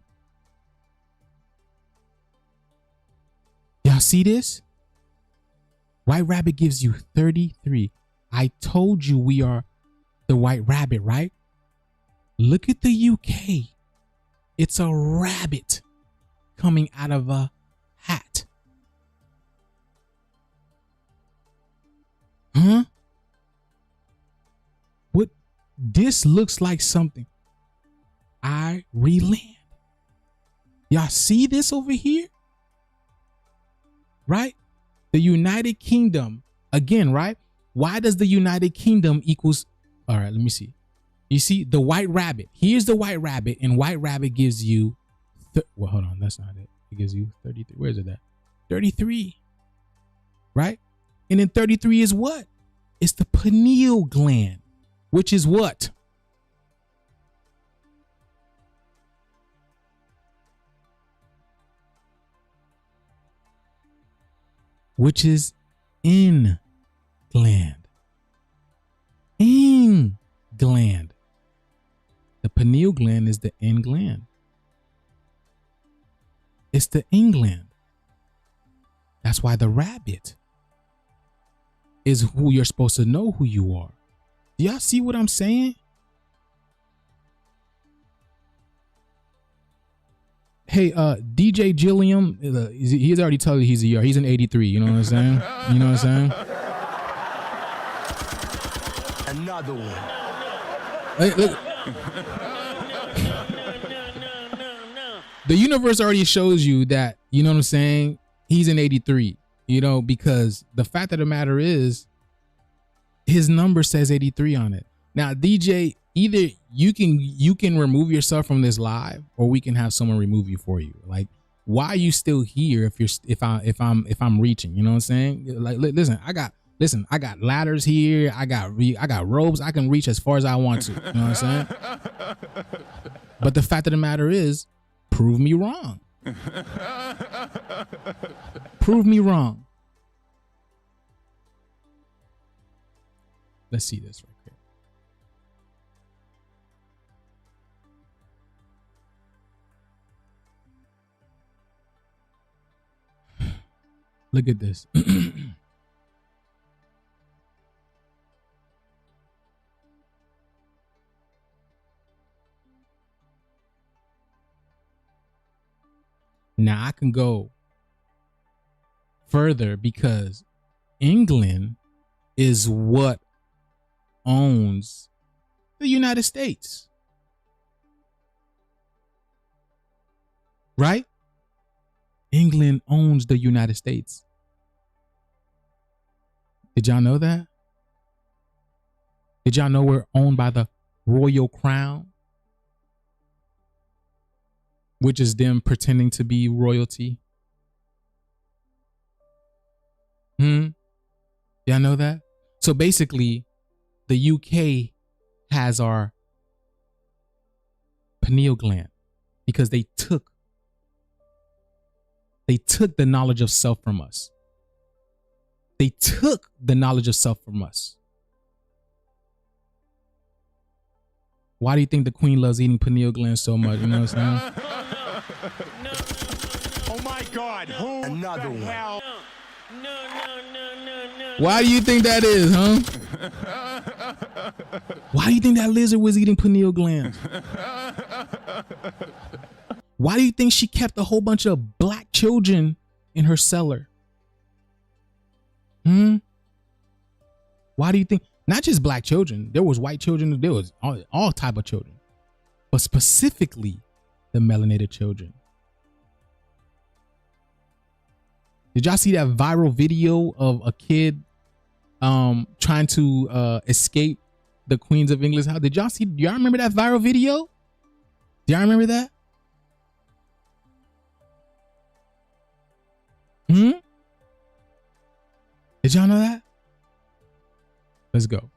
Y'all see this? White rabbit gives you 33. I told you we are the white rabbit, right? Look at the UK. It's a rabbit coming out of a hat. Huh? What? This looks like something. Ireland. Y'all see this over here? Right? The United Kingdom. Again, right? Why does the United Kingdom equals... All right, let me see. You see the white rabbit. Here's the white rabbit, and white rabbit gives you... well, hold on. That's not it. It gives you 33. Where's it at? 33. Right? And then 33 is what? It's the pineal gland, which is what? Which is in gland. In gland. The pineal gland is the in gland. It's the in gland. That's why the rabbit is who you're supposed to know who you are. Do y'all see what I'm saying? Hey, DJ Gilliam, he's already told you he's a year. He's an 83. You know what I'm saying? You know what I'm saying? Another one. Hey, look. The universe already shows you that, you know what I'm saying? He's an 83, you know, because the fact of the matter is his number says 83 on it. Now, DJ, either you can remove yourself from this live, or we can have someone remove you for you. Like, why are you still here if I'm reaching? You know what I'm saying? Like, listen, I got ladders here. I got ropes. I can reach as far as I want to. You know what I'm saying? But the fact of the matter is, prove me wrong. Prove me wrong. Let's see this right here. Look at this. Now I can go further because England is what owns the United States. Right? England owns the United States. Did y'all know that? Did y'all know we're owned by the royal crown? Which is them pretending to be royalty. Y'all know that? So basically, the UK has our pineal gland because they took the knowledge of self from us. They took the knowledge of self from us. Why do you think the Queen loves eating pineal glands so much? You know what I'm saying? Oh my God! Who Another the one. hell? Why do you think that is, huh? Why do you think that lizard was eating pineal glands? Why do you think she kept a whole bunch of black children in her cellar? Why do you think? Not just black children. There was white children. There was all type of children, but specifically the melanated children. Did y'all see that viral video of a kid trying to escape the Queens of England's house? Did y'all see? Do y'all remember that viral video? Do y'all remember that? Did y'all know that? Let's go.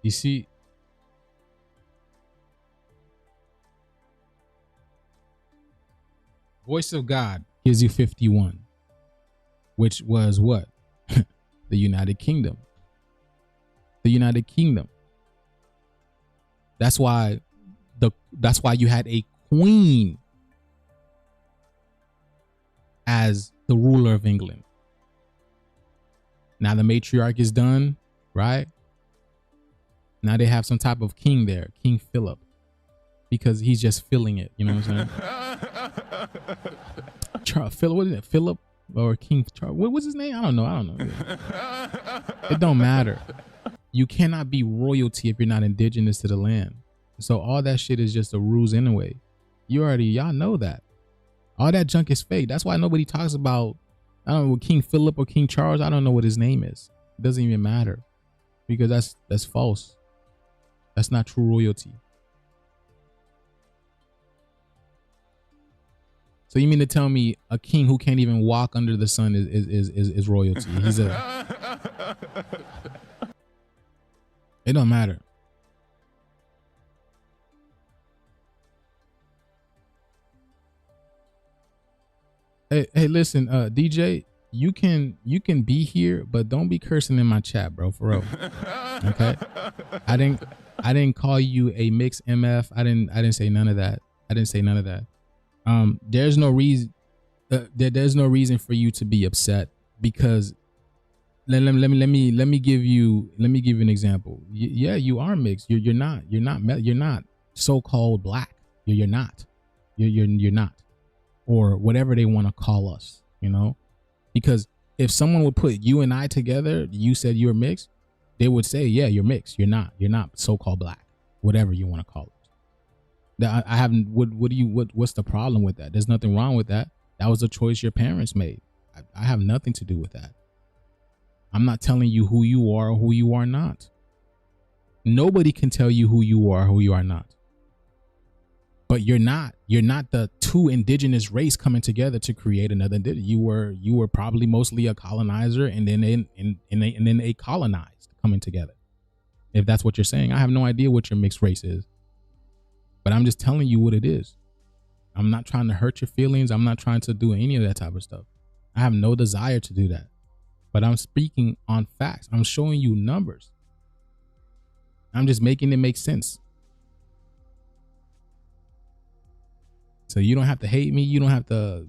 You see, Voice of God gives you 51, which was what? The United Kingdom. The United Kingdom. That's why you had a queen as the ruler of England. Now the matriarch is done, right? Now they have some type of king there, King Philip, because he's just filling it. You know what I'm saying? Philip, what is it? Philip or King Charles? What's his name? I don't know. It don't matter. You cannot be royalty if you're not indigenous to the land. So all that shit is just a ruse anyway. Y'all know that. All that junk is fake. That's why nobody talks about, I don't know, King Philip or King Charles. I don't know what his name is. It doesn't even matter, because that's false. That's not true royalty. So you mean to tell me a king who can't even walk under the sun is royalty? He's a. It don't matter. Hey, listen, DJ, you can be here, but don't be cursing in my chat, bro. For real. Okay. I didn't call you a mixed MF. I didn't say none of that. There's no reason. There's no reason for you to be upset, because let me give you an example. Yeah, you are mixed. You're not so-called black. You're not. You're not. Or whatever they want to call us, you know, because if someone would put you and I together, you said you're mixed, they would say, yeah, you're mixed. You're not so-called black, whatever you want to call it. I haven't, what's the problem with that? There's nothing wrong with that. That was a choice your parents made. I have nothing to do with that. I'm not telling you who you are or who you are not. Nobody can tell you who you are or who you are not. But you're not the two indigenous race coming together to create another. You were probably mostly a colonizer and then a colonized coming together. If that's what you're saying, I have no idea what your mixed race is, but I'm just telling you what it is. I'm not trying to hurt your feelings. I'm not trying to do any of that type of stuff. I have no desire to do that, but I'm speaking on facts. I'm showing you numbers. I'm just making it make sense. So you don't have to hate me. You don't have to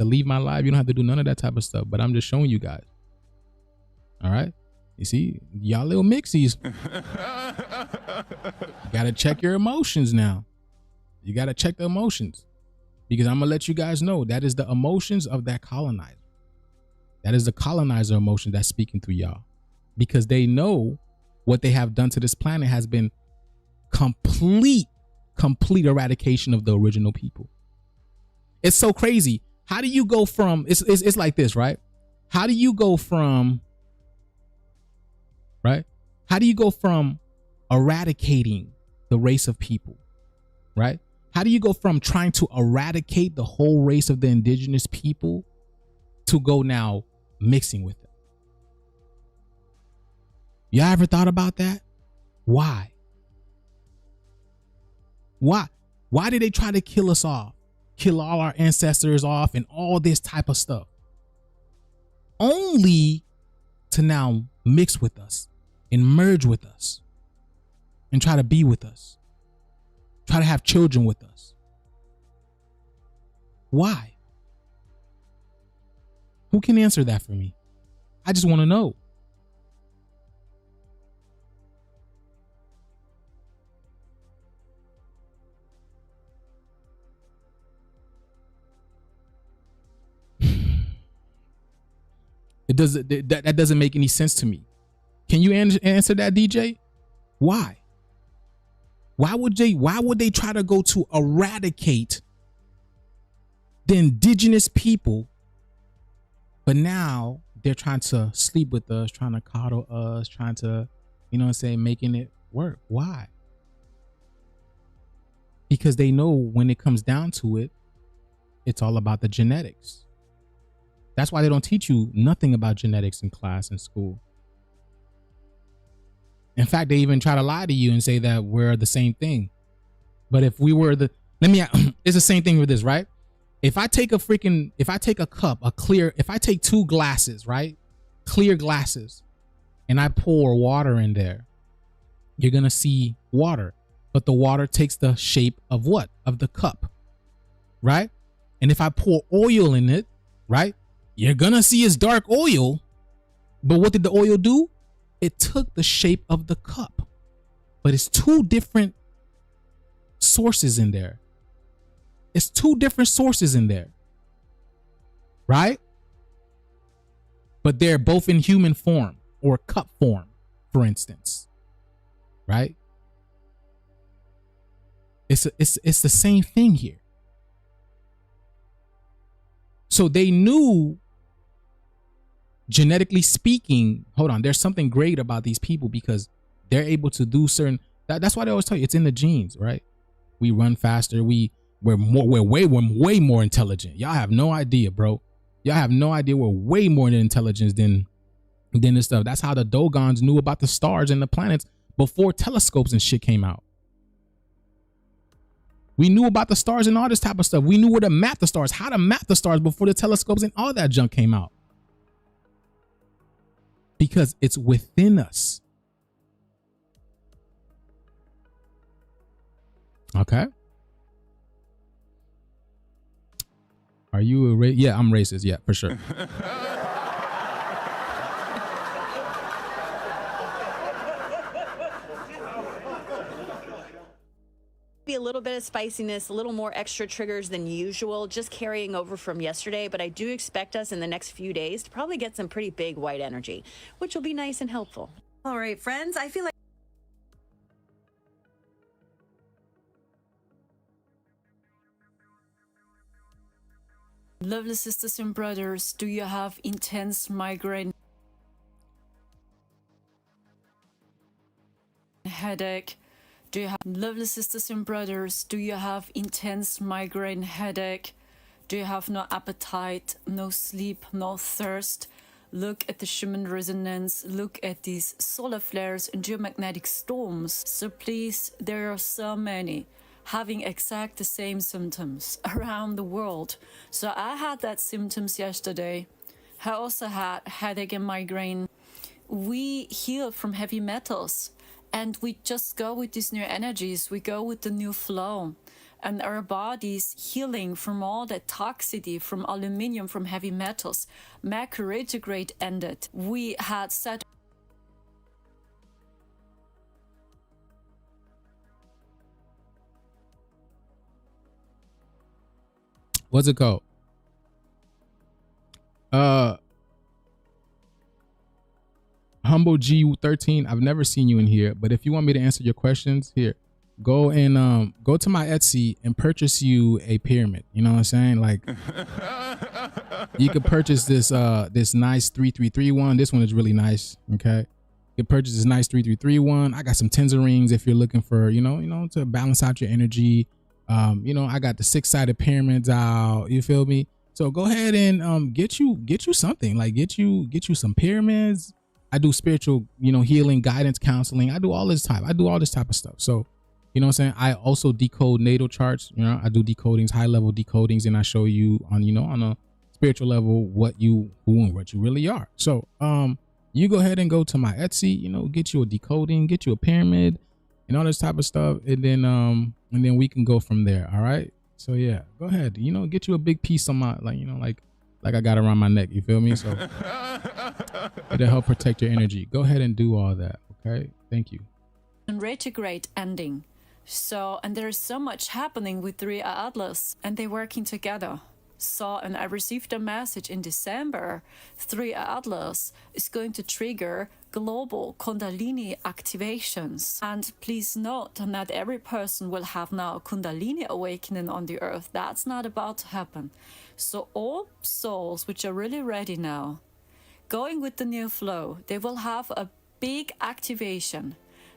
leave my life. You don't have to do none of that type of stuff. But I'm just showing you guys. All right. You see, y'all little mixies. You got to check your emotions now. You got to check the emotions, because I'm going to let you guys know that is the emotions of that colonizer. That is the colonizer emotion that's speaking through y'all, because they know what they have done to this planet has been complete eradication of the original people. It's so crazy. How do you go from, it's like this, right? How do you go from eradicating the race of people, right? How do you go from trying to eradicate the whole race of the indigenous people to go now mixing with them? Y'all ever thought about that? Why? Why did they try to kill us off? Kill all our ancestors off and all this type of stuff? Only to now mix with us and merge with us and try to be with us. Try to have children with us. Why? Who can answer that for me? I just want to know. That doesn't make any sense to me. Can you answer that, DJ? Why? Why would they try to go to eradicate the indigenous people, but now they're trying to sleep with us, trying to coddle us, trying to, you know what I'm saying, making it work? Why? Because they know when it comes down to it, it's all about the genetics. That's why they don't teach you nothing about genetics in class in school. In fact, they even try to lie to you and say that we're the same thing. But if we were it's the same thing with this, right? if I take a cup, if I take 2 glasses, right? Clear glasses, and I pour water in there, you're going to see water, but the water takes the shape of what? Of the cup, right? And if I pour oil in it, right? You're going to see it's dark oil, but what did the oil do? It took the shape of the cup, but it's 2 different sources in there. It's 2 different sources in there, right? But they're both in human form or cup form, for instance, right? It's the same thing here. So they knew, genetically speaking, hold on, there's something great about these people because they're able to do certain, that's why they always tell you it's in the genes, right? We run faster. We're way more intelligent. Y'all have no idea, bro. Y'all have no idea we're way more intelligent than this stuff. That's how the Dogons knew about the stars and the planets before telescopes and shit came out. We knew about the stars and all this type of stuff. We knew where to map the stars, how to map the stars before the telescopes and all that junk came out. Because it's within us. Okay. Are you a yeah, I'm racist. Yeah, for sure. Be a little bit of spiciness, a little more extra triggers than usual, just carrying over from yesterday. But I do expect us in the next few days to probably get some pretty big white energy, which will be nice and helpful. All right, friends, I feel like Lovely sisters and brothers, do you have intense migraine, headache? Do you have lovely sisters and brothers? Do you have intense migraine, headache? Do you have no appetite, no sleep, no thirst? Look at the Schumann resonance. Look at these solar flares and geomagnetic storms. So please, there are so many having exact the same symptoms around the world. So I had that symptoms yesterday. I also had headache and migraine. We heal from heavy metals and we just go with these new energies. We go with the new flow and our bodies healing from all that toxicity, from aluminium, from heavy metals. Mercury retrograde ended. We had set What's it called? Humble G13. I've never seen you in here, but if you want me to answer your questions, here, go and go to my Etsy and purchase you a pyramid. You know what I'm saying? Like, you could purchase this this nice 333 one. This one is really nice. Okay, you can purchase this nice 333 one. I got some Tenza rings if you're looking for you know to balance out your energy. I got the 6-sided pyramids out. You feel me? So go ahead and get you something, like get you some pyramids. I do spiritual, healing, guidance, counseling. I do all this type of stuff. So, you know what I'm saying? I also decode natal charts. I do decodings, high level decodings, and I show you on a spiritual level who and what you really are. So, you go ahead and go to my Etsy, get you a decoding, get you a pyramid and all this type of stuff. And then we can go from there. All right. So yeah, go ahead. Get you a big piece on my, like I got around my neck. You feel me? So it'll help protect your energy. Go ahead and do all that. Okay. Thank you. retrograde ending. So, and there is so much happening with 3 Atlas and they're working together. So, and I received a message in December, 3 Atlas is going to trigger global Kundalini activations. And please note, not every person will have now Kundalini awakening on the earth. That's not about to happen. So all souls which are really ready now, going with the new flow, they will have a big activation.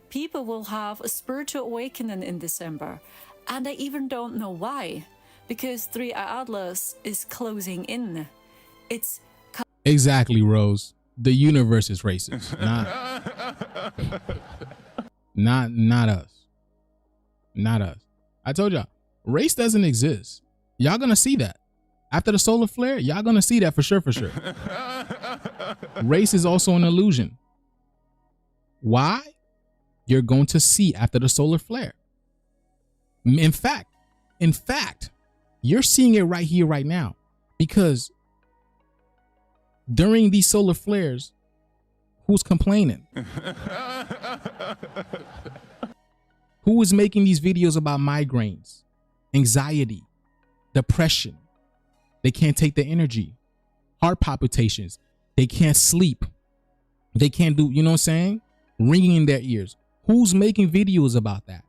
People will have a spiritual awakening in December. And I even don't know why. Because 3 Atlas is closing in. It's exactly, Rose. The universe is racist, not us. Not us. I told y'all, race doesn't exist. Y'all gonna see that. After the solar flare, y'all gonna see that for sure, for sure. Race is also an illusion. Why? You're going to see after the solar flare. In fact, you're seeing it right here, right now, because during these solar flares, who's complaining? Who is making these videos about migraines, anxiety, depression? They can't take the energy, heart palpitations. They can't sleep. They can't do, you know what I'm saying? Ringing in their ears. Who's making videos about that?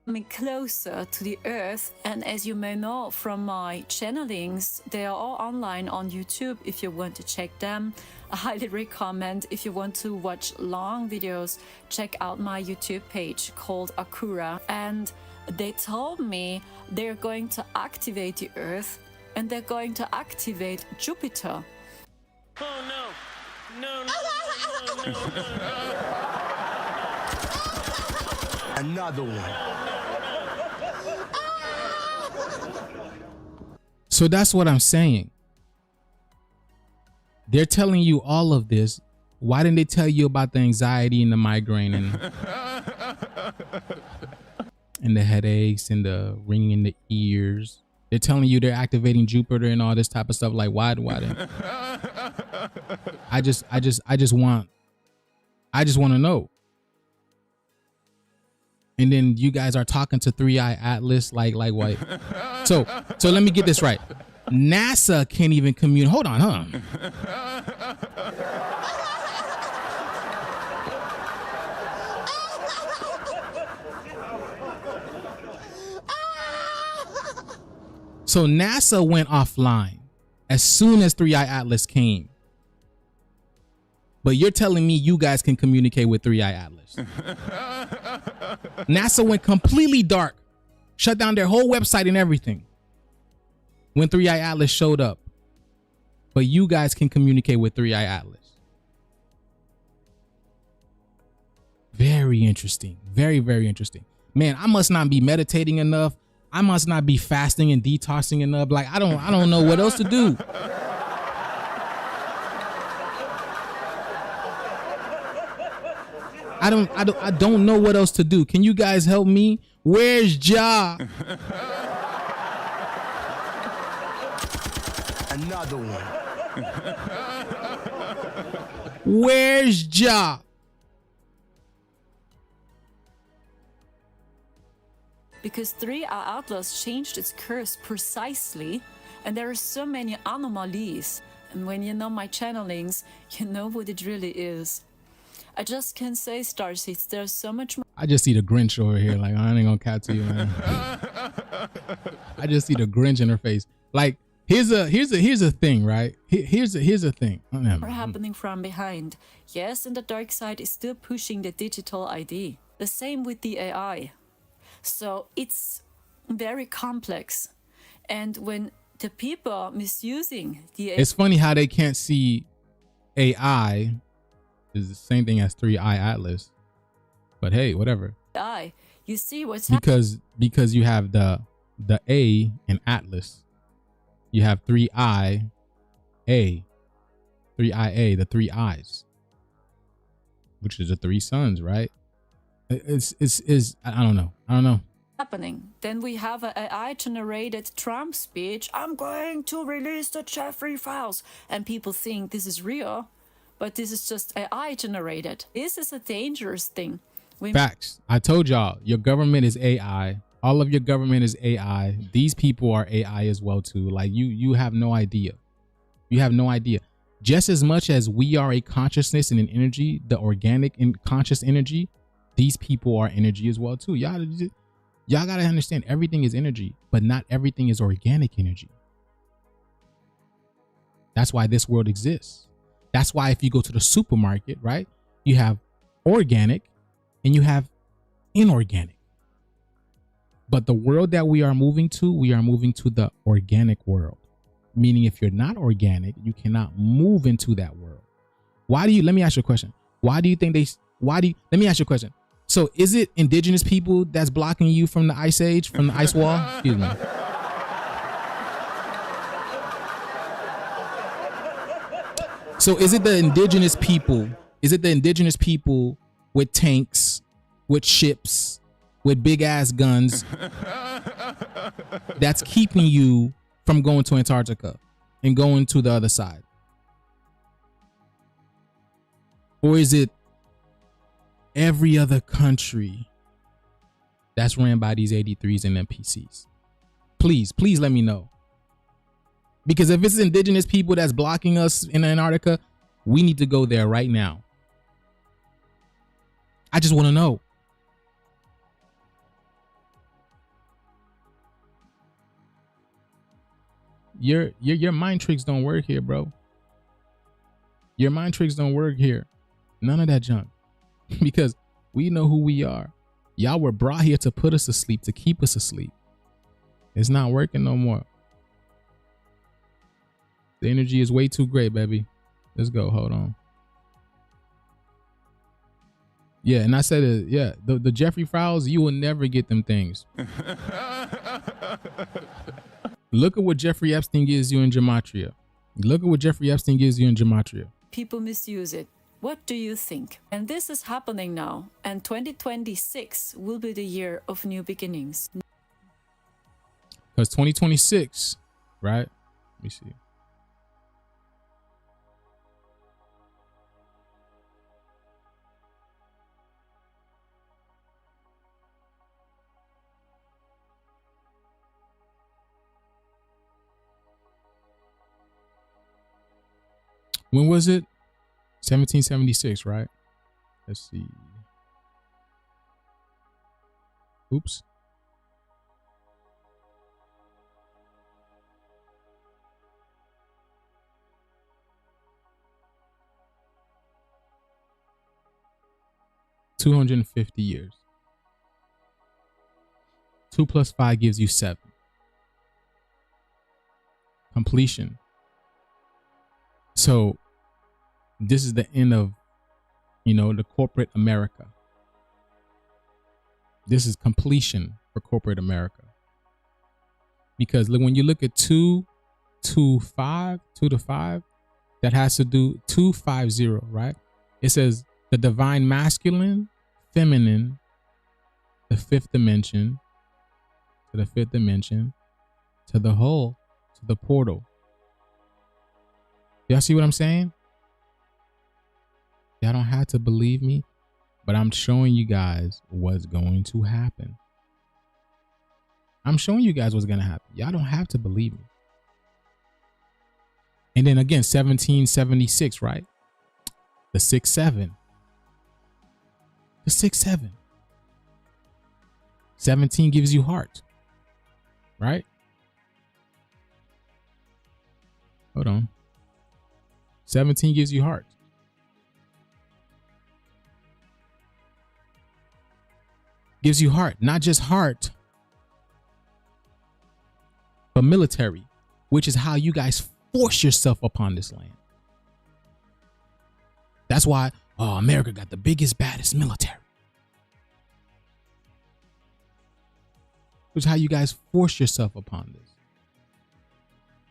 Coming closer to the earth, and as you may know from my channelings, they are all online on YouTube if you want to check them. I highly recommend, if you want to watch long videos, check out my YouTube page called Akura. And they told me they're going to activate the earth and they're going to activate Jupiter. Oh no. No. Another one. So that's what I'm saying. They're telling you all of this. Why didn't they tell you about the anxiety and the migraine and the headaches and the ringing in the ears? They're telling you they're activating Jupiter and all this type of stuff. Like, why didn't? I just want to know. And then you guys are talking to 3i Atlas like what? So let me get this right. NASA can't even communicate. Hold on, huh? So NASA went offline as soon as 3i Atlas came. But you're telling me you guys can communicate with 3i Atlas. NASA went completely dark, shut down their whole website and everything when 3i Atlas showed up. But you guys can communicate with 3i Atlas. Very interesting. Very, very interesting. Man, I must not be meditating enough. I must not be fasting and detoxing enough. Like, I don't know what else to do. I don't know what else to do. Can you guys help me? Where's Ja? Another one. Where's Ja? Because 3i Atlas changed its course precisely, and there are so many anomalies. And when you know my channelings, you know what it really is. I just can't say, Starseeds, there's so much more. I just see the Grinch over here. Like, I ain't gonna cat to you, man. I just see the Grinch in her face. Like, here's a thing, right? Here's a thing. Happening from behind. Yes, and the dark side is still pushing the digital ID. The same with the AI. So it's very complex. And when the people are misusing the AI, it's funny how they can't see AI is the same thing as 3i Atlas. But hey, whatever. You see what's happening. Because you have the A in Atlas. You have 3IA, the 3 eyes, which is the 3 suns, right? It's I don't know. Happening. Then we have an AI generated Trump speech. I'm going to release the Jeffrey files, and people think this is real, but this is just AI generated. This is a dangerous thing. Facts. I told y'all, your government is AI. All of your government is AI. These people are AI as well too. Like you have no idea. You have no idea. Just as much as we are a consciousness and an energy, the organic and conscious energy, these people are energy as well too. Y'all gotta understand, everything is energy, but not everything is organic energy. That's why this world exists. That's why if you go to the supermarket, right, you have organic and you have inorganic. But the world that we are moving to the organic world. Meaning if you're not organic, you cannot move into that world. Let me ask you a question. Let me ask you a question. So is it indigenous people that's blocking you from the ice age, from the ice wall? Excuse me. So is it the indigenous people? Is it the indigenous people with tanks, with ships, with big ass guns that's keeping you from going to Antarctica and going to the other side? Or is it every other country that's ran by these 83s and NPCs? Please let me know. Because if it's indigenous people that's blocking us in Antarctica, we need to go there right now. I just want to know. Your mind tricks don't work here, bro. Your mind tricks don't work here. None of that junk. Because we know who we are. Y'all were brought here to put us to sleep, to keep us asleep. It's not working no more. The energy is way too great, baby. Let's go. Hold on. Yeah, and I said it. Yeah, the Jeffrey Fowles, you will never get them things. Look at what Jeffrey Epstein gives you in gematria. Look at what Jeffrey Epstein gives you in gematria. People misuse it. What do you think? And this is happening now. And 2026 will be the year of new beginnings. Because 2026, right? Let me see. When was it? 1776, right? Let's see. Oops. $250 years. 2 plus 5 gives you 7. Completion. So this is the end of, the corporate America. This is completion for corporate America. Because when you look at 2 to 5, that has to do 250, right? It says the divine masculine, feminine, the fifth dimension, to the fifth dimension, to the whole, to the portal. Y'all see what I'm saying? Y'all don't have to believe me, but I'm showing you guys what's going to happen. I'm showing you guys what's going to happen. Y'all don't have to believe me. And then again, 1776, right? The 6-7. The 6-7. 17 gives you heart, right? Hold on. 17 gives you heart. Gives you heart, not just heart, but military, which is how you guys force yourself upon this land. That's why America got the biggest, baddest military. Which is how you guys force yourself upon this.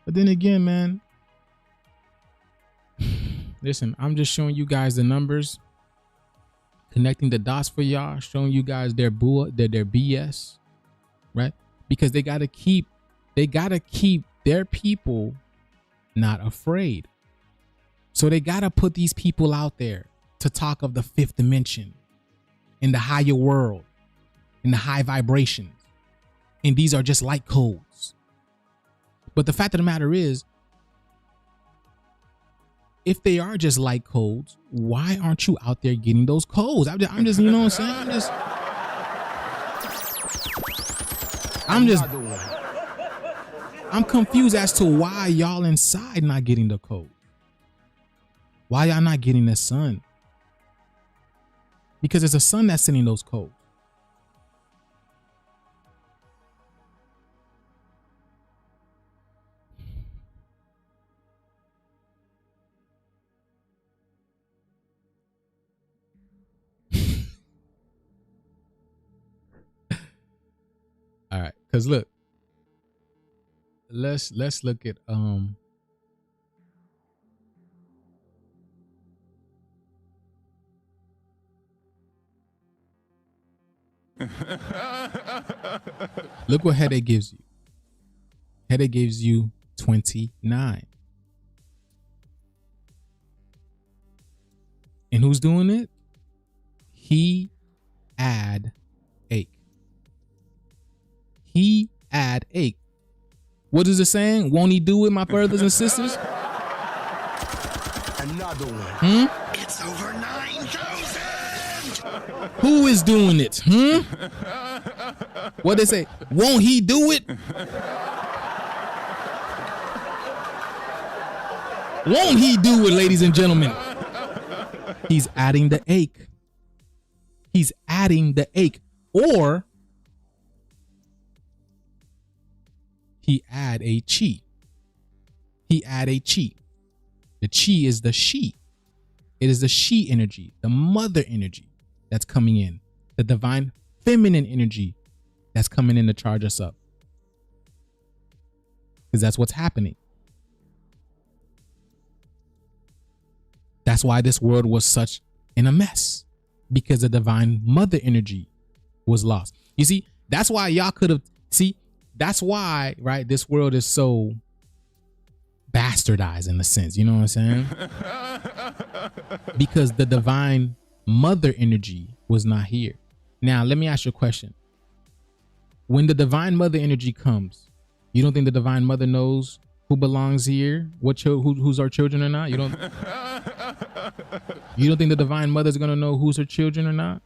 But then again, man, listen, I'm just showing you guys the numbers, connecting the dots for y'all, showing you guys their BS, right? Because they gotta keep their people not afraid. So they gotta put these people out there to talk of the fifth dimension, in the higher world, in the high vibrations. And these are just light codes. But the fact of the matter is, if they are just light codes, why aren't you out there getting those codes? I'm just, you know what I'm saying? I'm confused as to why y'all inside not getting the code. Why y'all not getting the sun? Because it's a sun that's sending those codes. Cause look, let's look at look what headache gives you. Headache gives you 29. And who's doing it? He add ache. He add ache. What is it saying? Won't he do it, my brothers and sisters? Another one. It's over 9,000. Who is doing it? What they say? Won't he do it? Won't he do it, ladies and gentlemen? He's adding the ache. He's adding the ache. Or he add a chi. He add a chi. The chi is the she. It is the she energy, the mother energy that's coming in. The divine feminine energy that's coming in to charge us up. Because that's what's happening. That's why this world was such in a mess. Because the divine mother energy was lost. You see, that's why y'all could have, that's why, right, this world is so bastardized in a sense. You know what I'm saying? Because the divine mother energy was not here. Now, let me ask you a question. When the divine mother energy comes, you don't think the divine mother knows who belongs here, who's our children or not? You don't think the divine mother's gonna know who's her children or not?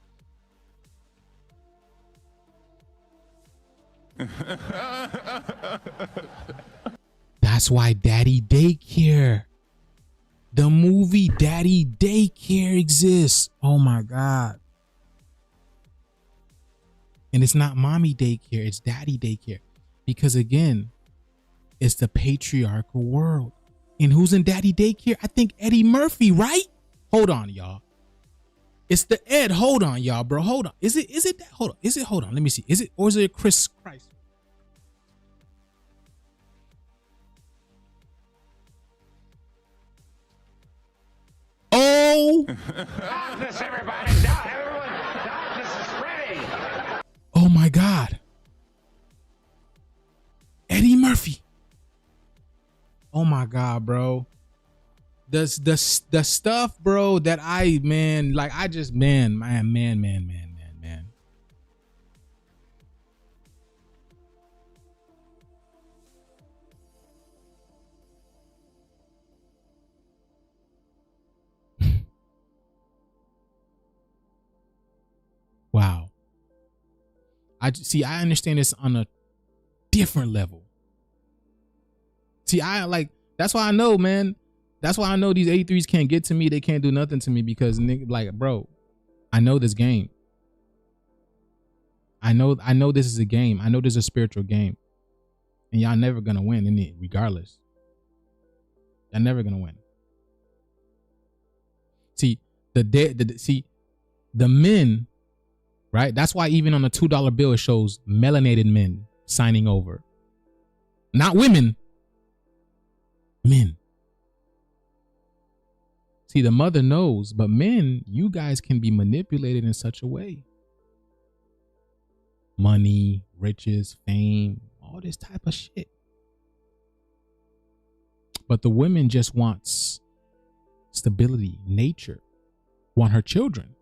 That's why Daddy Daycare, the movie Daddy Daycare exists. Oh my God. And it's not mommy daycare, it's daddy daycare. Because again, it's the patriarchal world. And who's in daddy daycare? I think Eddie Murphy, right? Hold on, y'all. It's the Ed. Hold on, y'all, bro. Hold on. Is it that? Hold on. Hold on. Let me see. Is it, or is it Chris Christ? Oh. Darkness, everybody. Everyone. Darkness is ready. Oh my God. Eddie Murphy. Oh my God, bro. The stuff, bro, that man. Wow. I understand this on a different level. That's why I know, man. That's why I know these 83s can't get to me. They can't do nothing to me because, bro, I know this game. I know this is a game. I know this is a spiritual game. And y'all never gonna win in it, regardless. Y'all never gonna win. See, the men, right? That's why even on the $2 bill, it shows melanated men signing over. Not women. Men. See, the mother knows, but men, you guys can be manipulated in such a way. Money, riches, fame, all this type of shit. But the women just wants stability, nature, want her children,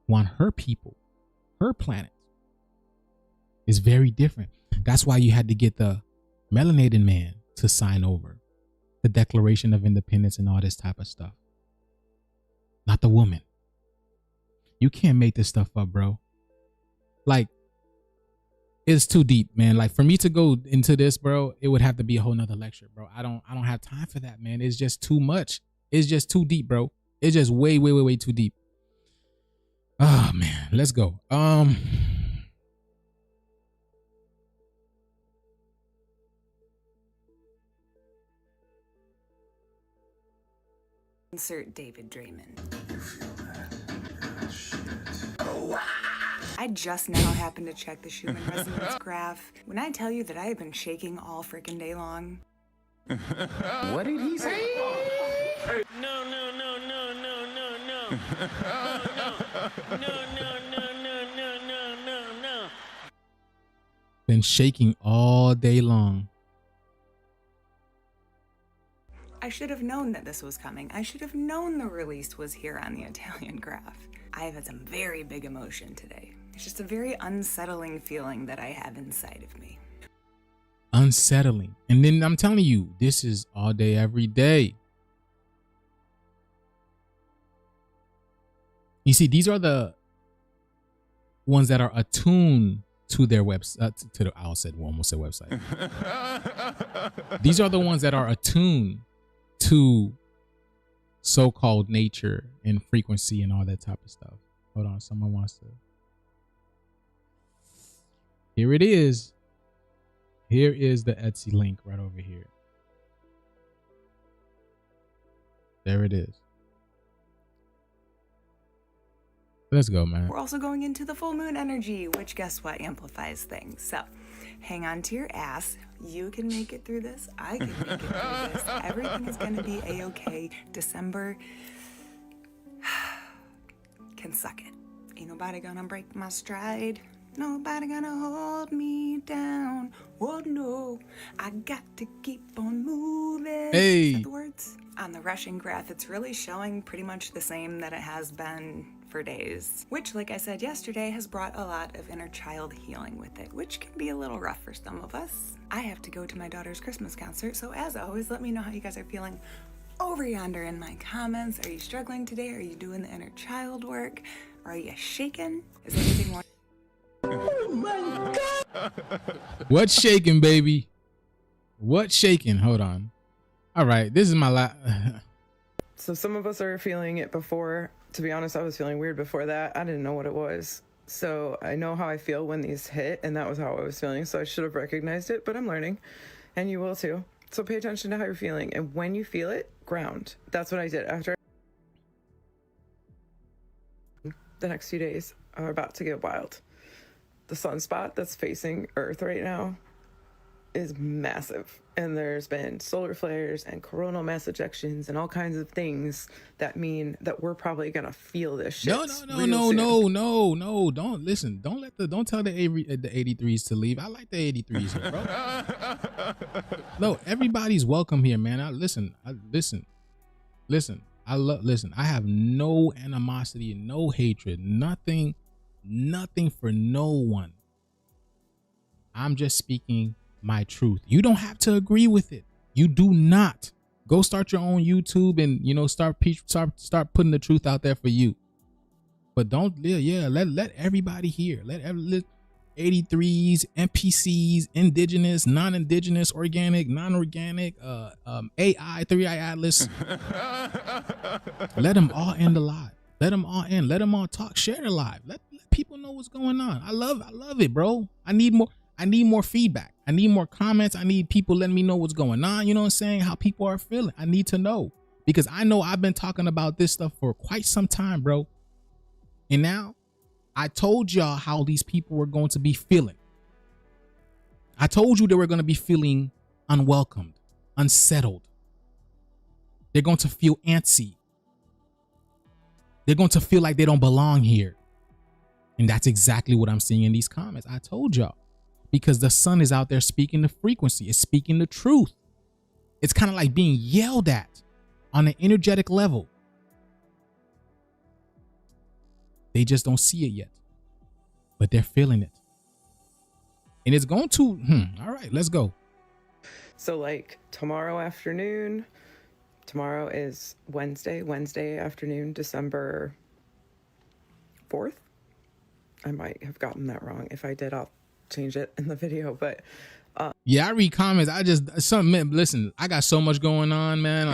want her people, her planet. It's very different. That's why you had to get the melanated man to sign over the Declaration of Independence and all this type of stuff. Not the woman. You can't make this stuff up, bro. It's too deep, man. For me to go into this, bro, it would have to be a whole nother lecture, bro. I don't have time for that, man. It's just too much. It's just too deep, bro. It's just way, way, way, way too deep. Oh man, let's go. Insert David Draymond. You feel that? Yeah, shit. Oh, I just now happened to check the Schumann resonance graph. When I tell you that I have been shaking all freaking day long. What did he say? No, no, no, no, no, no, no. No, no, no, no, no, no, no. Been shaking all day long. I should have known that this was coming. I should have known the release was here on the Italian graph. I have had some very big emotion today. It's just a very unsettling feeling that I have inside of me. Unsettling. And then I'm telling you, this is all day, every day. You see, these are the ones that are attuned to their website. I almost said website. These are the ones that are attuned to so-called nature and frequency and all that type of stuff. Hold on, someone wants to. Here it is. Here is the Etsy link right over here. There it is. Let's go, man. We're also going into the full moon energy, which guess what amplifies things. So hang on to your ass. You can make it through this. I can make it through this. Everything is going to be a-okay. December can suck it. Ain't nobody gonna break my stride. Nobody gonna hold me down. Oh no, I got to keep on moving. Hey. Is that the words? On the Russian graph, it's really showing pretty much the same that it has been for days, which, like I said yesterday, has brought a lot of inner child healing with it, which can be a little rough for some of us. I have to go to my daughter's Christmas concert, so as always, let me know how you guys are feeling over yonder in my comments. Are you struggling today? Are you doing the inner child work? Are you shaking? Is everything more? Oh my God! What's shaking, baby? What's shaking? Hold on. All right, this is my So some of us are feeling it before. To be honest, I was feeling weird before that. I didn't know what it was. So I know how I feel when these hit, and that was how I was feeling. So I should have recognized it, but I'm learning, and you will too. So pay attention to how you're feeling, and when you feel it, ground. That's what I did after. The next few days are about to get wild. The sunspot that's facing Earth right now is massive, and there's been solar flares and coronal mass ejections and all kinds of things that mean that we're probably gonna feel this shit. No, don't listen. Don't tell the 83s to leave. I like the 83s here, bro. No, everybody's welcome here, man. Listen. I have no animosity and no hatred, nothing for no one. I'm just speaking my truth. You don't have to agree with it. You do not. Go start your own YouTube and, start putting the truth out there for you. But don't, let everybody hear. Let 83s, NPCs, indigenous, non-indigenous, organic, non-organic, AI, 3i Atlas. Let them all end the live. Let them all end. Let them all talk. Share the live. Let people know what's going on. I love it, bro. I need more feedback. I need more comments. I need people letting me know what's going on. You know what I'm saying? How people are feeling. I need to know, because I know I've been talking about this stuff for quite some time, bro. And now I told y'all how these people were going to be feeling. I told you they were going to be feeling unwelcomed, unsettled. They're going to feel antsy. They're going to feel like they don't belong here. And that's exactly what I'm seeing in these comments. I told y'all, because the sun is out there speaking the frequency. It's speaking the truth. It's kind of like being yelled at on an energetic level. They just don't see it yet, but they're feeling it. And it's going to, all right, let's go. So like tomorrow afternoon, tomorrow is Wednesday afternoon, December 4th. I might have gotten that wrong. If I did, I'll change it in the video, but yeah, I read comments. Listen, I got so much going on, man.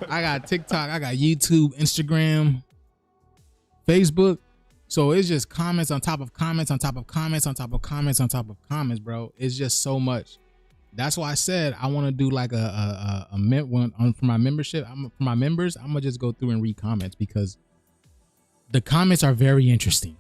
I got TikTok, I got YouTube, Instagram, Facebook. So it's just comments on top of comments on top of comments on top of comments on top of comments, bro. It's just so much. That's why I said I want to do like a one for my membership. For my members, I'm gonna just go through and read comments, because the comments are very interesting.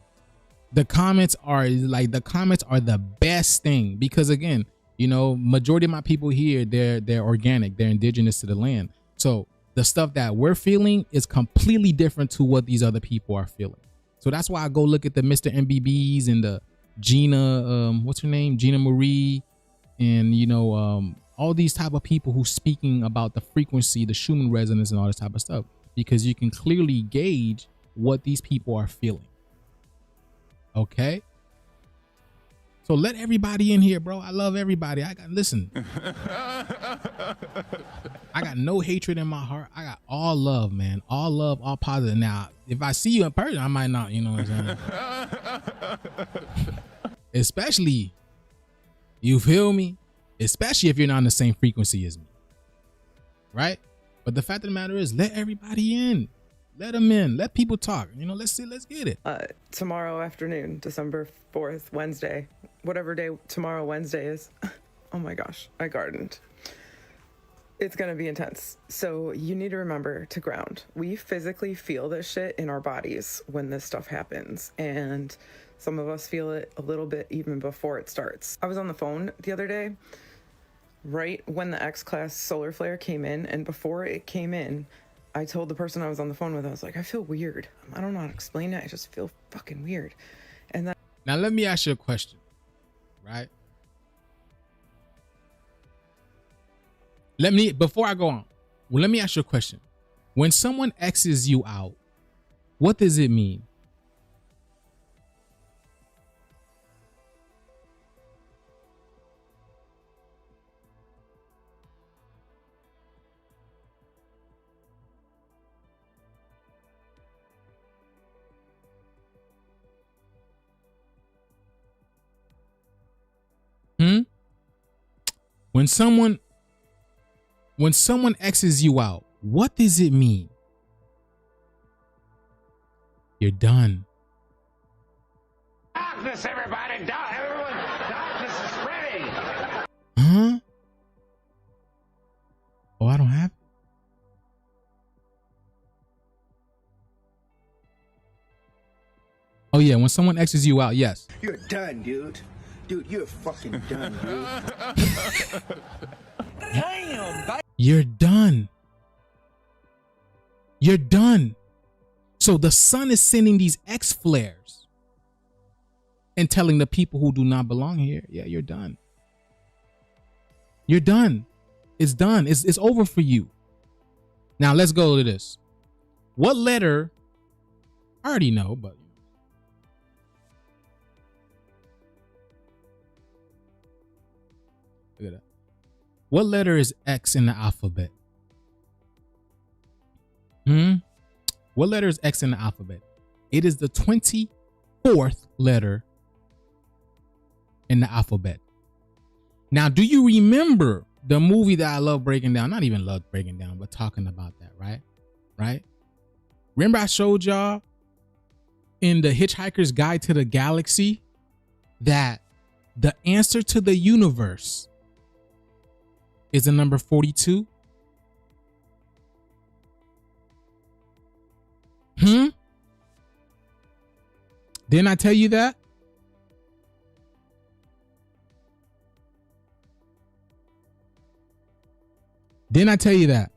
The comments are the best thing, because again, you know, majority of my people here, they're organic, they're indigenous to the land. So the stuff that we're feeling is completely different to what these other people are feeling. So that's why I go look at the Mr. MBBs and the Gina, what's her name? Gina Marie, and you know, all these type of people who speaking about the frequency, the Schumann resonance and all this type of stuff, because you can clearly gauge what these people are feeling. Okay. So let everybody in here, bro. I love everybody. Listen. I got no hatred in my heart. I got all love, man. All love, all positive. Now, if I see you in person, I might not, you know what I'm saying? Especially, you feel me? Especially if you're not on the same frequency as me. Right? But the fact of the matter is, let everybody in. Let them in. Let people talk. You know, let's get it. Tomorrow afternoon, December 4th, Wednesday, whatever day tomorrow, Wednesday is. Oh my gosh, I gardened. It's going to be intense. So you need to remember to ground. We physically feel this shit in our bodies when this stuff happens. And some of us feel it a little bit even before it starts. I was on the phone the other day, right when the X-class solar flare came in. And before it came in, I told the person I was on the phone with, I was like, I feel weird. I don't know how to explain it. I just feel fucking weird. And then now let me ask you a question, right? Before I go on, let me ask you a question. When someone X's you out, what does it mean? When someone X's you out, what does it mean? You're done. Darkness, everybody! Everyone! Darkness is spreading! Huh? Oh, I don't have it. Oh yeah, when someone X's you out, yes. You're done, dude. Dude, you're fucking done, dude. Damn, You're done. You're done. So the sun is sending these X flares and telling the people who do not belong here, yeah, you're done. You're done. It's done. It's over for you. Now let's go to this. What letter? I already know, but look at that. What letter is X in the alphabet? What letter is X in the alphabet? It is the 24th letter in the alphabet. Now, do you remember the movie that I love breaking down? Not even love breaking down, but talking about that, right? Right? Remember I showed y'all in the Hitchhiker's Guide to the Galaxy that the answer to the universe is the number 42? Didn't I tell you that? Didn't I tell you that?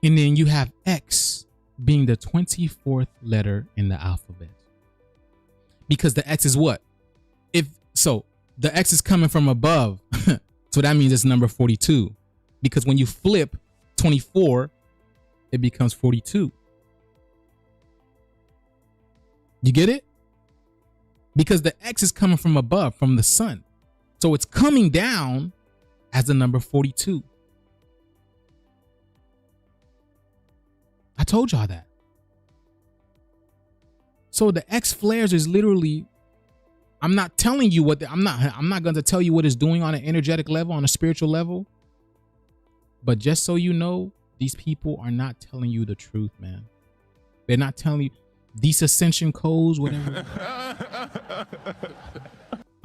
And then you have X being the 24th letter in the alphabet. Because the X is what? If so, the X is coming from above. So that means it's number 42. Because when you flip 24, it becomes 42. You get it? Because the X is coming from above, from the sun. So it's coming down as the number 42. I told y'all that. So the X flares is literally, I'm not telling you what, I'm not going to tell you what it's doing on an energetic level, on a spiritual level. But just so you know, these people are not telling you the truth, man. They're not telling you these ascension codes, whatever.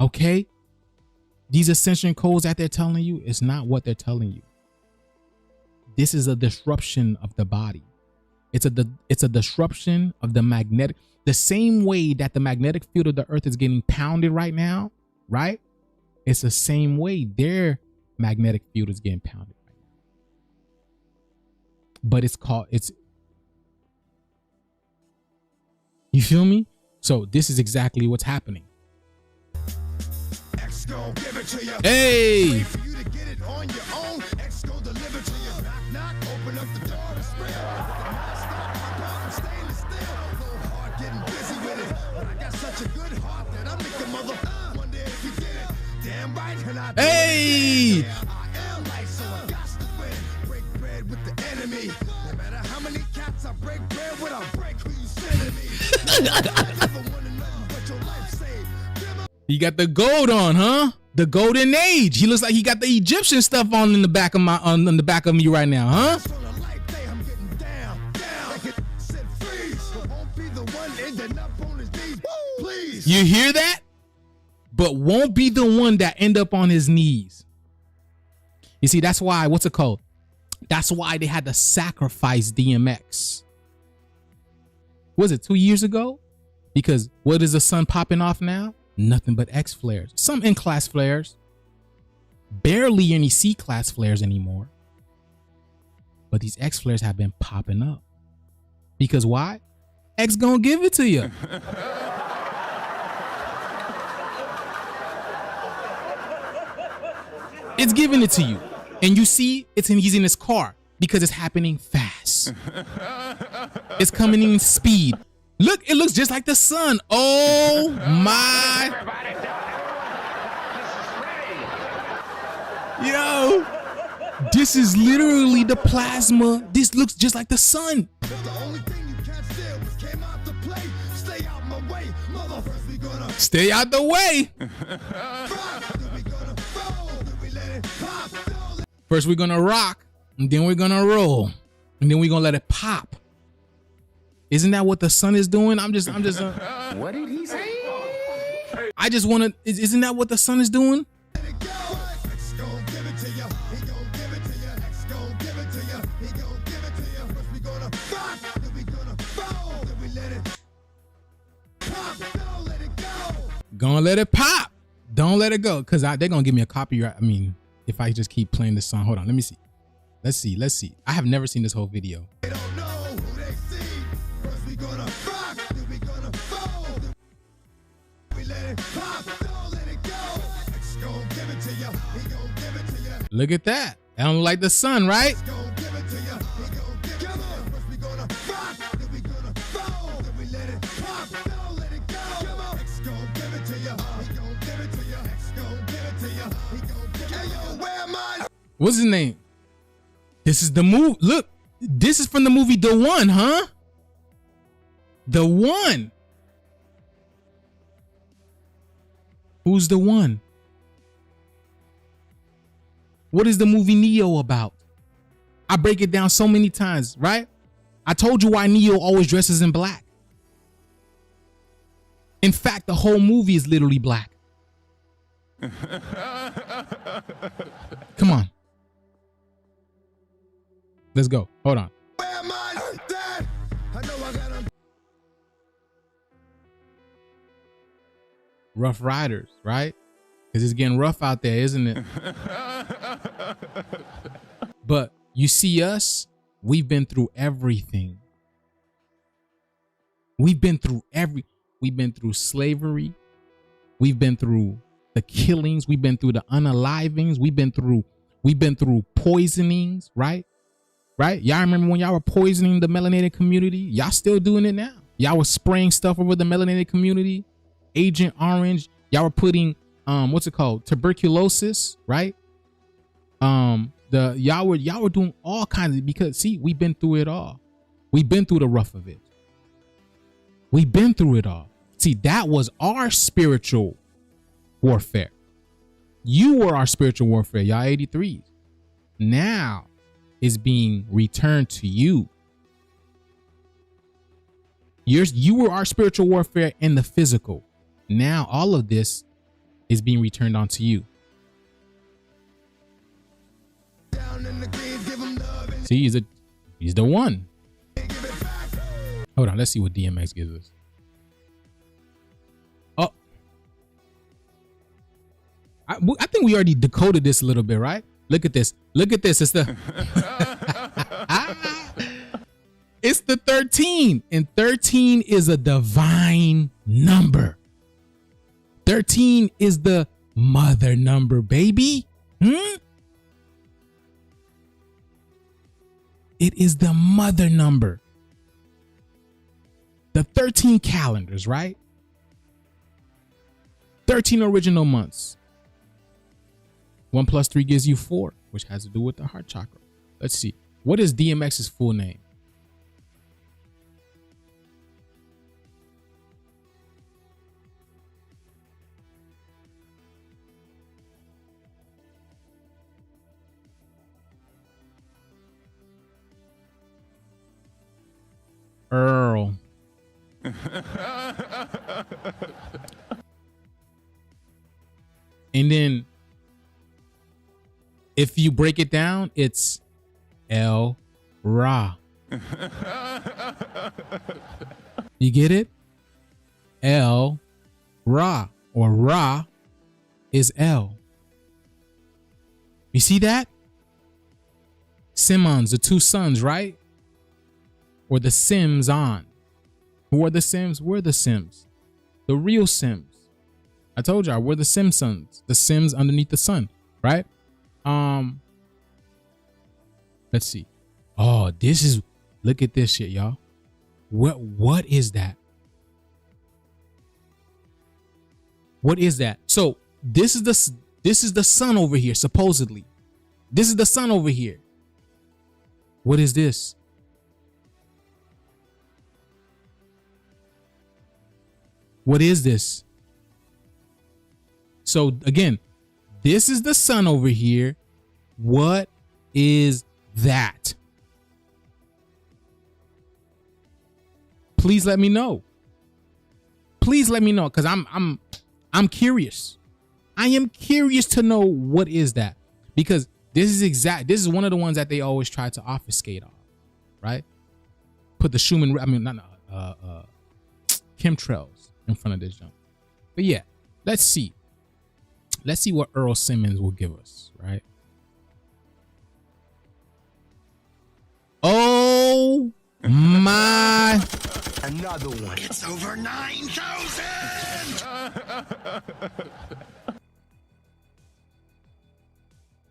Okay? These ascension codes that they're telling you is not what they're telling you. This is a disruption of the body. It's a disruption of the magnetic, the same way that the magnetic field of the earth is getting pounded right now, right? It's the same way their magnetic field is getting pounded right now. But you feel me? So this is exactly what's happening. Hey! Hey! He got the gold on, huh? The golden age. He looks like he got the Egyptian stuff on in the back of on the back of me right now, huh? You hear that? But won't be the one that end up on his knees. You see, that's why, what's it called? That's why they had to sacrifice DMX. Was it 2 years ago? Because what is the sun popping off now? Nothing but X flares. Some N-class flares. Barely any C-class flares anymore. But these X flares have been popping up. Because why? X gonna give it to you. It's giving it to you. And you see he's in his car because it's happening fast. It's coming in speed. Look, it looks just like the sun. Oh my. Yo, this is literally the plasma. This looks just like the sun. Stay out the way. First we're gonna rock, and then we're gonna roll, and then we're gonna let it pop. Isn't that what the sun is doing? I'm just. What did he say? I just wanna. Isn't that what the sun is doing? Gonna let it pop. Don't let it go, cause they're gonna give me a copyright. I mean, if I just keep playing this song. Hold on, let me see. Let's see. I have never seen this whole video. Look at that. I don't like the sun, right? What's his name? This is the movie. Look, this is from the movie The One, huh? The One. Who's the one? What is the movie Neo about? I break it down so many times, right? I told you why Neo always dresses in black. In fact, the whole movie is literally black. Come on. Let's go. Hold on. Rough Riders, right? Because it's getting rough out there, isn't it? But you see us, we've been through everything. We've been through slavery. We've been through the killings. We've been through the unalivings. We've been through poisonings, right? Right? Y'all remember when y'all were poisoning the melanated community? Y'all still doing it now. Y'all were spraying stuff over the melanated community. Agent Orange. Y'all were putting what's it called? Tuberculosis, right? Y'all were doing all kinds of, because see, we've been through it all. We've been through the rough of it. We've been through it all. See, that was our spiritual warfare. You were our spiritual warfare, y'all 83s. Now is being returned to you. You were our spiritual warfare in the physical. Now all of this is being returned onto you. See See, he's the one. Hold on, let's see what DMX gives us. Oh, I think we already decoded this a little bit, right? Look at this. Look at this. It's the it's the 13, and 13 is a divine number. 13 is the mother number, baby. It is the mother number. The 13 calendars, right? 13 original months. 1 plus 3 gives you 4, which has to do with the heart chakra. Let's see. What is DMX's full name? Earl. And then if you break it down, it's El Ra. You get it? El Ra, or Ra is El. You see that? Simmons, the two sons, right? Or the Sims on. Who are the Sims? We're the Sims. The real Sims. I told y'all, we're the Simpsons. The Sims underneath the sun, right? Let's see. Oh, this is, look at this shit, y'all. What is that? What is that? So this is the sun over here, supposedly. This is the sun over here. What is this? What is this? So again, this is the sun over here. What is that? Please let me know. Please let me know, because I'm curious. I am curious to know what is that, because this is one of the ones that they always try to obfuscate on, right? Put the Schumann, chemtrails in front of this junk. But yeah, let's see what Earl Simmons will give us, right? Oh my. Another one. It's over 9,000.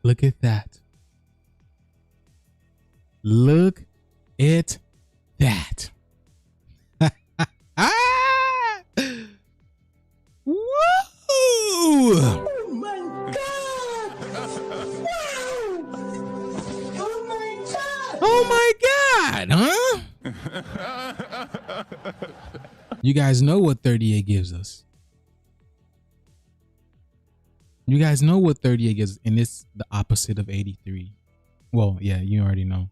Look at that. Look at that. Woo! Oh my God! Wow! Oh my God! Oh my God, huh? You guys know what 38 gives us. You guys know what 38 gives us, and it's the opposite of 83. Well, yeah, you already know.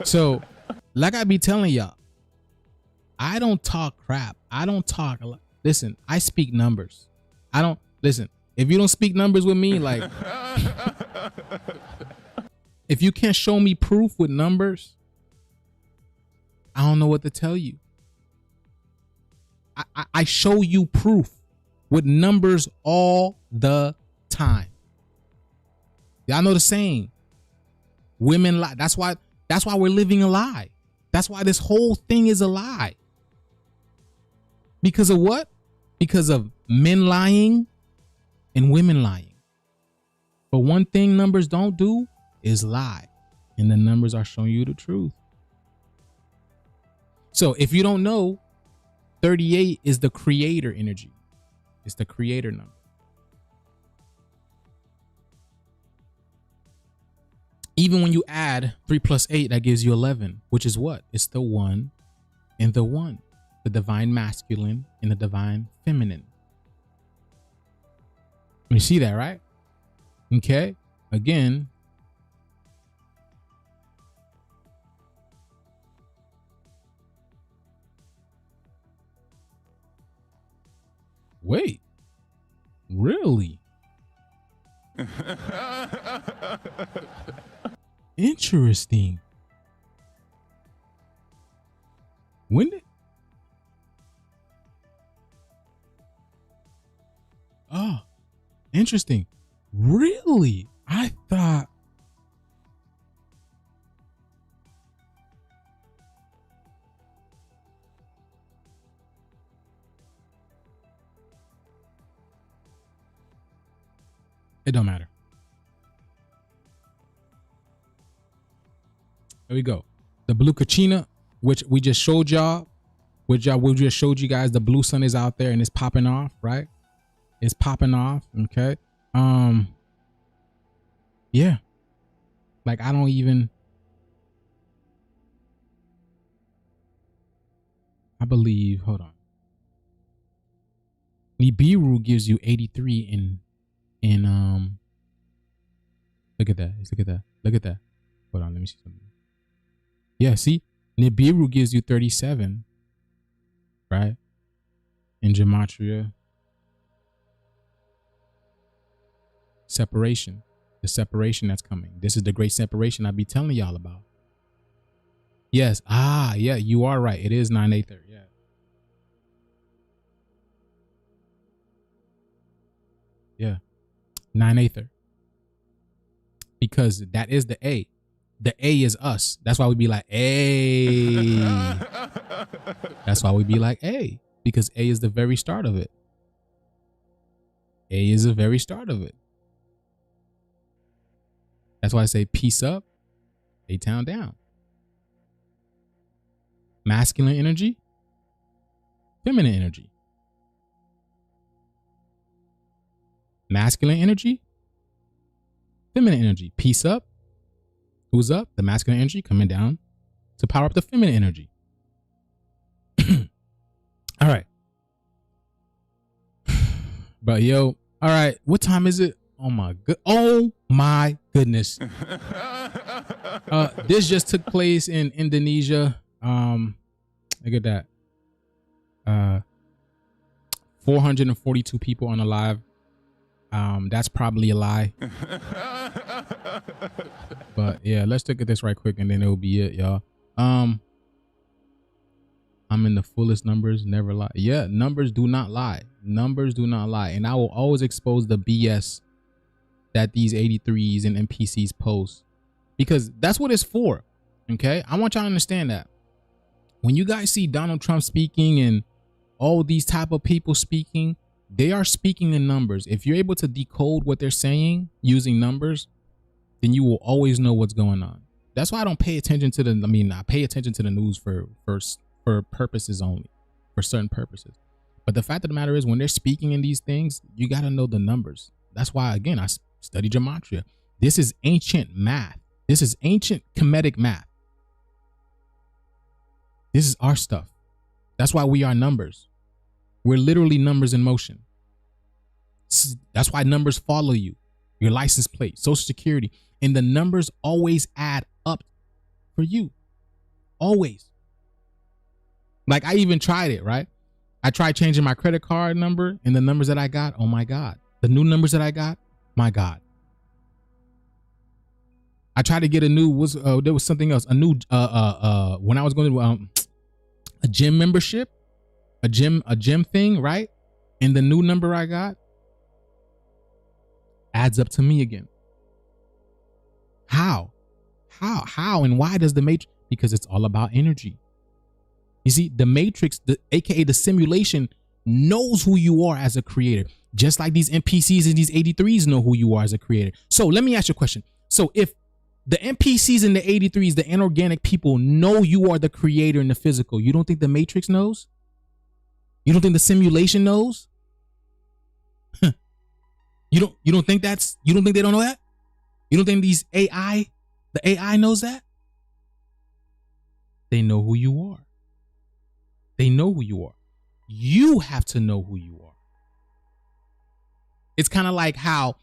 So, like I be telling y'all, I don't talk crap. I don't talk a lot. Listen, I speak numbers. I don't listen. If you don't speak numbers with me, like, if you can't show me proof with numbers, I don't know what to tell you. I show you proof with numbers all the time. Y'all know the saying. Women lie. That's why we're living a lie. That's why this whole thing is a lie. Because of what? Because of men lying and women lying. But one thing numbers don't do is lie. And the numbers are showing you the truth. So if you don't know, 38 is the creator energy. It's the creator number. Even when you add 3 plus 8, that gives you 11, which is what? It's the 1 and the 1, the divine masculine and the divine feminine. You see that, right? Okay. Again. Wait. Really? Interesting. When did? Oh, interesting. Really? I thought. It don't matter. There we go. The blue Kachina, which we just showed y'all, we just showed you guys the blue sun is out there and it's popping off, right? It's popping off. Okay. Yeah. Like I don't even. I believe. Hold on. Nibiru gives you 83 in look at that. Look at that. Look at that. Hold on, let me see something. Yeah, see? Nibiru gives you 37. Right? In Gematria. Separation. The separation that's coming. This is the great separation I be telling y'all about. Yes. Ah, yeah, you are right. It is 9/8. Yeah. Yeah. 9/8. Because that is the A. The A is us. That's why we be like, A. That's why we be like, A. Because A is the very start of it. A is the very start of it. That's why I say peace up, A-town down. Masculine energy, feminine energy. Masculine energy, feminine energy. Peace up. Who's up? The masculine energy coming down to power up the feminine energy. All right. But yo, all right. What time is it? Oh my goodness. This just took place in Indonesia. Look at that. 442 people on the live. That's probably a lie. But yeah, let's look at this right quick and then it'll be it, y'all. I'm in the fullest numbers, never lie. Yeah, numbers do not lie. Numbers do not lie. And I will always expose the BS that these 83s and NPCs post, because that's what it's for. Okay, I want y'all to understand that when you guys see Donald Trump speaking and all these type of people speaking, they are speaking in numbers. If you're able to decode what they're saying using numbers, then you will always know what's going on. That's why I don't pay attention to I pay attention to the news for purposes only, for certain purposes. But the fact of the matter is, when they're speaking in these things, you got to know the numbers. That's why, again, I study gematria. This is ancient math. This is ancient Kemetic math. This is our stuff. That's why we are numbers. We're literally numbers in motion. That's why numbers follow you. Your license plate, social security, and the numbers always add up for you. Always. Like I even tried it, right? I tried changing my credit card number and the numbers that I got. Oh my God. The new numbers that I got. My God. I tried to get a new, there was something else. A new, when I was going to a gym membership, a gym thing, right? And the new number I got adds up to me again. How and why does the matrix? Because it's all about energy. You see, the matrix, aka the simulation, knows who you are as a creator, just like these NPCs and these 83s know who you are as a creator. So let me ask you a question. So if the NPCs and the 83s, the inorganic people, know you are the creator in the physical, you don't think the matrix knows? You don't think the simulation knows? You don't think they don't know that? You don't think the AI knows that? They know who you are. They know who you are. You have to know who you are. It's kind of like how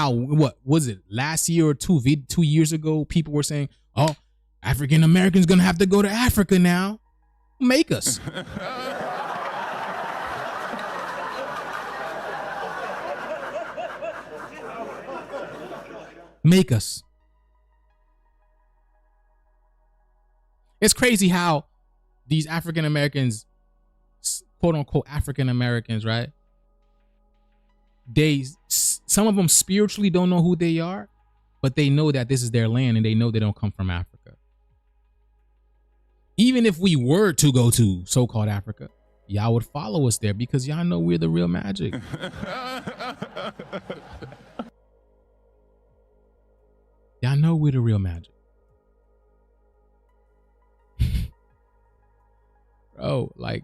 what was it last year or 2 years ago? People were saying, "Oh, African Americans gonna have to go to Africa now." Make us. Make us. It's crazy how these African Americans, quote unquote African Americans, right? Some of them spiritually don't know who they are, but they know that this is their land and they know they don't come from Africa. Even if we were to go to so-called Africa, y'all would follow us there because y'all know we're the real magic. Y'all know we're the real magic. Bro, like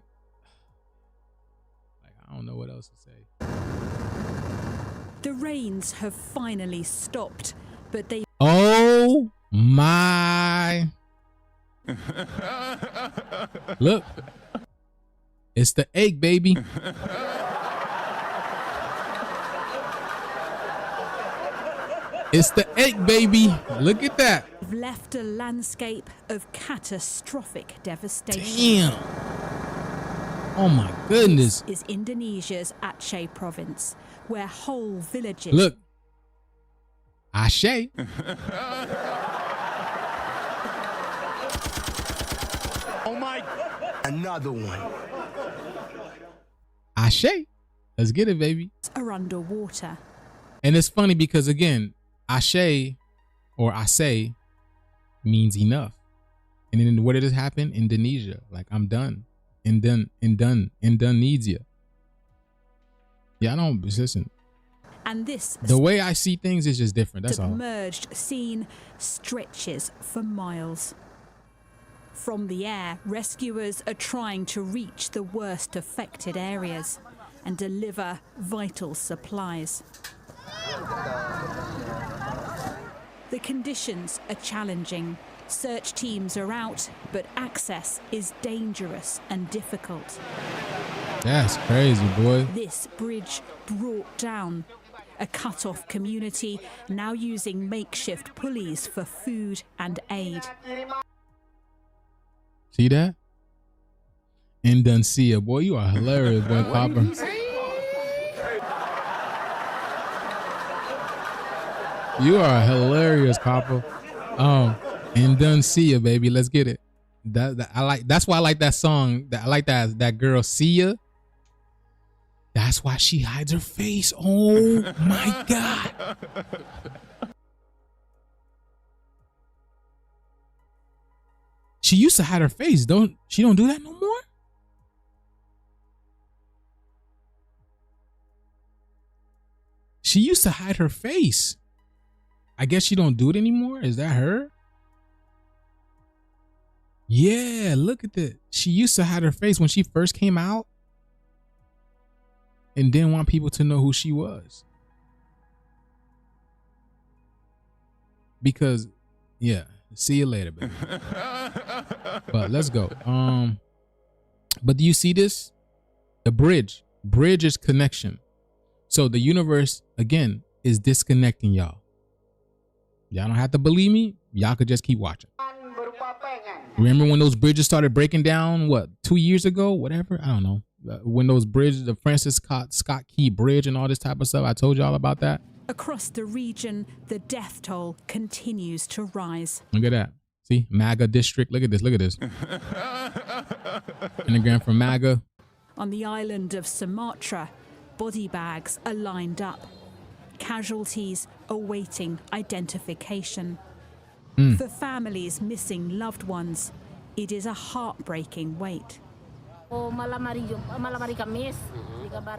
I don't know what else to say. The rains have finally stopped, but they... Oh my. Look. It's the egg, baby. It's the egg, baby. Look at that. Have left a landscape of catastrophic devastation. Damn. Oh my goodness. This is Indonesia's Aceh province, where whole villages... Look. Aceh. Oh my... Another one. Aceh. Let's get it, baby. ...are underwater. And it's funny because, again, Aceh or Aceh means enough. And then what did it happen? Indonesia. Like, I'm done. Indonesia. Yeah, I don't listen. And this, the way I see things is just different. That's all. Submerged scene stretches for miles. From the air, rescuers are trying to reach the worst affected areas and deliver vital supplies. The conditions are challenging. Search teams are out, but access is dangerous and difficult. That's crazy, boy. This bridge brought down. A cut-off community now using makeshift pulleys for food and aid. See that? Indonesia, boy, you are hilarious, boy, Papa. You are hilarious, Copper. Indonesia, baby, let's get it. That's why I like that song. I like that girl Sia. That's why she hides her face. Oh my God. She used to hide her face. She don't do that no more? She used to hide her face. I guess she don't do it anymore. Is that her? Yeah, look at that. She used to hide her face when she first came out and didn't want people to know who she was. Because, yeah, see you later, baby. But let's go. But do you see this? The bridge. Bridge is connection. So the universe, again, is disconnecting y'all. Y'all don't have to believe me. Y'all could just keep watching. Remember when those bridges started breaking down, 2 years ago? Whatever. I don't know. When those bridges, the Francis Scott Key Bridge and all this type of stuff, I told y'all about that. Across the region, the death toll continues to rise. Look at that. See, MAGA district. Look at this. Look at this. Anagram for MAGA. On the island of Sumatra, body bags are lined up. Casualties awaiting identification. For families missing loved ones, it is a heartbreaking wait.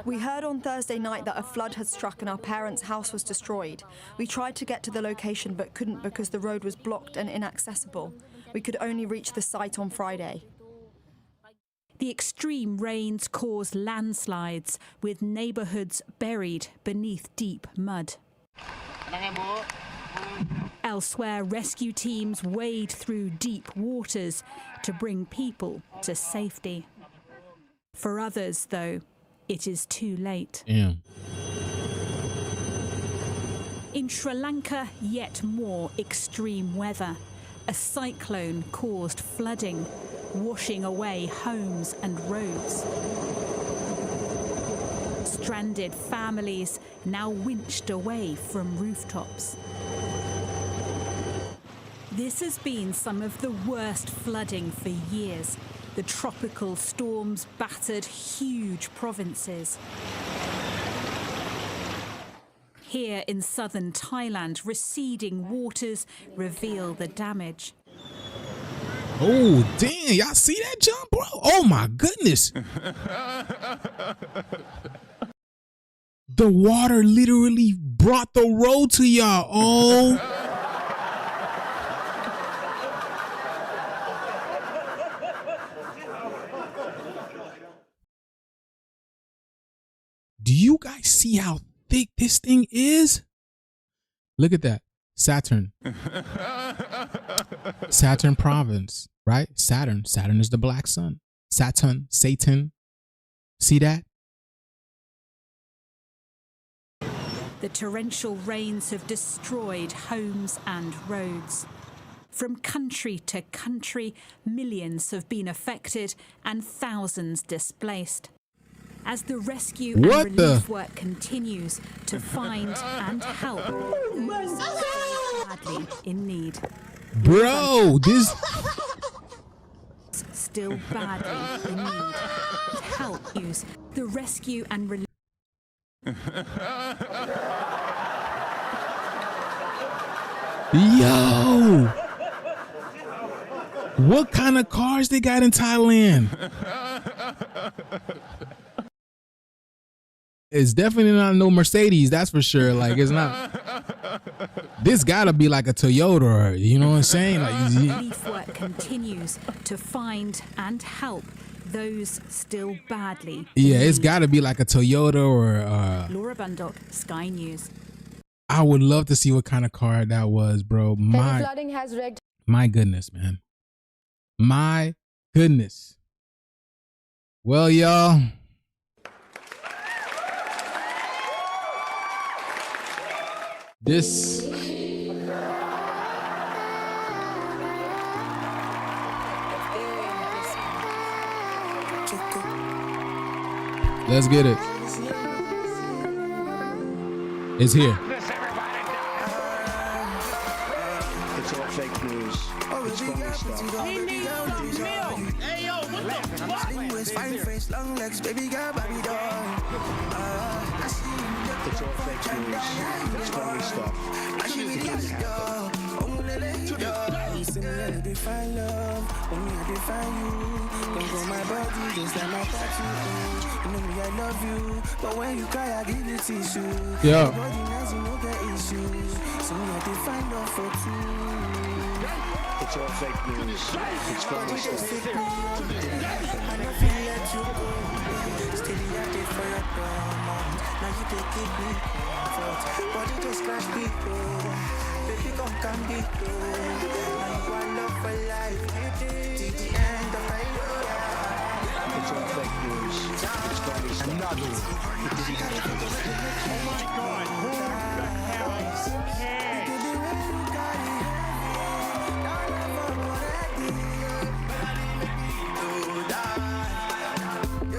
We heard on Thursday night that a flood had struck and our parents' house was destroyed. We tried to get to the location but couldn't because the road was blocked and inaccessible. We could only reach the site on Friday. The extreme rains caused landslides, with neighborhoods buried beneath deep mud. Elsewhere, rescue teams wade through deep waters to bring people to safety. For others, though, it is too late. Damn. In Sri Lanka, yet more extreme weather. A cyclone caused flooding, washing away homes and roads. Stranded families now winched away from rooftops. This has been some of the worst flooding for years. The tropical storms battered huge provinces. Here in southern Thailand, receding waters reveal the damage. Oh, damn. Y'all see that jump, bro? Oh, my goodness. The water literally brought the road to y'all. Oh. Do you guys see how thick this thing is? Look at that. Saturn. Saturn province, right? Saturn. Saturn is the black sun. Saturn, Satan. See that? The torrential rains have destroyed homes and roads. From country to country, millions have been affected and thousands displaced. As the rescue and relief work continues to find and help those badly in need. Bro, this... Still badly in need. To help use the rescue and relief. Yo! What kind of cars they got in Thailand? It's definitely not no Mercedes, that's for sure. Like, it's not. This gotta be like a Toyota, or, you know what I'm saying? Like, relief work continues to find and help those still badly. Yeah, it's gotta be like a Toyota or. Laura Bundock, Sky News. I would love to see what kind of car that was, bro. Flooding has wrecked. My goodness, man. My goodness. Well, y'all. This. Let's get it. It's here. It's all fake news. It's phony stuff. He needs some milk. Hey, yo, what the fuck? It's all fake news. It's phony stuff. Define love, only I define you. Don't go my body, just like my tattoo. You know me, I love you, but when you cry, I give you tissue. Yeah. Body nice, you know get issues. So me, I define love for two. It's all fake news. It's phony stuff. I don't feel let you go. Steady out there for your promise. Now you take it me comfort. Body just crash people. Baby, come be good. Now you want love for life. To the end of my life. It's all fake news. It's phony stuff. Another. Oh my God, who the hell cares?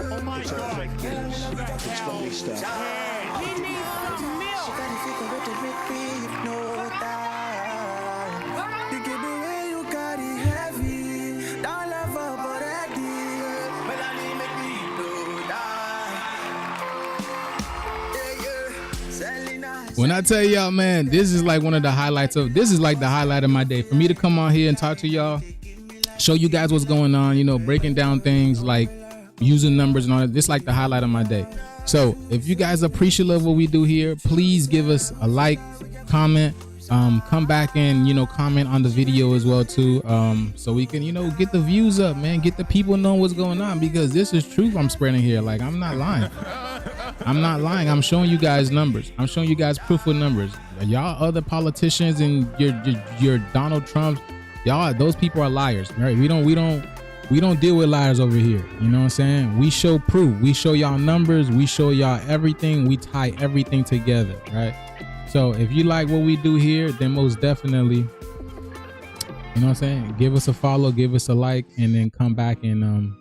Oh my It's all God, fake news. It's phony stuff. he needs some milk. You give me where you got it heavy. Don't love her, but I did. But I didn't make me do that. When I tell y'all, man, this is like one of the highlights of, this is like the highlight of my day. For me to come on here and talk to y'all, show you guys what's going on, you know, breaking down things, like using numbers and all that. This is like the highlight of my day. So if you guys appreciate what we do here, please give us a like, comment, come back and, you know, comment on the video as well too, so we can, you know, get the views up, man, get the people knowing what's going on, because this is truth I'm spreading here. Like, I'm not lying. I'm not lying. I'm showing you guys numbers. I'm showing you guys proof with numbers. Y'all other politicians and your Donald Trumps, y'all, those people are liars, right? We don't deal with liars over here. You know what I'm saying? We show proof. We show y'all numbers. We show y'all everything. We tie everything together, right? So if you like what we do here, then most definitely, you know what I'm saying, give us a follow, give us a like, and then come back and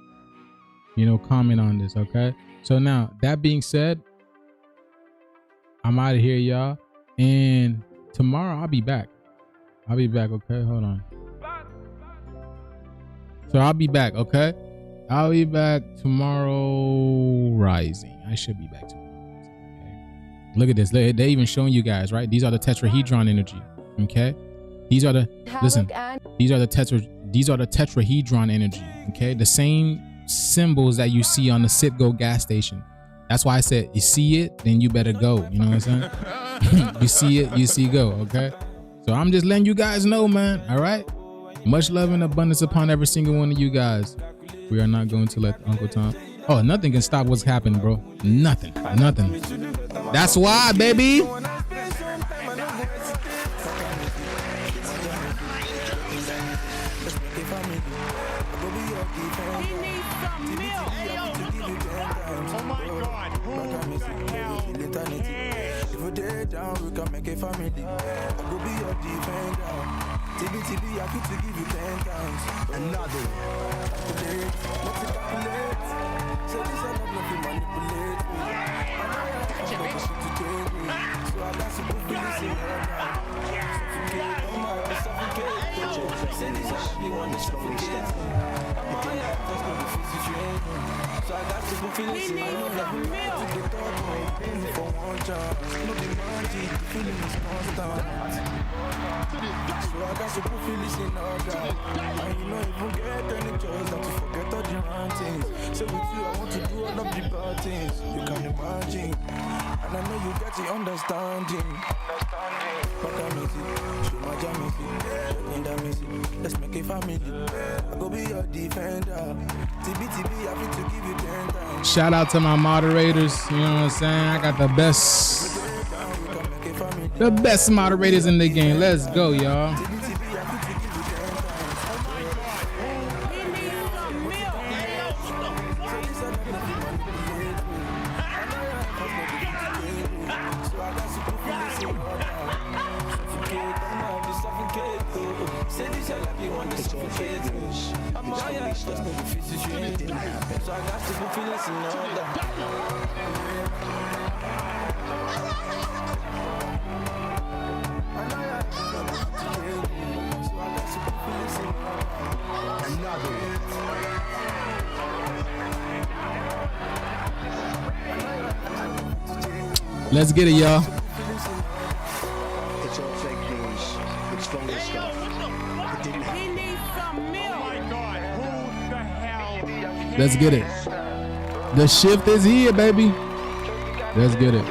you know, comment on this. Okay. So now, that being said, I'm out of here, y'all. And tomorrow I'll be back. I'll be back, okay? Hold on. So I'll be back, okay? I'll be back tomorrow rising. I should be back tomorrow rising, okay? Look at this. They're even showing you guys, right? These are the tetrahedron energy, okay? These are the, listen, these are the tetrahedron energy, okay? The same symbols that you see on the Citgo gas station. That's why I said, you see it, then you better go. You know what I'm saying? You see it, you see go, okay? So I'm just letting you guys know, man, all right? Much love and abundance upon every single one of you guys. We are not going to let Uncle Tom. Oh, nothing can stop what's happening, bro. Nothing. That's why, baby. We can make a family. I go be your defender. TB, I fit to give you 10 times. Another. Calculate, let's calculate. So this I love nothing manipulate me. I know I have to take me. So I got to go be listening right now. Suffocate, oh my, suffocate. Say this I love you want to suffocate. Oh yeah, that's not the physician. So I got to go feel listening. I know that we have to get up and pay me for one job. No demanding, the feeling is constant. So I got to go feel listening order. And you know even get any choice than to forget all the wrong things. So with you I want to do all of the bad things. You can imagine. And I know you get the understanding. Let's make a family. I go be your defender. TB, I fit to give you 10 times. Shout out to my moderators. You know what I'm saying? I got the best moderators in the game. Let's go, y'all. Let's get it, y'all. It's all fake news. It's phony stuff. It didn't happen. Let's get it. The shift is here, baby. Let's get it.